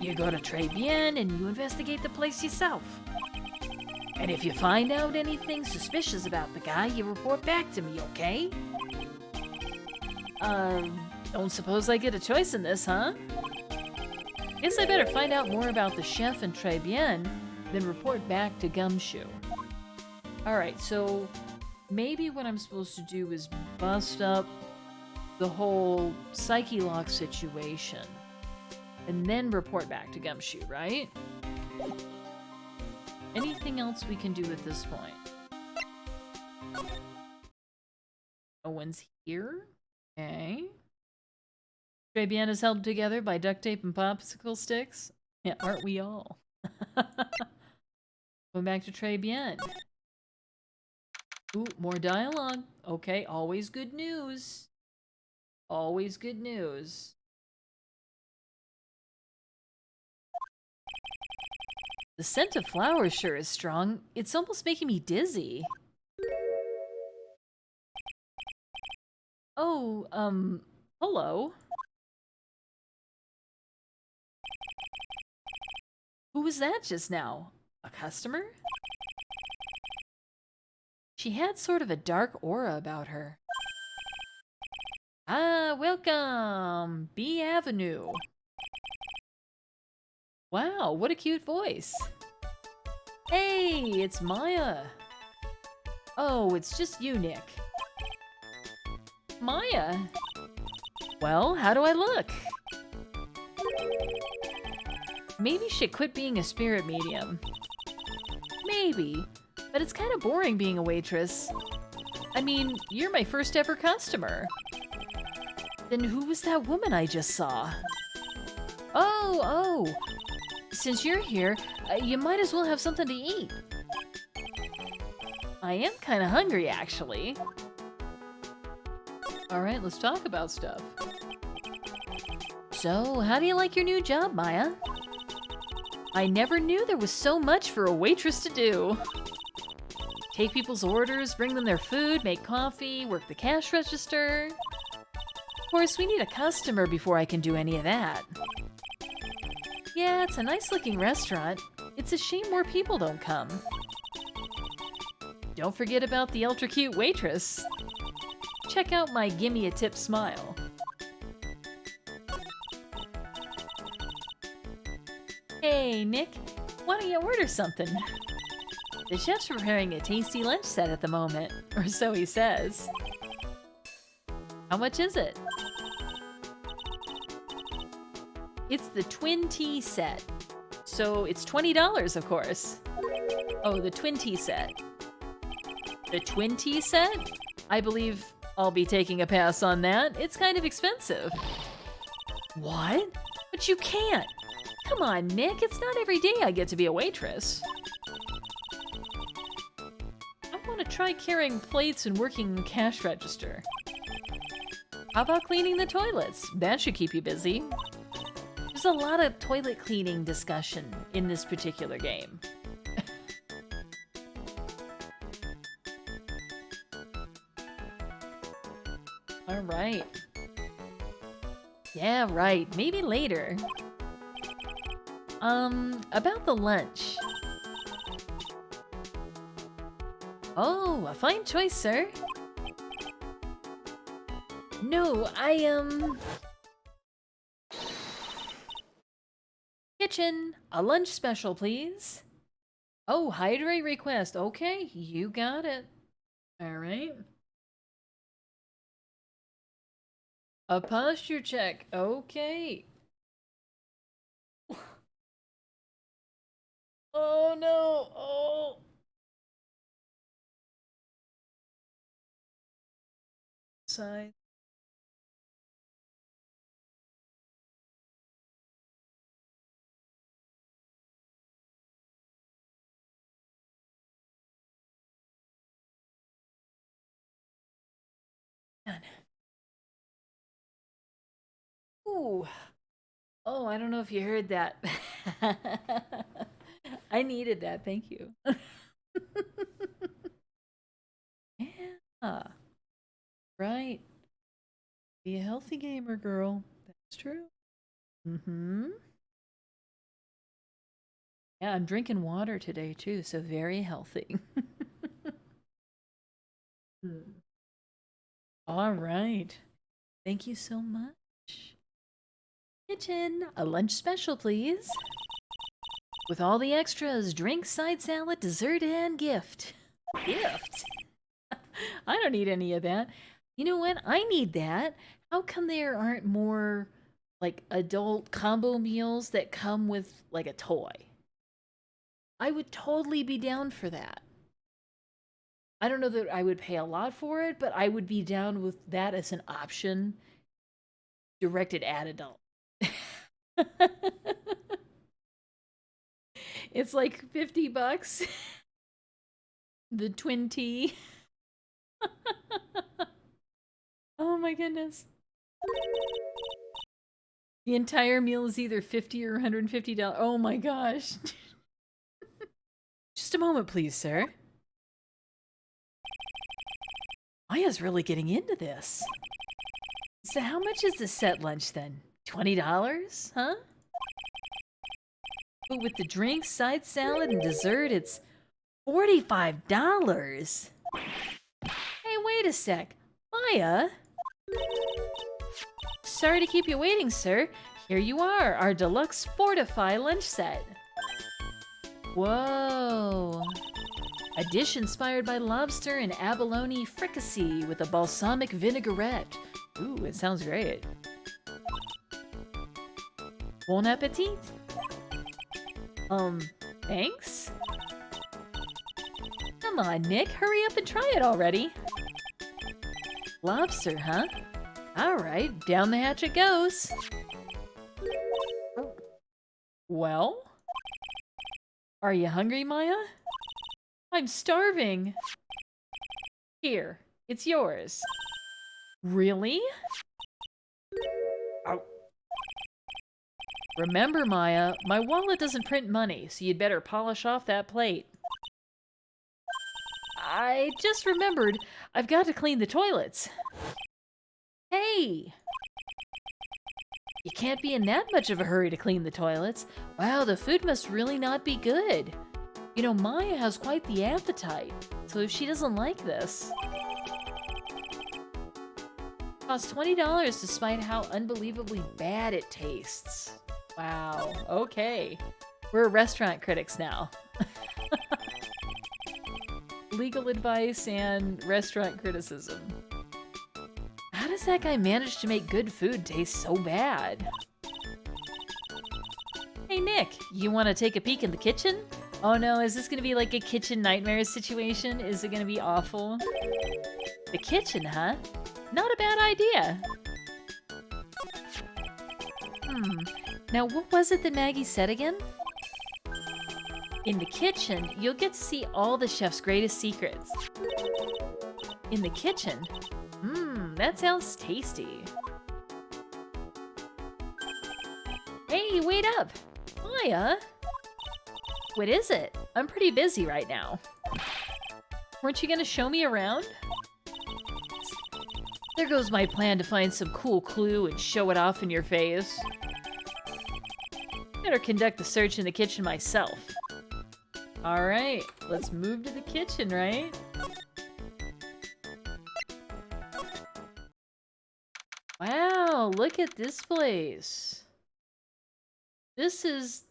You go to Tribulations and you investigate the place yourself. And if you find out anything suspicious about the guy, you report back to me, okay? Don't suppose I get a choice in this, huh? Guess I better find out more about the chef and Tribulations, then report back to Gumshoe. Alright, so maybe what I'm supposed to do is bust up the whole Psyche Lock situation and then report back to Gumshoe, right? Anything else we can do at this point? No one's here? Okay. Tribulations is held together by duct tape and popsicle sticks? Yeah, aren't we all? Going back to Tribulations. Ooh, more dialogue. Okay, always good news. Always good news. The scent of flowers sure is strong. It's almost making me dizzy. Oh, hello. Who was that just now? A customer? She had sort of a dark aura about her. Ah, welcome! B Avenue. Wow, what a cute voice. Hey, it's Maya. Oh, it's just you, Nick. Maya? Well, how do I look? Maybe she quit being a spirit medium. Maybe, but it's kind of boring being a waitress. I mean, you're my first ever customer. Then who was that woman I just saw? Oh! Since you're here, you might as well have something to eat. I am kind of hungry, actually. Alright, let's talk about stuff. So, how do you like your new job, Maya? I never knew there was so much for a waitress to do. Take people's orders, bring them their food, make coffee, work the cash register. Of course, we need a customer before I can do any of that. Yeah, it's a nice-looking restaurant. It's a shame more people don't come. Don't forget about the ultra-cute waitress. Check out my gimme a tip smile. Hey, Nick, why don't you order something? The chef's preparing a tasty lunch set at the moment, or so he says. How much is it? It's the twin tea set. So it's $20, of course. Oh, the twin tea set. The twin tea set? I believe I'll be taking a pass on that. It's kind of expensive. What? But you can't. Come on, Nick. It's not every day I get to be a waitress. I want to try carrying plates and working the cash register. How about cleaning the toilets? That should keep you busy. There's a lot of toilet cleaning discussion in this particular game. All right. Yeah, right. Maybe later. About the lunch. Oh, a fine choice, sir. No, Kitchen, a lunch special, please. Oh, hydrate request. Okay, you got it. All right. A posture check. Okay. Oh no. Oh. Side. Ooh. Oh, I don't know if you heard that. I needed that, thank you. Yeah. Right. Be a healthy gamer, girl. That's true. Mm-hmm. Yeah, I'm drinking water today too, so very healthy. All right. Thank you so much. Kitchen, a lunch special, please. With all the extras, drink, side salad, dessert, and gift. Gift? I don't need any of that. You know what? I need that. How come there aren't more, like, adult combo meals that come with, like, a toy? I would totally be down for that. I don't know that I would pay a lot for it, but I would be down with that as an option directed at adult. It's like $50. The twin tea. Oh my goodness. The entire meal is either $50 or $150. Oh my gosh. Just a moment, please, sir. Maya's really getting into this. So how much is the set lunch then? $20? Huh? But with the drinks, side salad, and dessert, it's $45. Hey, wait a sec. Maya? Sorry to keep you waiting, sir. Here you are, our deluxe Fortify lunch set. Whoa. A dish inspired by lobster and abalone fricassee with a balsamic vinaigrette. Ooh, it sounds great. Bon appetit. Thanks? Come on, Nick, hurry up and try it already. Lobster, huh? Alright, down the hatch it goes. Well? Are you hungry, Maya? I'm starving. Here, it's yours. Really? Oh. Remember, Maya, my wallet doesn't print money, so you'd better polish off that plate. I just remembered, I've got to clean the toilets. Hey! You can't be in that much of a hurry to clean the toilets. Wow, the food must really not be good. You know, Maya has quite the appetite, so if she doesn't like this... Costs $20 despite how unbelievably bad it tastes. Wow, okay. We're restaurant critics now. Legal advice and restaurant criticism. How does that guy manage to make good food taste so bad? Hey Nick, you want to take a peek in the kitchen? Oh no, is this going to be like a kitchen nightmare situation? Is it going to be awful? The kitchen, huh? Not a bad idea. Now what was it that Maggie said again? In the kitchen, you'll get to see all the chef's greatest secrets. In the kitchen? That sounds tasty. Hey, wait up! Maya? What is it? I'm pretty busy right now. Weren't you gonna show me around? There goes my plan to find some cool clue and show it off in your face. Better conduct the search in the kitchen myself. Alright, let's move to the kitchen, right? Wow, look at this place. This is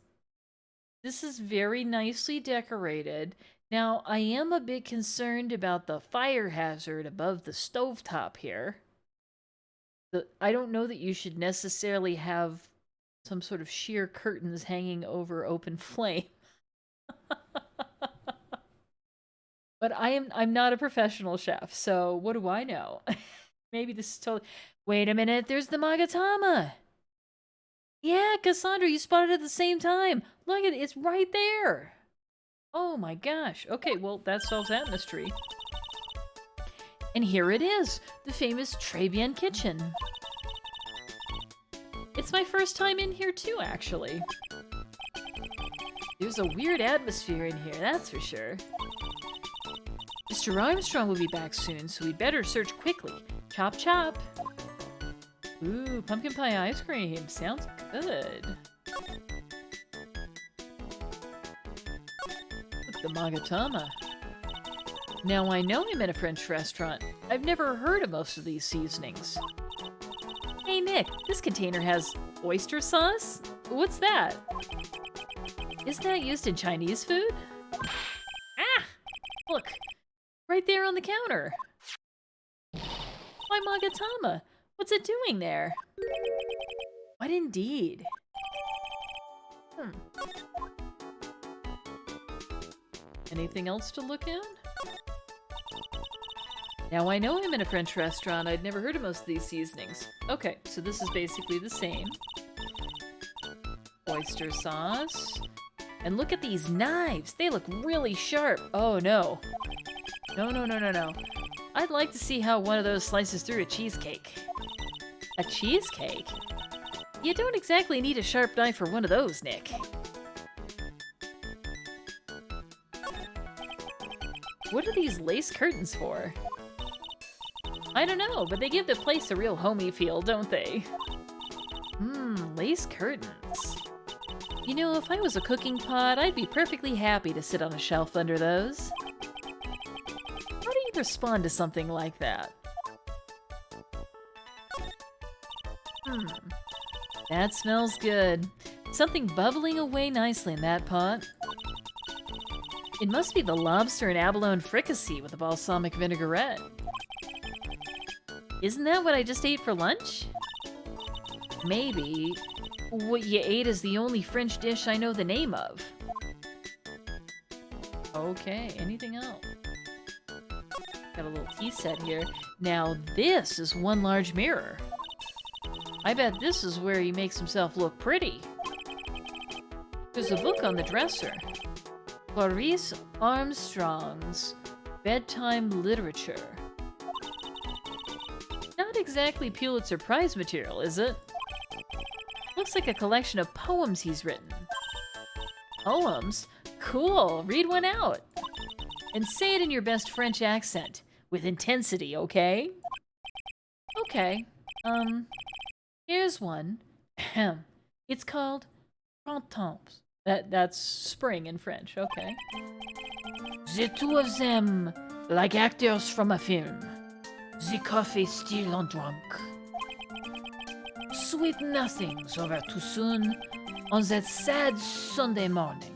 very nicely decorated. Now, I am a bit concerned about the fire hazard above the stovetop here. I don't know that you should necessarily have some sort of sheer curtains hanging over open flame. But I'm not a professional chef, so what do I know? Maybe this is totally... Wait a minute, there's the Magatama! Yeah, Cassandra, you spotted it at the same time! Look at it, it's right there! Oh my gosh. Okay, well, that solves that mystery. And here it is, the famous Tribulations kitchen. It's my first time in here too, actually. There's a weird atmosphere in here, that's for sure. Mr. Armstrong will be back soon, so we'd better search quickly. Chop chop! Ooh, pumpkin pie ice cream. Sounds good. Look, the Magatama. Now I know I'm in a French restaurant. I've never heard of most of these seasonings. Hey Nick, this container has oyster sauce? What's that? Isn't that used in Chinese food? Ah! Look, right there on the counter. Why Magatama? What's it doing there? What indeed? Anything else to look at? Now I know I'm in a French restaurant. I'd never heard of most of these seasonings. Okay, so this is basically the same. Oyster sauce. And look at these knives. They look really sharp. Oh no. No, no, no, no, no. I'd like to see how one of those slices through a cheesecake. A cheesecake? You don't exactly need a sharp knife for one of those, Nick. What are these lace curtains for? I don't know, but they give the place a real homey feel, don't they? Lace curtains. You know, if I was a cooking pot, I'd be perfectly happy to sit on a shelf under those. How do you respond to something like that? That smells good. Something bubbling away nicely in that pot. It must be the lobster and abalone fricassee with the balsamic vinaigrette. Isn't that what I just ate for lunch? Maybe. What you ate is the only French dish I know the name of. Okay, anything else? Got a little tea set here. Now this is one large mirror. I bet this is where he makes himself look pretty. There's a book on the dresser. Clarice Armstrong's Bedtime Literature. Not exactly Pulitzer Prize material, is it? Looks like a collection of poems he's written. Poems? Cool, read one out. And say it in your best French accent, with intensity, okay? Okay, here's one. It's called Printemps. That's spring in French, okay. The two of them, like actors from a film. The coffee still undrunk. Sweet nothings over too soon on that sad Sunday morning.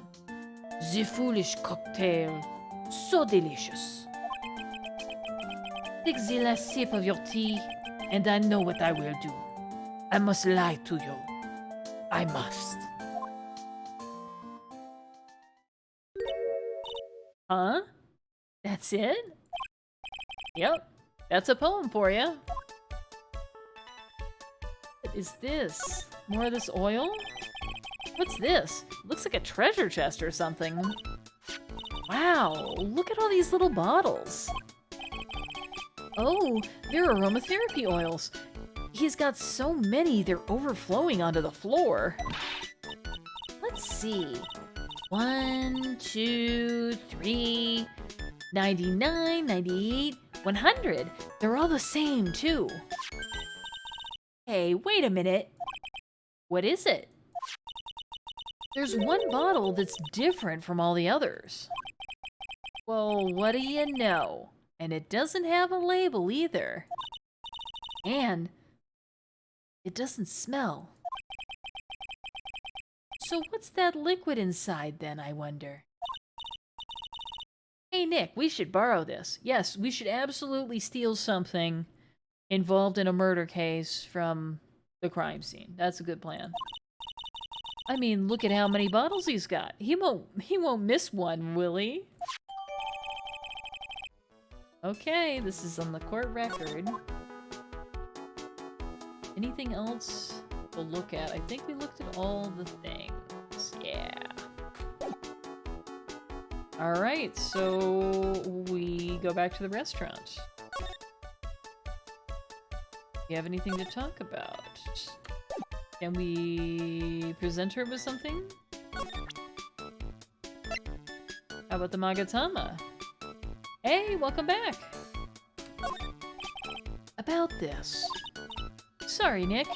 The foolish cocktail, so delicious. Take the last sip of your tea, and I know what I will do. I must lie to you. I must. Huh? That's it? Yep, that's a poem for you. What is this? More of this oil? What's this? Looks like a treasure chest or something. Wow, look at all these little bottles. Oh, they're aromatherapy oils. He's got so many, they're overflowing onto the floor. Let's see. 1, 2, 3, 99, 98, 100. They're all the same, too. Hey, wait a minute. What is it? There's one bottle that's different from all the others. Well, what do you know? And it doesn't have a label either. And it doesn't smell. So what's that liquid inside then, I wonder? Hey Nick, we should borrow this. Yes, we should absolutely steal something involved in a murder case from the crime scene. That's a good plan. I mean, look at how many bottles he's got. He won't miss one, will he? Okay, this is on the court record. Anything else to look at? I think we looked at all the things. Yeah. Alright, so we go back to the restaurant. You have anything to talk about? Can we present her with something? How about the Magatama? Hey, welcome back! About this. Sorry, Nick.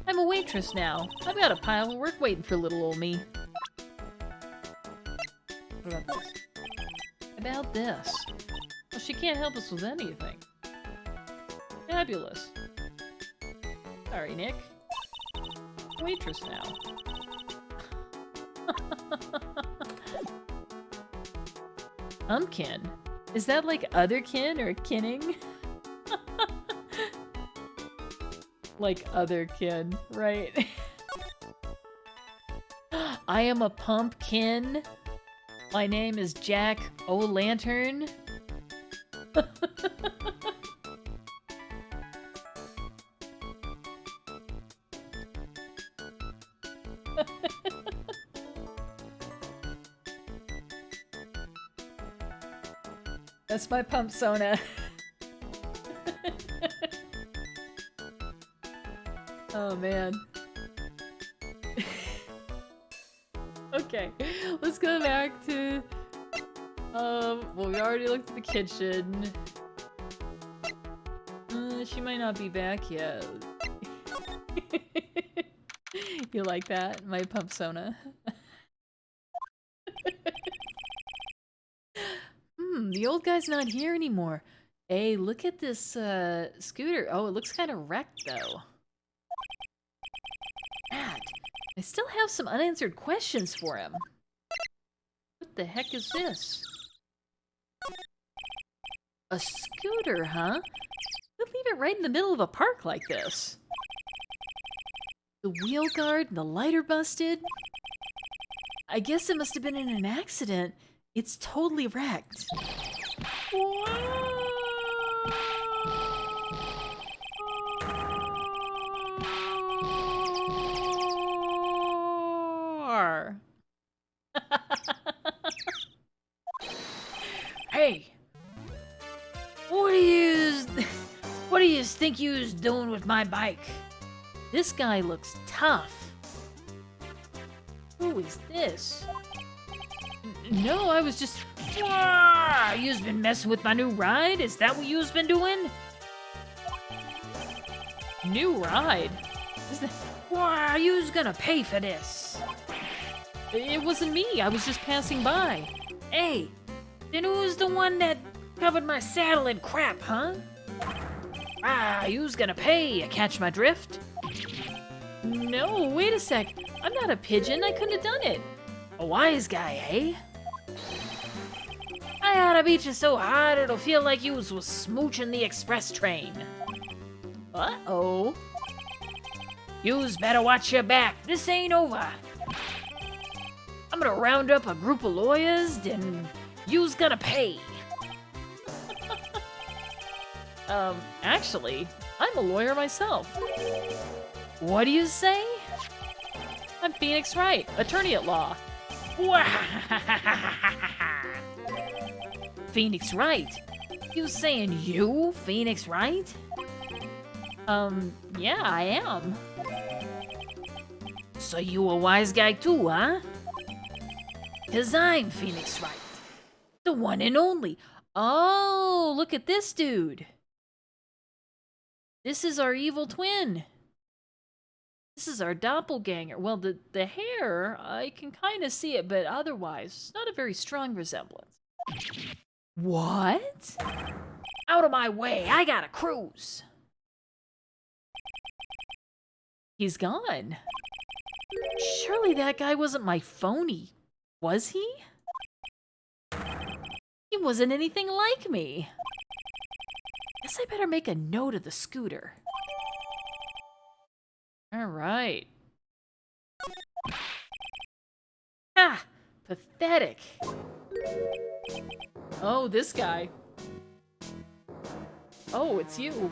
I'm a waitress now. I've got a pile of work waiting for little old me. What about this? About this. Well, she can't help us with anything. Fabulous. Sorry, Nick. Waitress now. Pumpkin. Is that like otherkin or kinning? Like otherkin, right? I am a pumpkin. My name is Jack O'Lantern. That's my pump sona. Oh man. Okay, let's go back to well, we already looked at the kitchen. She might not be back yet. You like that? My pump sona. The old guy's not here anymore. Hey, look at this scooter. Oh, it looks kind of wrecked though. Matt, I still have some unanswered questions for him. What the heck is this? A scooter, huh? They'd leave it right in the middle of a park like this. The wheel guard and the light are busted. I guess it must have been in an accident. It's totally wrecked. think you's doing with my bike? This guy looks tough. Who is this? No, I was just... You's been messing with my new ride? Is that what you's been doing? New ride? Is that... You's gonna pay for this. It wasn't me. I was just passing by. Hey, then who's the one that covered my saddle in crap, huh? You's gonna pay. You catch my drift? No, wait a sec. I'm not a pigeon. I couldn't have done it. A wise guy, eh? I oughta beat you so hard it'll feel like you was smooching the express train. Uh-oh. You's better watch your back. This ain't over. I'm gonna round up a group of lawyers, then you's gonna pay. Actually, I'm a lawyer myself. What do you say? I'm Phoenix Wright, attorney at law. Phoenix Wright? You saying you, Phoenix Wright? Yeah, I am. So you a wise guy too, huh? 'Cause I'm Phoenix Wright. The one and only. Oh, look at this dude. This is our evil twin. This is our doppelganger. Well, the hair, I can kind of see it, but otherwise, not a very strong resemblance. What? Out of my way, I gotta cruise. He's gone. Surely that guy wasn't my phony, was he? He wasn't anything like me. Guess I better make a note of the scooter. All right. Pathetic. Oh, this guy. Oh, it's you.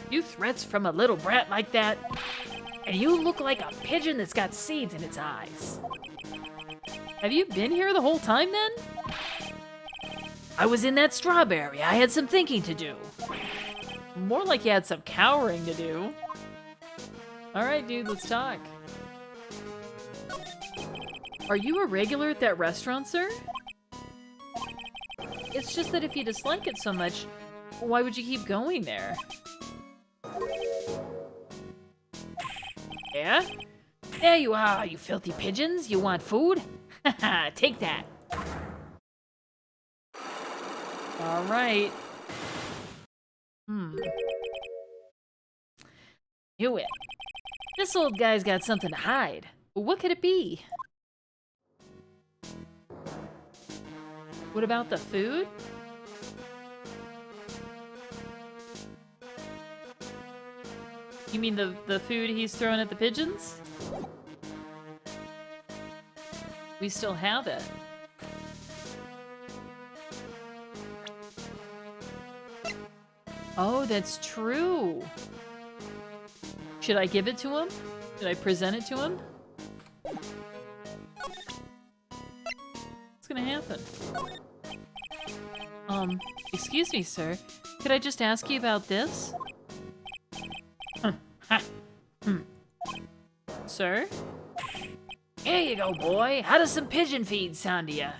You threats from a little brat like that? And you look like a pigeon that's got seeds in its eyes. Have you been here the whole time then? I was in that strawberry. I had some thinking to do. More like you had some cowering to do. Alright, dude, let's talk. Are you a regular at that restaurant, sir? It's just that if you dislike it so much, why would you keep going there? Yeah? There you are, you filthy pigeons. You want food? Haha, take that. Alright. Knew it. This old guy's got something to hide. What could it be? What about the food? You mean the food he's throwing at the pigeons? We still have it. Oh, that's true. Should I give it to him? Should I present it to him? What's gonna happen? Excuse me, sir. Could I just ask you about this? Sir? Here you go, boy. How does some pigeon feed sound to ya?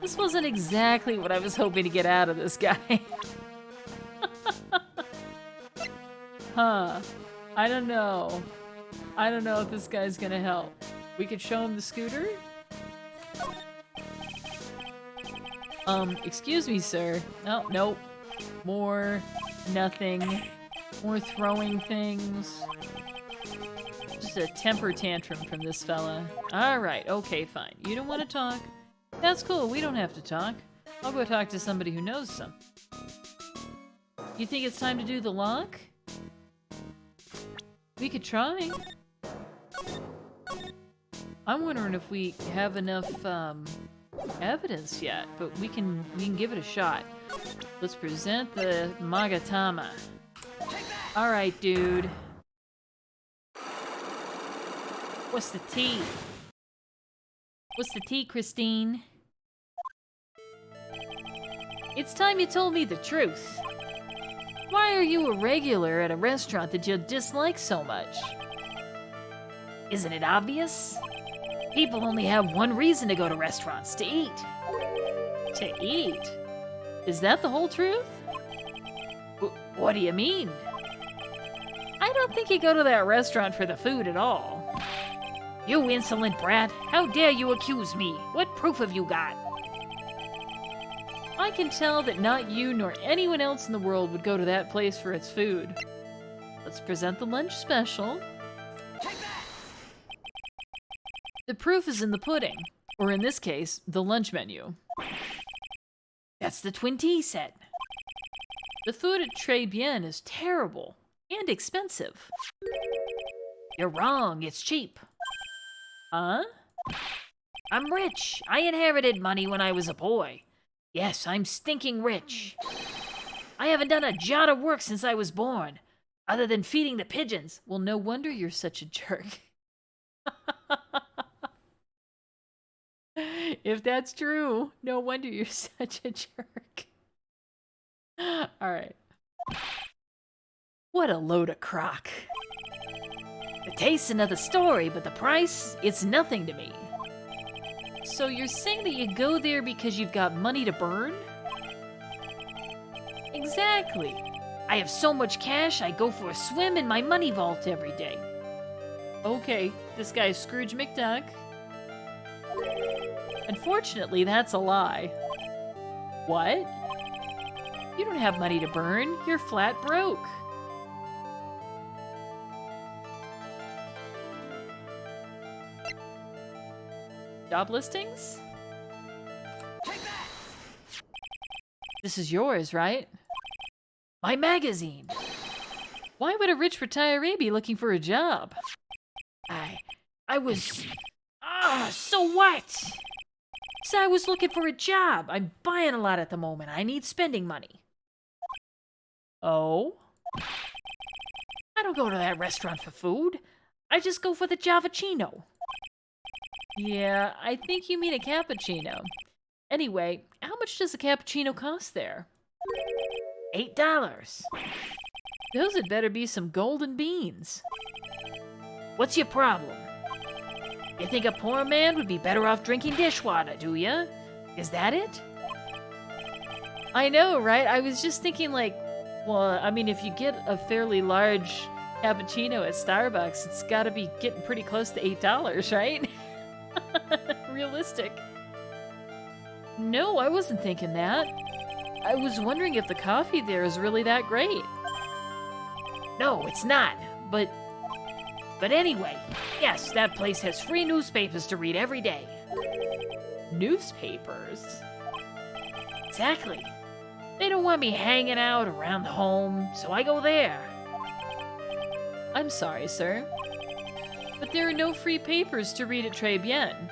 This wasn't exactly what I was hoping to get out of this guy. Huh. I don't know. I don't know if this guy's gonna help. We could show him the scooter? Excuse me, sir. Oh, nope. More nothing. More throwing things. Just a temper tantrum from this fella. Alright, okay, fine. You don't want to talk? That's cool, we don't have to talk. I'll go talk to somebody who knows something. You think it's time to do the lock? We could try. I'm wondering if we have enough, evidence yet, but we can give it a shot. Let's present the Magatama. Alright, dude. What's the tea? What's the tea, Christine? It's time you told me the truth. Why are you a regular at a restaurant that you dislike so much? Isn't it obvious? People only have one reason to go to restaurants, to eat. To eat? Is that the whole truth? What do you mean? I don't think you go to that restaurant for the food at all. You insolent brat! How dare you accuse me? What proof have you got? I can tell that not you nor anyone else in the world would go to that place for its food. Let's present the lunch special. The proof is in the pudding, or in this case, the lunch menu. That's the twin tea set. The food at Tribulations is terrible and expensive. You're wrong, it's cheap. Huh? I'm rich. I inherited money when I was a boy. Yes, I'm stinking rich. I haven't done a jot of work since I was born, other than feeding the pigeons. Well, no wonder you're such a jerk. If that's true, no wonder you're such a jerk. Alright. What a load of crock. The taste's another story, but the price, it's nothing to me. So you're saying that you go there because you've got money to burn? Exactly. I have so much cash, I go for a swim in my money vault every day. Okay, this guy's Scrooge McDuck. Unfortunately, that's a lie. What? You don't have money to burn. You're flat broke. Job listings? Take that! This is yours, right? My magazine! Why would a rich retiree be looking for a job? I was... so what? So I was looking for a job. I'm buying a lot at the moment. I need spending money. Oh? I don't go to that restaurant for food. I just go for the Javachino. Yeah, I think you mean a cappuccino. Anyway, how much does a cappuccino cost there? $8. Those had better be some golden beans. What's your problem? You think a poor man would be better off drinking dishwater, do ya? Is that it? I know, right? I was just thinking like, well, I mean, if you get a fairly large cappuccino at Starbucks, it's gotta be getting pretty close to $8, right? Realistic. No, I wasn't thinking that. I was wondering if the coffee there is really that great. No, it's not, but anyway, yes, that place has free newspapers to read every day. Newspapers? Exactly. They don't want me hanging out around the home, so I go there. I'm sorry, sir, but there are no free papers to read at Tribulations.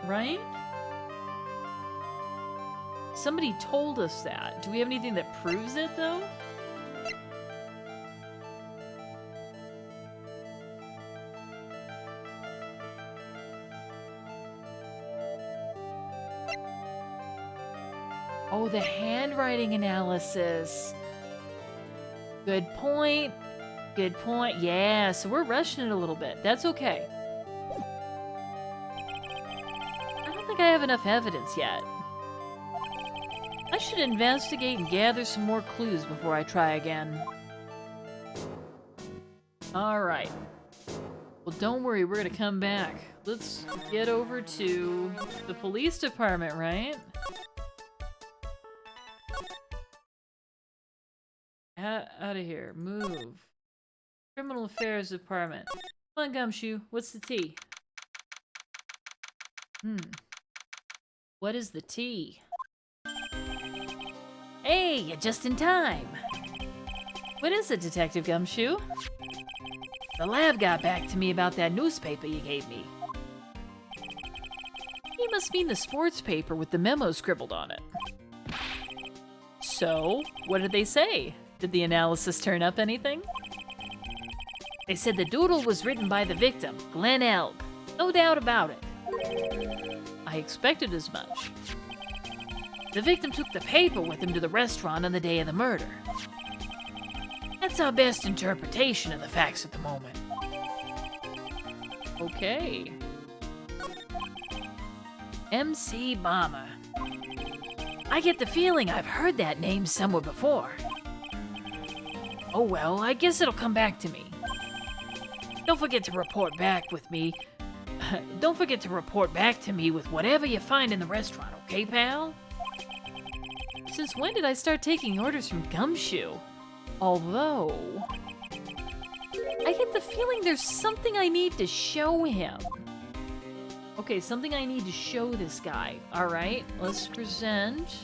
Right? Somebody told us that. Do we have anything that proves it, though? Oh, the handwriting analysis. Good point. Good point. Yeah, so we're rushing it a little bit. That's okay. I don't think I have enough evidence yet. I should investigate and gather some more clues before I try again. Alright. Well, don't worry, we're gonna come back. Let's get over to the police department, right? Out of here. Move. Criminal Affairs Department. Come on, Gumshoe. What's the tea? What is the tea? Hey, you're just in time. What is it, Detective Gumshoe? The lab got back to me about that newspaper you gave me. You must mean the sports paper with the memo scribbled on it. So, what did they say? Did the analysis turn up anything? They said the doodle was written by the victim, Glenn Elb. No doubt about it. I expected as much. The victim took the paper with him to the restaurant on the day of the murder. That's our best interpretation of the facts at the moment. Okay. MC Bomber. I get the feeling I've heard that name somewhere before. Oh well, I guess it'll come back to me. Don't forget to report back with me. Don't forget to report back to me with whatever you find in the restaurant, okay, pal? Since when did I start taking orders from Gumshoe? Although, I get the feeling there's something I need to show him. Okay, something I need to show this guy. All right, let's present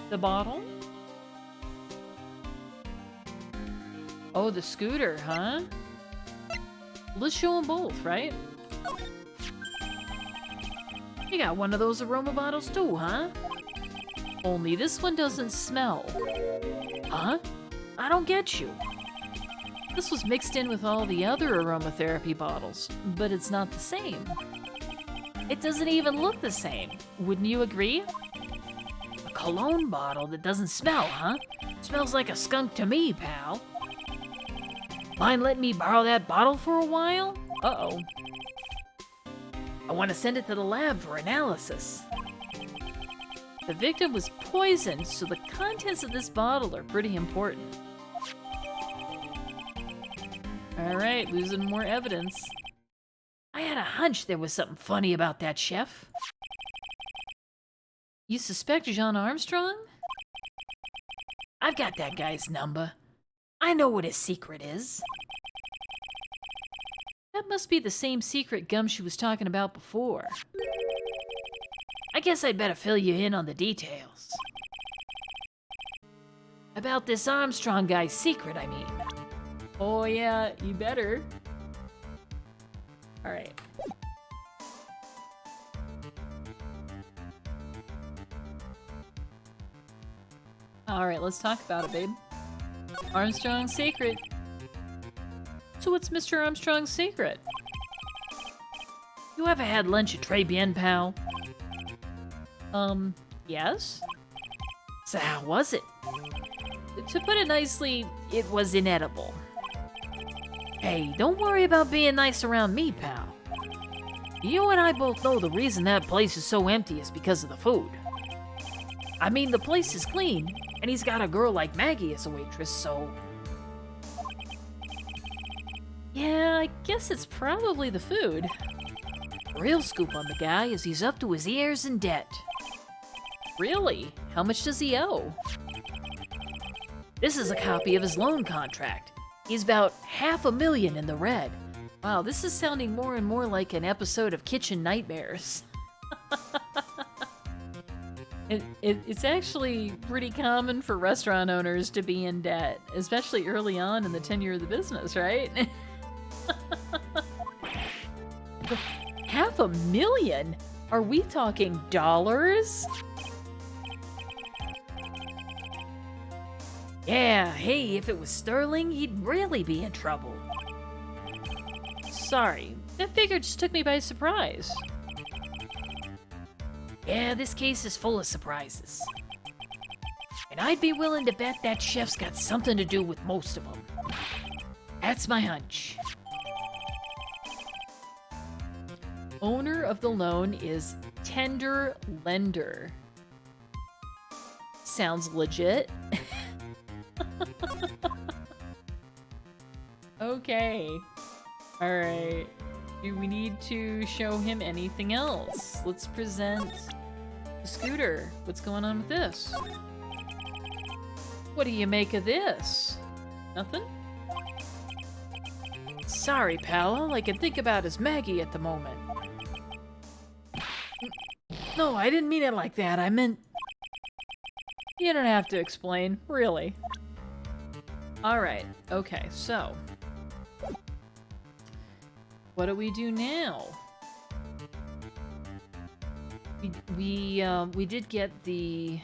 the bottle. Oh, the scooter, huh? Let's show them both, right? You got one of those aroma bottles too, huh? Only this one doesn't smell. Huh? I don't get you. This was mixed in with all the other aromatherapy bottles, but it's not the same. It doesn't even look the same. Wouldn't you agree? A cologne bottle that doesn't smell, huh? Smells like a skunk to me, pal. Mind letting me borrow that bottle for a while? Uh-oh. I want to send it to the lab for analysis. The victim was poisoned, so the contents of this bottle are pretty important. Alright, losing more evidence. I had a hunch there was something funny about that chef. You suspect Jean Armstrong? I've got that guy's number. I know what his secret is. That must be the same secret Gumshoe was talking about before. I guess I'd better fill you in on the details. About this Armstrong guy's secret, I mean. Oh yeah, you better. Alright. Alright, let's talk about it, babe. Armstrong's secret. So what's Mr. Armstrong's secret? You ever had lunch at Très Bien, pal? Yes? So how was it? To put it nicely, it was inedible. Hey, don't worry about being nice around me, pal. You and I both know the reason that place is so empty is because of the food. I mean, the place is clean, and he's got a girl like Maggie as a waitress, so... Yeah, I guess it's probably the food. Real scoop on the guy is he's up to his ears in debt. Really? How much does he owe? This is a copy of his loan contract. He's about $500,000 in the red. Wow, this is sounding more and more like an episode of Kitchen Nightmares. It's actually pretty common for restaurant owners to be in debt, especially early on in the tenure of the business, right? $500,000? Are we talking dollars? Yeah, hey, if it was sterling, he'd really be in trouble. Sorry, that figure just took me by surprise. Yeah, this case is full of surprises. And I'd be willing to bet that chef's got something to do with most of them. That's my hunch. Owner of the loan is Tender Lender. Sounds legit. Okay. Alright. Do we need to show him anything else? Let's present the scooter. What's going on with this? What do you make of this? Nothing? Sorry, pal. All I can think about is Maggie at the moment. No, I didn't mean it like that. I meant... You don't have to explain, really. Alright, okay, so... What do we do now? We did get the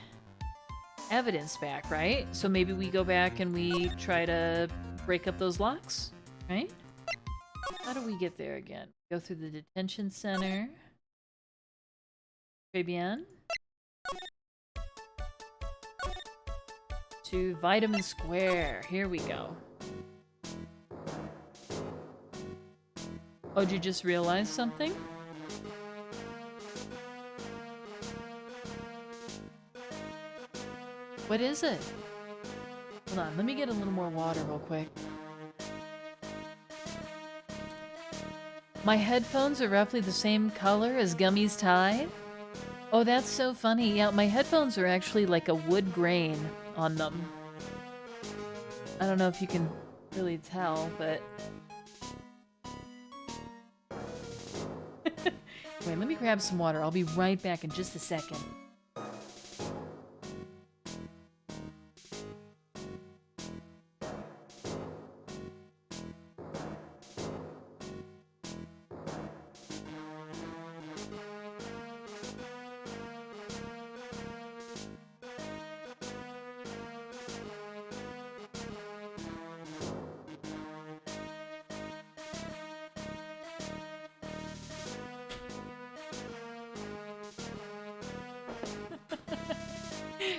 evidence back, right? So maybe we go back and we try to break up those locks, right? How do we get there again? Go through the detention center. Très bien. To Vitamin Square. Here we go. Oh, did you just realize something? What is it? Hold on, let me get a little more water real quick. My headphones are roughly the same color as Gummy's tie. Oh, that's so funny. Yeah, my headphones are actually like a wood grain on them. I don't know if you can really tell, but... Wait, let me grab some water. I'll be right back in just a second.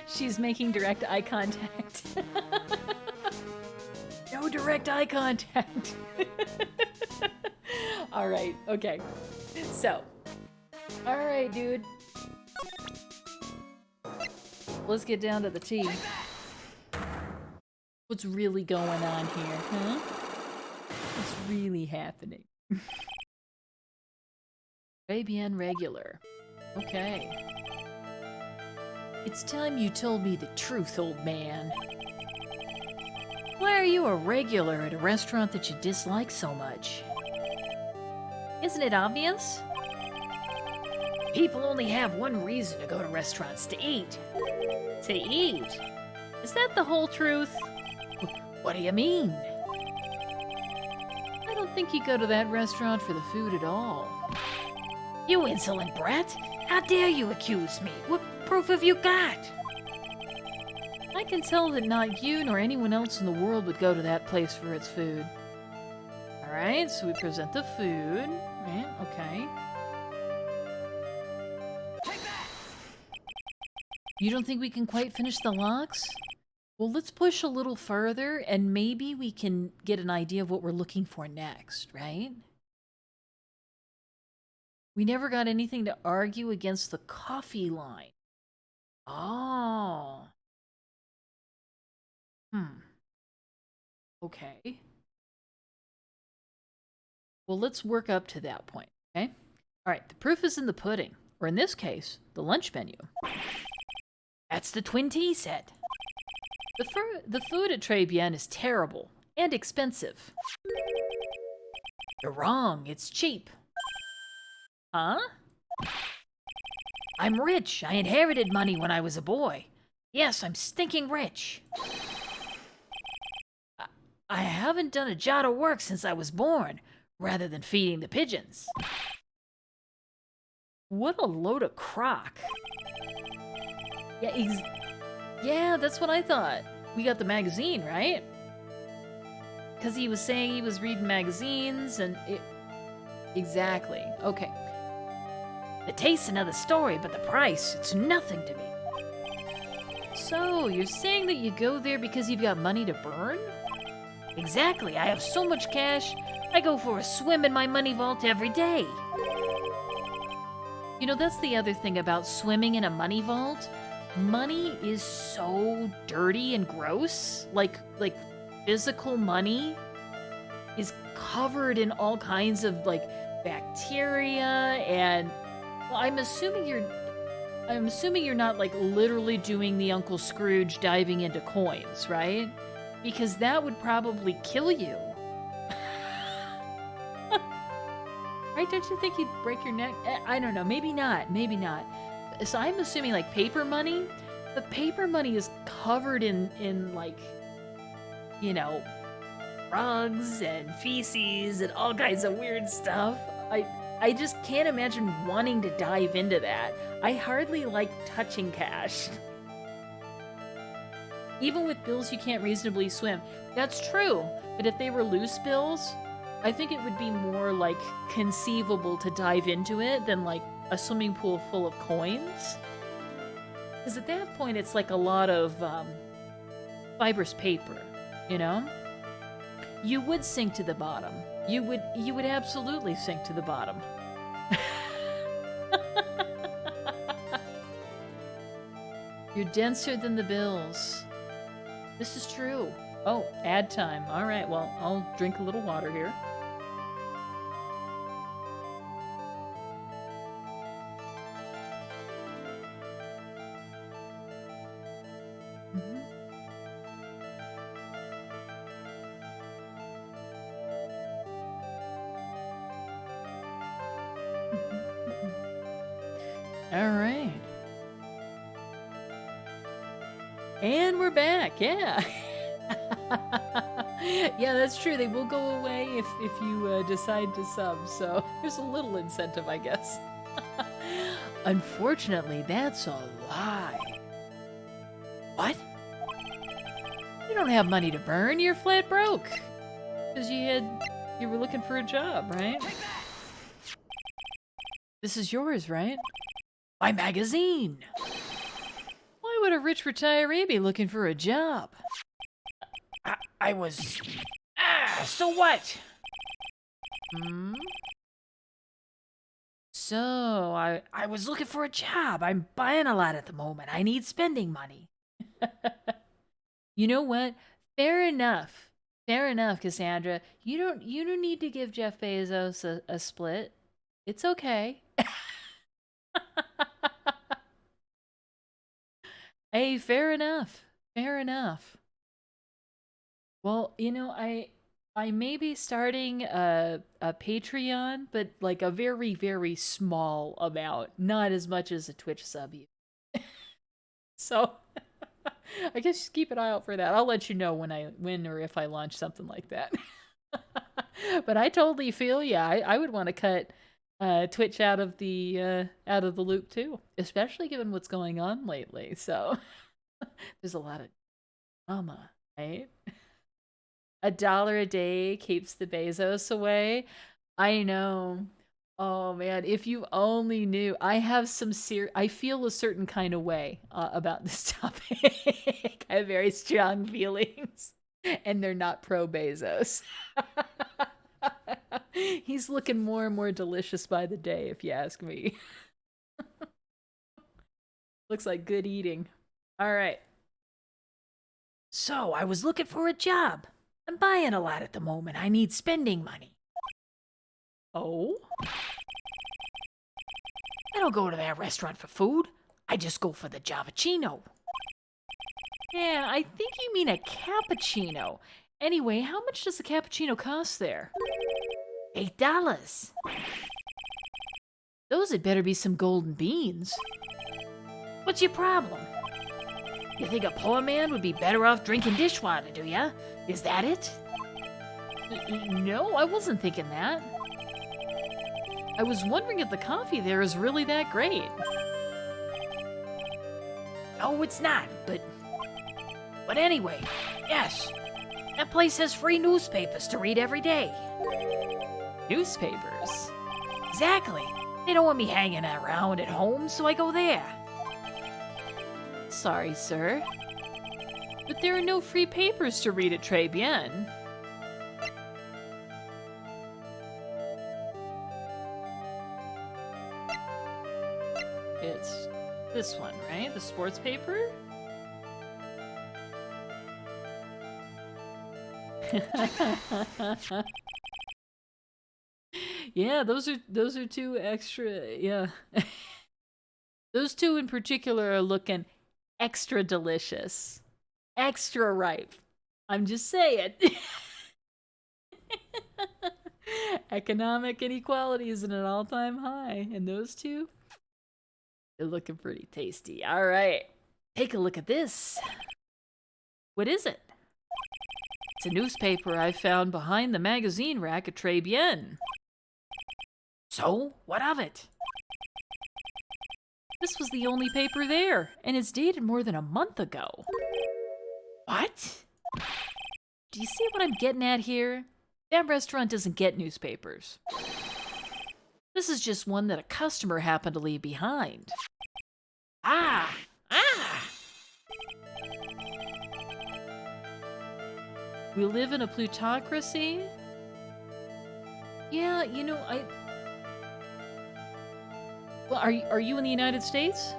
She's making direct eye contact. No direct eye contact. Alright, okay. So. Alright, dude. Let's get down to the tea. What's really going on here, huh? What's really happening? Fabian regular. Okay. It's time you told me the truth, old man. Why are you a regular at a restaurant that you dislike so much? Isn't it obvious? People only have one reason to go to restaurants, to eat. To eat? Is that the whole truth? What do you mean? I don't think you go to that restaurant for the food at all. You insolent brat! How dare you accuse me? What proof have you got? I can tell that not you nor anyone else in the world would go to that place for its food. Alright, so we present the food. Right, okay. Take that! You don't think we can quite finish the locks? Well, let's push a little further and maybe we can get an idea of what we're looking for next, right? We never got anything to argue against the coffee line. Oh. Okay. Well, let's work up to that point, okay? All right, the proof is in the pudding, or in this case, the lunch menu. That's the twin tea set. The food at Très Bien is terrible and expensive. You're wrong, it's cheap. Huh? I'm rich. I inherited money when I was a boy. Yes, I'm stinking rich. I haven't done a jot of work since I was born, rather than feeding the pigeons. What a load of crock. Yeah, that's what I thought. We got the magazine, right? Because he was saying he was reading magazines and it... Exactly. Okay. The taste's another story, but the price, it's nothing to me. So, you're saying that you go there because you've got money to burn? Exactly. I have so much cash, I go for a swim in my money vault every day. You know, that's the other thing about swimming in a money vault. Money is so dirty and gross. Like physical money is covered in all kinds of, like, bacteria and... Well, I'm assuming you're not, like, literally doing the Uncle Scrooge diving into coins, right? Because that would probably kill you. Right? Don't you think you'd break your neck? I don't know. Maybe not. Maybe not. So I'm assuming, like, paper money. The paper money is covered in like, you know, rugs and feces and all kinds of weird stuff. I just can't imagine wanting to dive into that. I hardly like touching cash. Even with bills you can't reasonably swim. That's true, but if they were loose bills, I think it would be more, like, conceivable to dive into it than, like, a swimming pool full of coins. Because at that point, it's like a lot of, fibrous paper, you know? You would sink to the bottom. You would absolutely sink to the bottom. You're denser than the bills. This is true. Oh, ad time. All right, well, I'll drink a little water here. All right. And we're back, yeah. Yeah, that's true. They will go away if you decide to sub, so there's a little incentive, I guess. Unfortunately, that's a lie. What? You don't have money to burn, you're flat broke. Because you were looking for a job, right? This is yours, right? My magazine! Why would a rich retiree be looking for a job? I was... so what? So, I was looking for a job. I'm buying a lot at the moment. I need spending money. You know what? Fair enough. Fair enough, Cassandra. You don't need to give Jeff Bezos a split. It's okay. Hey, fair enough. Fair enough. Well, you know, I may be starting a Patreon, but like a very, very small amount, not as much as a Twitch sub. So, I guess just keep an eye out for that. I'll let you know when or if I launch something like that. But I totally feel ya. I would want to cut Twitch out of the loop too, especially given what's going on lately. So there's a lot of drama, right? $1 a day keeps the Bezos away. I know. Oh man, if you only knew. I have some I feel a certain kind of way about this topic. I have very strong feelings, and they're not pro Bezos. He's looking more and more delicious by the day, if you ask me. Looks like good eating. All right. So, I was looking for a job. I'm buying a lot at the moment. I need spending money. Oh? I don't go to that restaurant for food. I just go for the Javachino. Yeah, I think you mean a cappuccino. Anyway, how much does a cappuccino cost there? $8. Those had better be some golden beans. What's your problem? You think a poor man would be better off drinking dishwater, do ya? Is that it? No, I wasn't thinking that. I was wondering if the coffee there is really that great. No, it's not, but anyway, yes. That place has free newspapers to read every day. Newspapers? Exactly. They don't want me hanging around at home, so I go there. Sorry, sir. But there are no free papers to read at Tribulations. It's this one, right? The sports paper? Yeah, those are two extra, yeah. Those two in particular are looking extra delicious. Extra ripe. I'm just saying. Economic inequality is at an all-time high, and those two, they're looking pretty tasty. All right, take a look at this. What is it? It's a newspaper I found behind the magazine rack at Tribulations. So, what of it? This was the only paper there, and it's dated more than a month ago. What? Do you see what I'm getting at here? That restaurant doesn't get newspapers. This is just one that a customer happened to leave behind. Ah! We live in a plutocracy? Yeah, you know, Well, are you in the United States?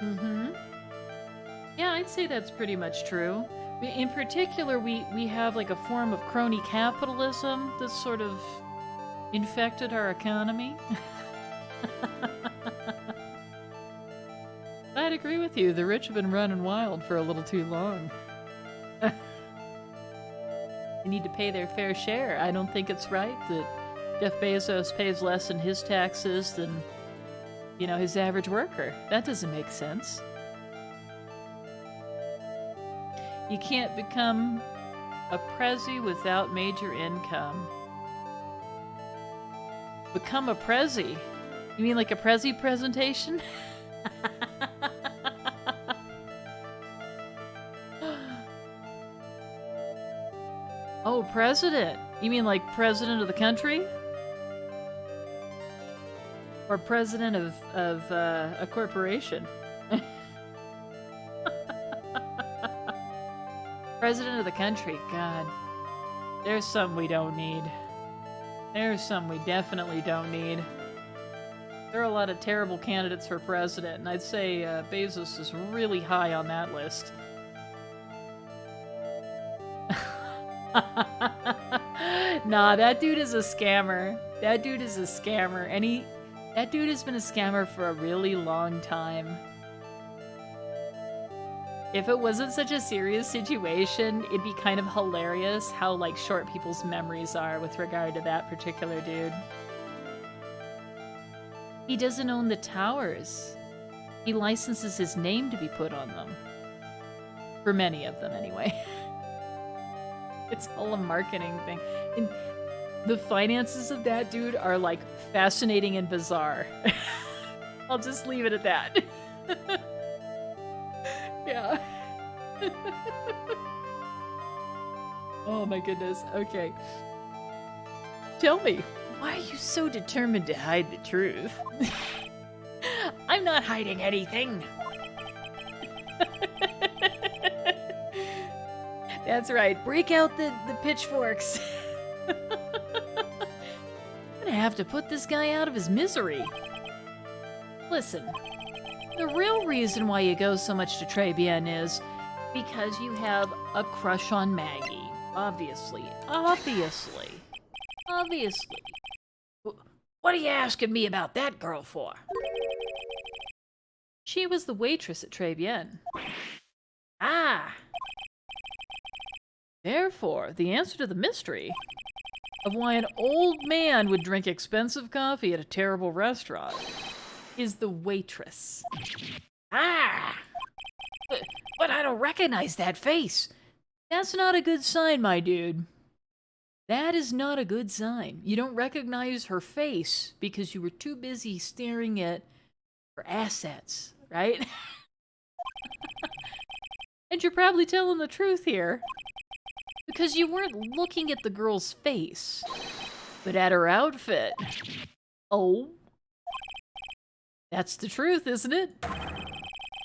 Mm-hmm. Yeah, I'd say that's pretty much true. In particular, we have like a form of crony capitalism that's sort of infected our economy. I'd agree with you. The rich have been running wild for a little too long. They need to pay their fair share. I don't think it's right that Jeff Bezos pays less in his taxes than, you know, his average worker. That doesn't make sense. You can't become a prezi without major income. Become a prezi? You mean like a prezi presentation? Oh, president. You mean like president of the country? Or president of a corporation? President of the country, God. There's some we don't need. There's some we definitely don't need. There are a lot of terrible candidates for president, and I'd say Bezos is really high on that list. Nah, that dude is a scammer. That dude is a scammer, and that dude has been a scammer for a really long time. If it wasn't such a serious situation, it'd be kind of hilarious how, like, short people's memories are with regard to that particular dude. He doesn't own the towers. He licenses his name to be put on them. For many of them, anyway. It's all a marketing thing. And the finances of that dude are, like, fascinating and bizarre. I'll just leave it at that. Yeah. Oh my goodness. Okay. Tell me, why are you so determined to hide the truth? I'm not hiding anything. That's right. Break out the pitchforks. I'm gonna have to put this guy out of his misery. Listen. The real reason why you go so much to Tribulations is because you have a crush on Maggie. Obviously. Obviously. Obviously. What are you asking me about that girl for? She was the waitress at Tribulations. Ah! Therefore, the answer to the mystery of why an old man would drink expensive coffee at a terrible restaurant is the waitress. Ah! But I don't recognize that face. That's not a good sign, my dude. That is not a good sign. You don't recognize her face because you were too busy staring at her assets, right? And you're probably telling the truth here. Because you weren't looking at the girl's face, but at her outfit. Oh. That's the truth, isn't it?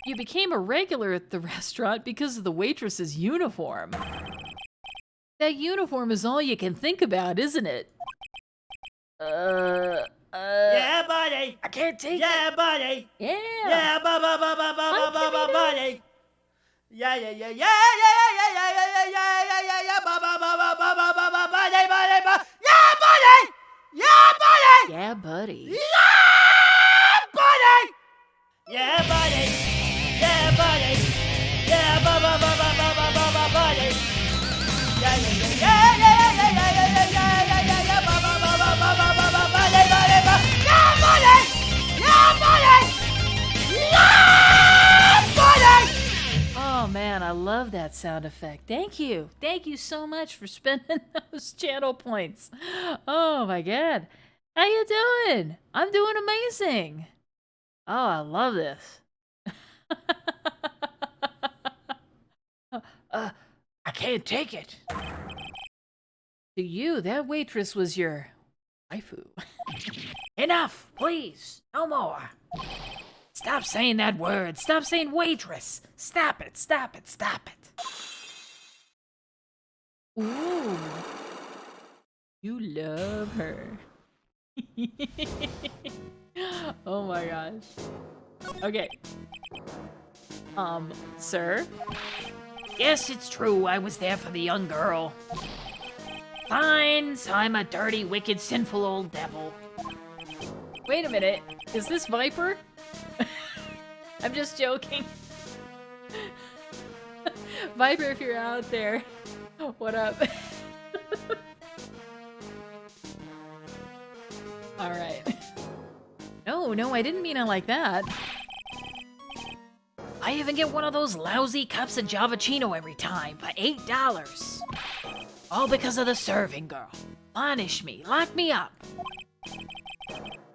You became a regular at the restaurant because of the waitress's uniform. That uniform is all you can think about, isn't it? Yeah, buddy. I can't take it. Yeah, buddy. Yeah. Yeah, buddy. Yeah, yeah, yeah, yeah, yeah, yeah, yeah, yeah, yeah, buddy. Yeah, buddy. Yeah, buddy. Yeah, buddy. Yeah, buddy. Yeah, buddy. Yeah, yeah, yeah, yeah, yeah, yeah, yeah, yeah, yeah, yeah, yeah, yeah, buddy. Yeah, buddy. Yeah, buddy. Yeah, buddy. Oh man, I love that sound effect. Thank you. Thank you so much for spending those channel points. Oh my god. How you doing? I'm doing amazing. Oh, I love this. I can't take it. To you, that waitress was your waifu. Enough, please. No more. Stop saying that word. Stop saying waitress. Stop it, stop it, stop it. Ooh. You love her. Oh my gosh. Okay. Sir? Yes, it's true. I was there for the young girl. Fine, so I'm a dirty, wicked, sinful old devil. Wait a minute. Is this Viper? I'm just joking. Viper, if you're out there, what up? Alright. No, I didn't mean it like that. I even get one of those lousy cups of Javachino every time for $8. All because of the serving girl. Punish me, lock me up.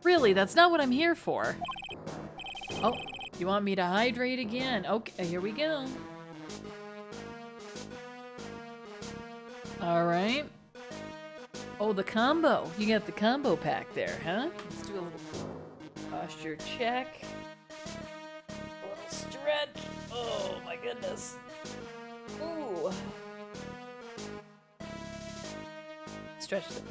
Really, that's not what I'm here for. Oh, you want me to hydrate again? Okay, here we go. Alright. Oh, the combo. You got the combo pack there, huh? Let's do a little posture check. A little stretch. Oh my goodness. Ooh. Stretch them.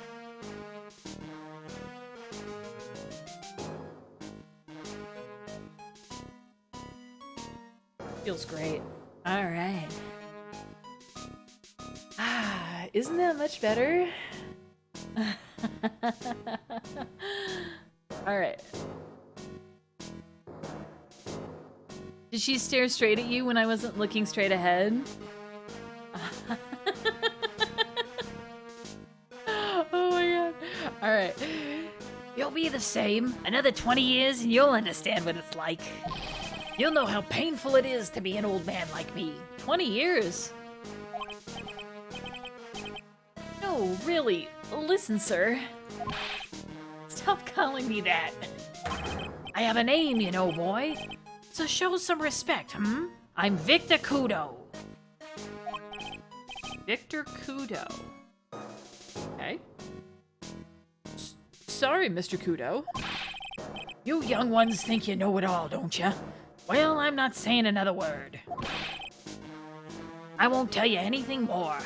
Feels great. Alright. Ah, isn't that much better? Alright. Did she stare straight at you when I wasn't looking straight ahead? Oh my god. Alright. You'll be the same. Another 20 years and you'll understand what it's like. You'll know how painful it is to be an old man like me. 20 years? No, really. Listen, sir. Stop calling me that. I have a name, you know, boy. So show some respect, hmm? I'm Victor Kudo. Victor Kudo. Okay. Sorry, Mr. Kudo. You young ones think you know it all, don't you? Well, I'm not saying another word. I won't tell you anything more.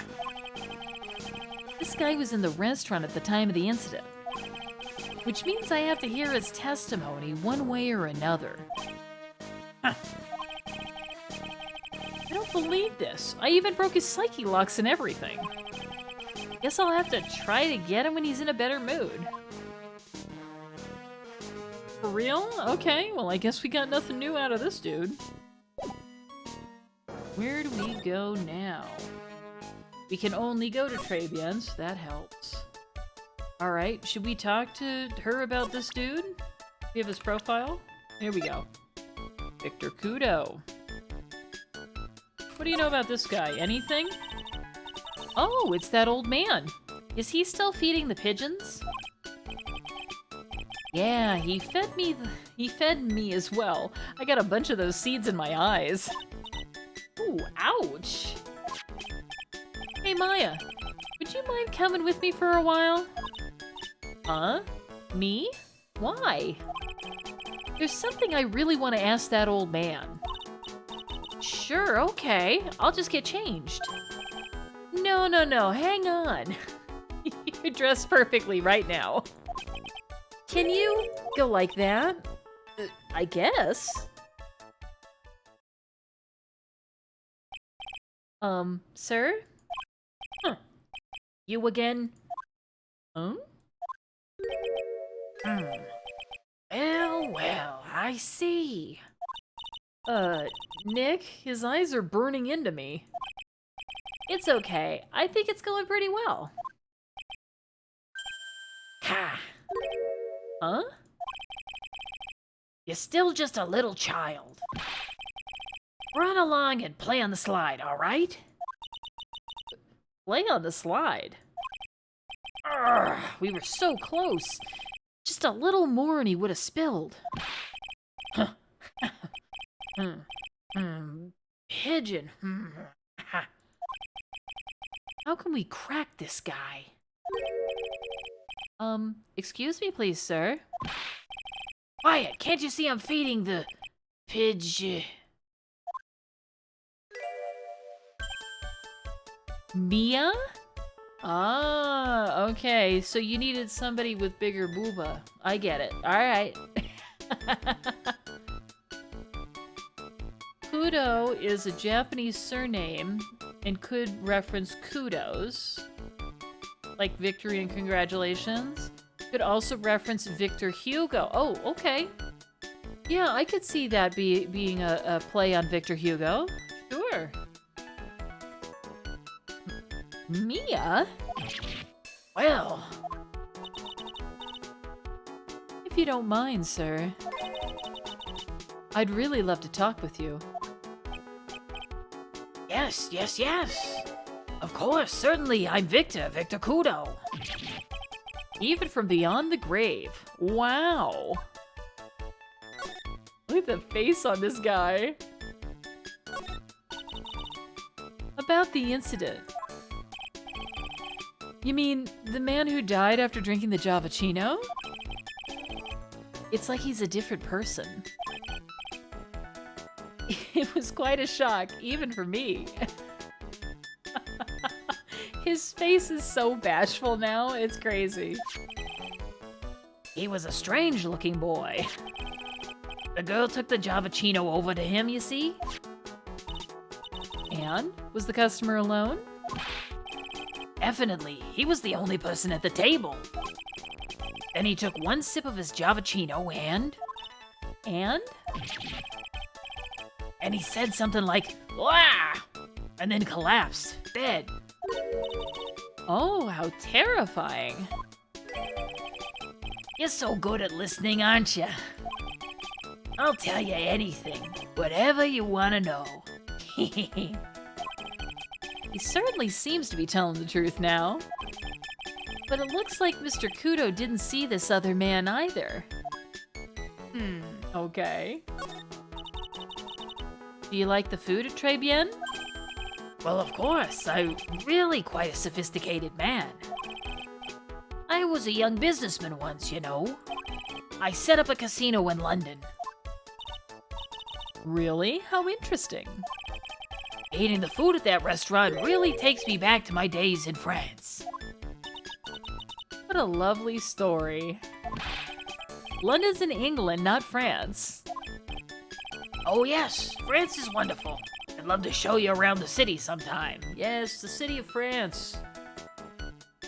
This guy was in the restaurant at the time of the incident, which means I have to hear his testimony one way or another. Huh. I don't believe this. I even broke his psyche locks and everything. Guess I'll have to try to get him when he's in a better mood. For real? Okay, well I guess we got nothing new out of this dude. Where do we go now? We can only go to Tribulations, that helps. Alright, should we talk to her about this dude? We have his profile? Here we go. Victor Kudo. What do you know about this guy? Anything? Oh, it's that old man. Is he still feeding the pigeons? Yeah, he fed me as well. I got a bunch of those seeds in my eyes. Ooh, ouch. Hey Maya, would you mind coming with me for a while? Huh? Me? Why? There's something I really want to ask that old man. Sure, okay. I'll just get changed. No, hang on. You're dressed perfectly right now. Can you go like that? I guess. Sir? Huh. You again? Huh? Well, I see. Nick, his eyes are burning into me. It's okay. I think it's going pretty well. Ha! Huh? You're still just a little child. Run along and play on the slide, all right? Play on the slide. Urgh, we were so close. Just a little more and he would have spilled. Pigeon. How can we crack this guy? Excuse me, please, sir. Quiet, can't you see I'm feeding the pigeon? Mia? Ah, okay. So you needed somebody with bigger booba. I get it. Alright. Kudo is a Japanese surname and could reference kudos, like victory and congratulations. Could also reference Victor Hugo. Oh, okay. Yeah, I could see that being a play on Victor Hugo. Sure. Mia? Well, If you don't mind, sir. I'd really love to talk with you. yes. Of course, certainly, I'm Victor Kudo. Even from beyond the grave. Wow. Look at the face on this guy. About the incident. You mean the man who died after drinking the Javachino? It's like he's a different person. It was quite a shock, even for me. His face is so bashful now, it's crazy. He was a strange-looking boy. The girl took the Javachino over to him, you see? And? Was the customer alone? Definitely, he was the only person at the table. Then he took one sip of his Javachino and he said something like, "Wah!" and then collapsed, dead. Oh, how terrifying. You're so good at listening, aren't you? I'll tell you anything, whatever you want to know. He certainly seems to be telling the truth now. But it looks like Mr. Kudo didn't see this other man either. Okay. Do you like the food at Tribulations? Well, of course, I'm really quite a sophisticated man. I was a young businessman once, you know. I set up a casino in London. Really? How interesting. Eating the food at that restaurant really takes me back to my days in France. What a lovely story. London's in England, not France. Oh yes, France is wonderful. I'd love to show you around the city sometime. Yes, the city of France.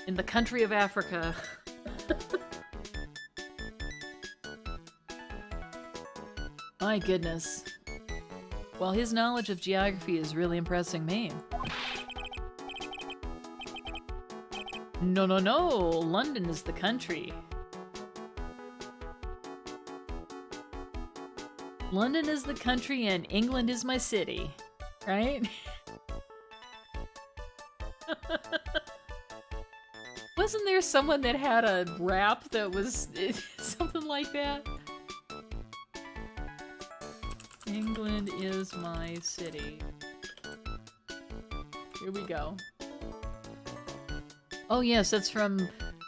In the country of Africa. My goodness. Well, his knowledge of geography is really impressing me. No. London is the country. London is the country and England is my city. Right? Wasn't there someone that had a rap that was something like that? England is my city. Here we go. Oh yes, that's from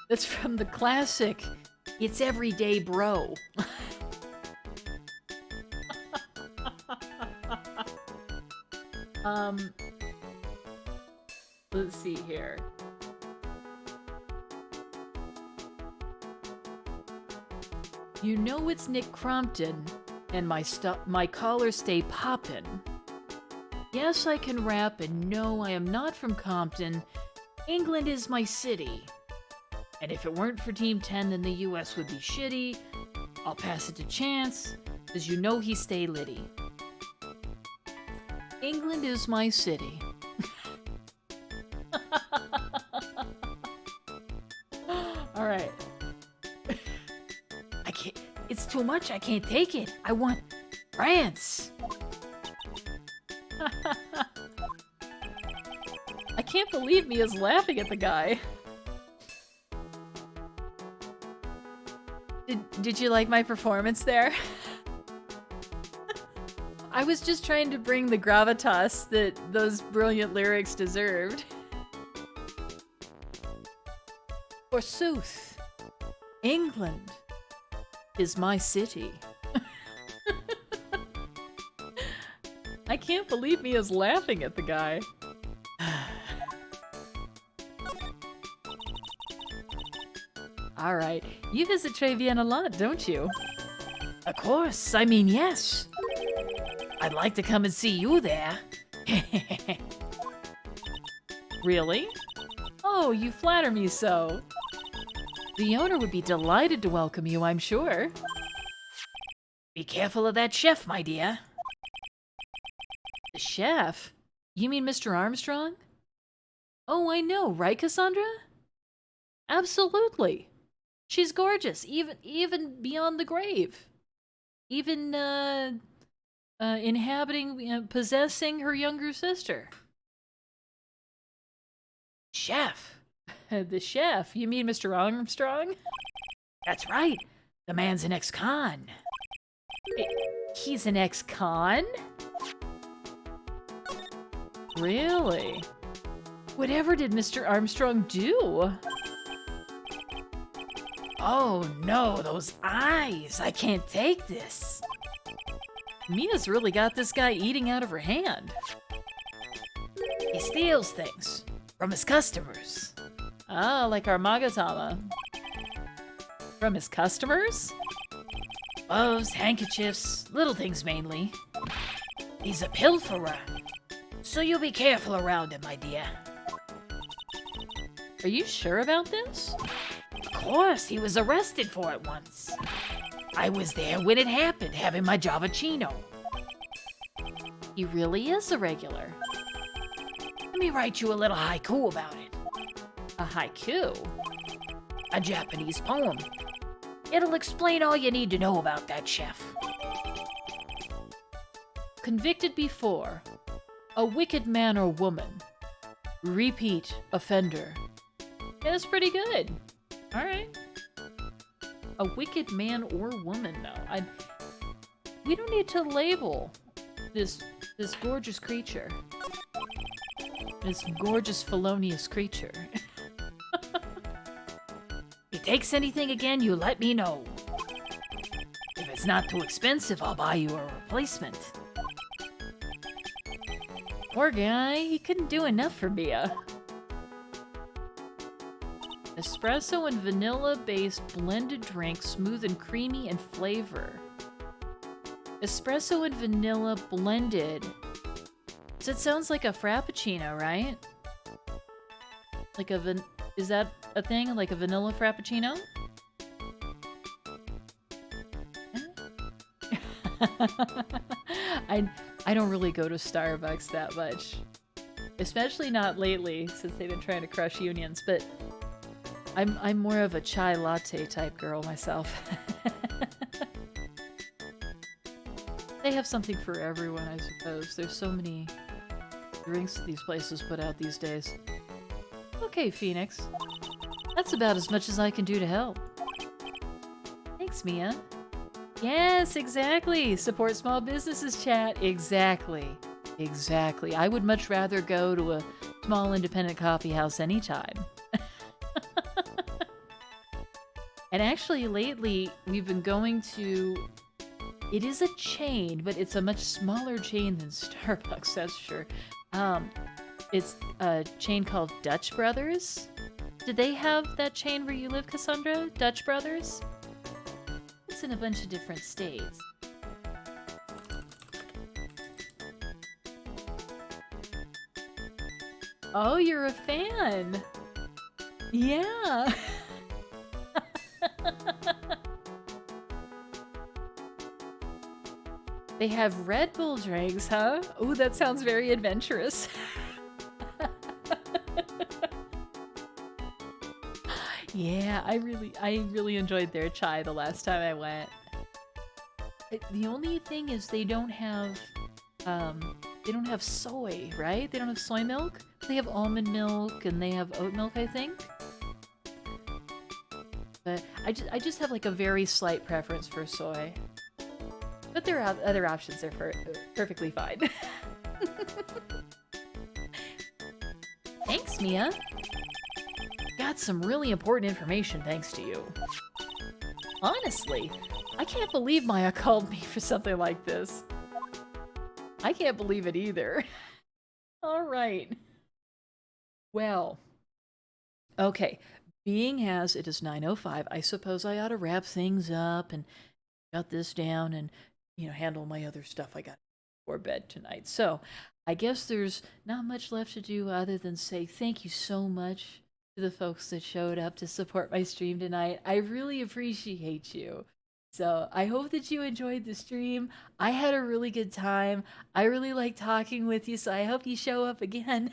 the classic It's Everyday Bro. Let's see here. You know it's Nick Crompton, and my collars stay poppin'. Yes, I can rap, and no, I am not from Compton. England is my city. And if it weren't for Team 10, then the US would be shitty. I'll pass it to Chance, cause you know he stay litty. England is my city. Alright. I can't. It's too much. I can't take it. I want France. I can't believe Mia's laughing at the guy. Did you like my performance there? I was just trying to bring the gravitas that those brilliant lyrics deserved. Forsooth, England is my city. I can't believe Mia's laughing at the guy. Alright, you visit Triumphant a lot, don't you? Of course, I mean, yes. I'd like to come and see you there. Really? Oh, you flatter me so. The owner would be delighted to welcome you, I'm sure. Be careful of that chef, my dear. The chef? You mean Mr. Armstrong? Oh, I know, right, Cassandra? Absolutely. She's gorgeous, even beyond the grave. Even, inhabiting, possessing her younger sister. Chef? The chef? You mean Mr. Armstrong? That's right. The man's an ex-con. He's an ex-con? Really? Whatever did Mr. Armstrong do? Oh no, those eyes! I can't take this! Mia's really got this guy eating out of her hand. He steals things from his customers. Ah, like our Magatama. From his customers? Gloves, handkerchiefs, little things mainly. He's a pilferer, so you'll be careful around him, my dear. Are you sure about this? Of course, he was arrested for it once. I was there when it happened, having my Javachino. He really is a regular. Let me write you a little haiku about it. A haiku? A Japanese poem. It'll explain all you need to know about that chef. Convicted before. A wicked man or woman. Repeat offender. Yeah, that's pretty good. Alright. A wicked man or woman, though. We don't need to label this gorgeous creature. This gorgeous felonious creature. If he takes anything again, you let me know. If it's not too expensive, I'll buy you a replacement. Poor guy, he couldn't do enough for Mia. Espresso and vanilla-based blended drink, smooth and creamy in flavor. Espresso and vanilla blended. So it sounds like a frappuccino, right? Like a is that a thing? Like a vanilla frappuccino? I don't really go to Starbucks that much. Especially not lately, since they've been trying to crush unions, but I'm more of a chai latte type girl myself. They have something for everyone, I suppose. There's so many drinks these places put out these days. Okay, Phoenix. That's about as much as I can do to help. Thanks, Mia. Yes, exactly. Support small businesses, chat. Exactly. Exactly. I would much rather go to a small independent coffee house anytime. And actually, lately, we've been going to... It is a chain, but it's a much smaller chain than Starbucks, that's sure. It's a chain called Dutch Brothers. Did they have that chain where you live, Cassandra? Dutch Brothers? It's in a bunch of different states. Oh, you're a fan! Yeah! They have Red Bull drinks, huh? Ooh, that sounds very adventurous. Yeah, I really enjoyed their chai the last time I went. The only thing is they don't have soy, right? They don't have soy milk. They have almond milk and they have oat milk, I think. But I just have like a very slight preference for soy. But there are other options that are perfectly fine. Thanks, Mia. got some really important information thanks to you. Honestly, I can't believe Maya called me for something like this. I can't believe it either. All right. Well, okay. Being as it is 9:05, I suppose I ought to wrap things up and shut this down and, handle my other stuff I got for bed tonight. So, I guess there's not much left to do other than say thank you so much to the folks that showed up to support my stream tonight. I really appreciate you. So I hope that you enjoyed the stream. I had a really good time. I really like talking with you, so I hope you show up again.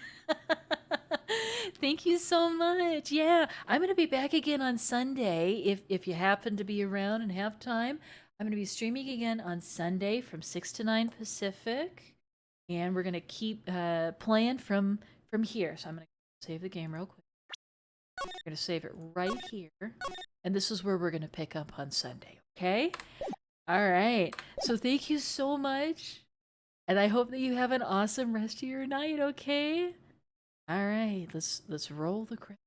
Thank you so much. Yeah, I'm going to be back again on Sunday if you happen to be around and have time. I'm going to be streaming again on Sunday from 6 to 9 Pacific. And we're going to keep playing from here. So I'm going to save the game real quick. We're going to save it right here. And this is where we're going to pick up on Sunday, okay? All right. So thank you so much. And I hope that you have an awesome rest of your night, okay? All right. Let's roll the credits.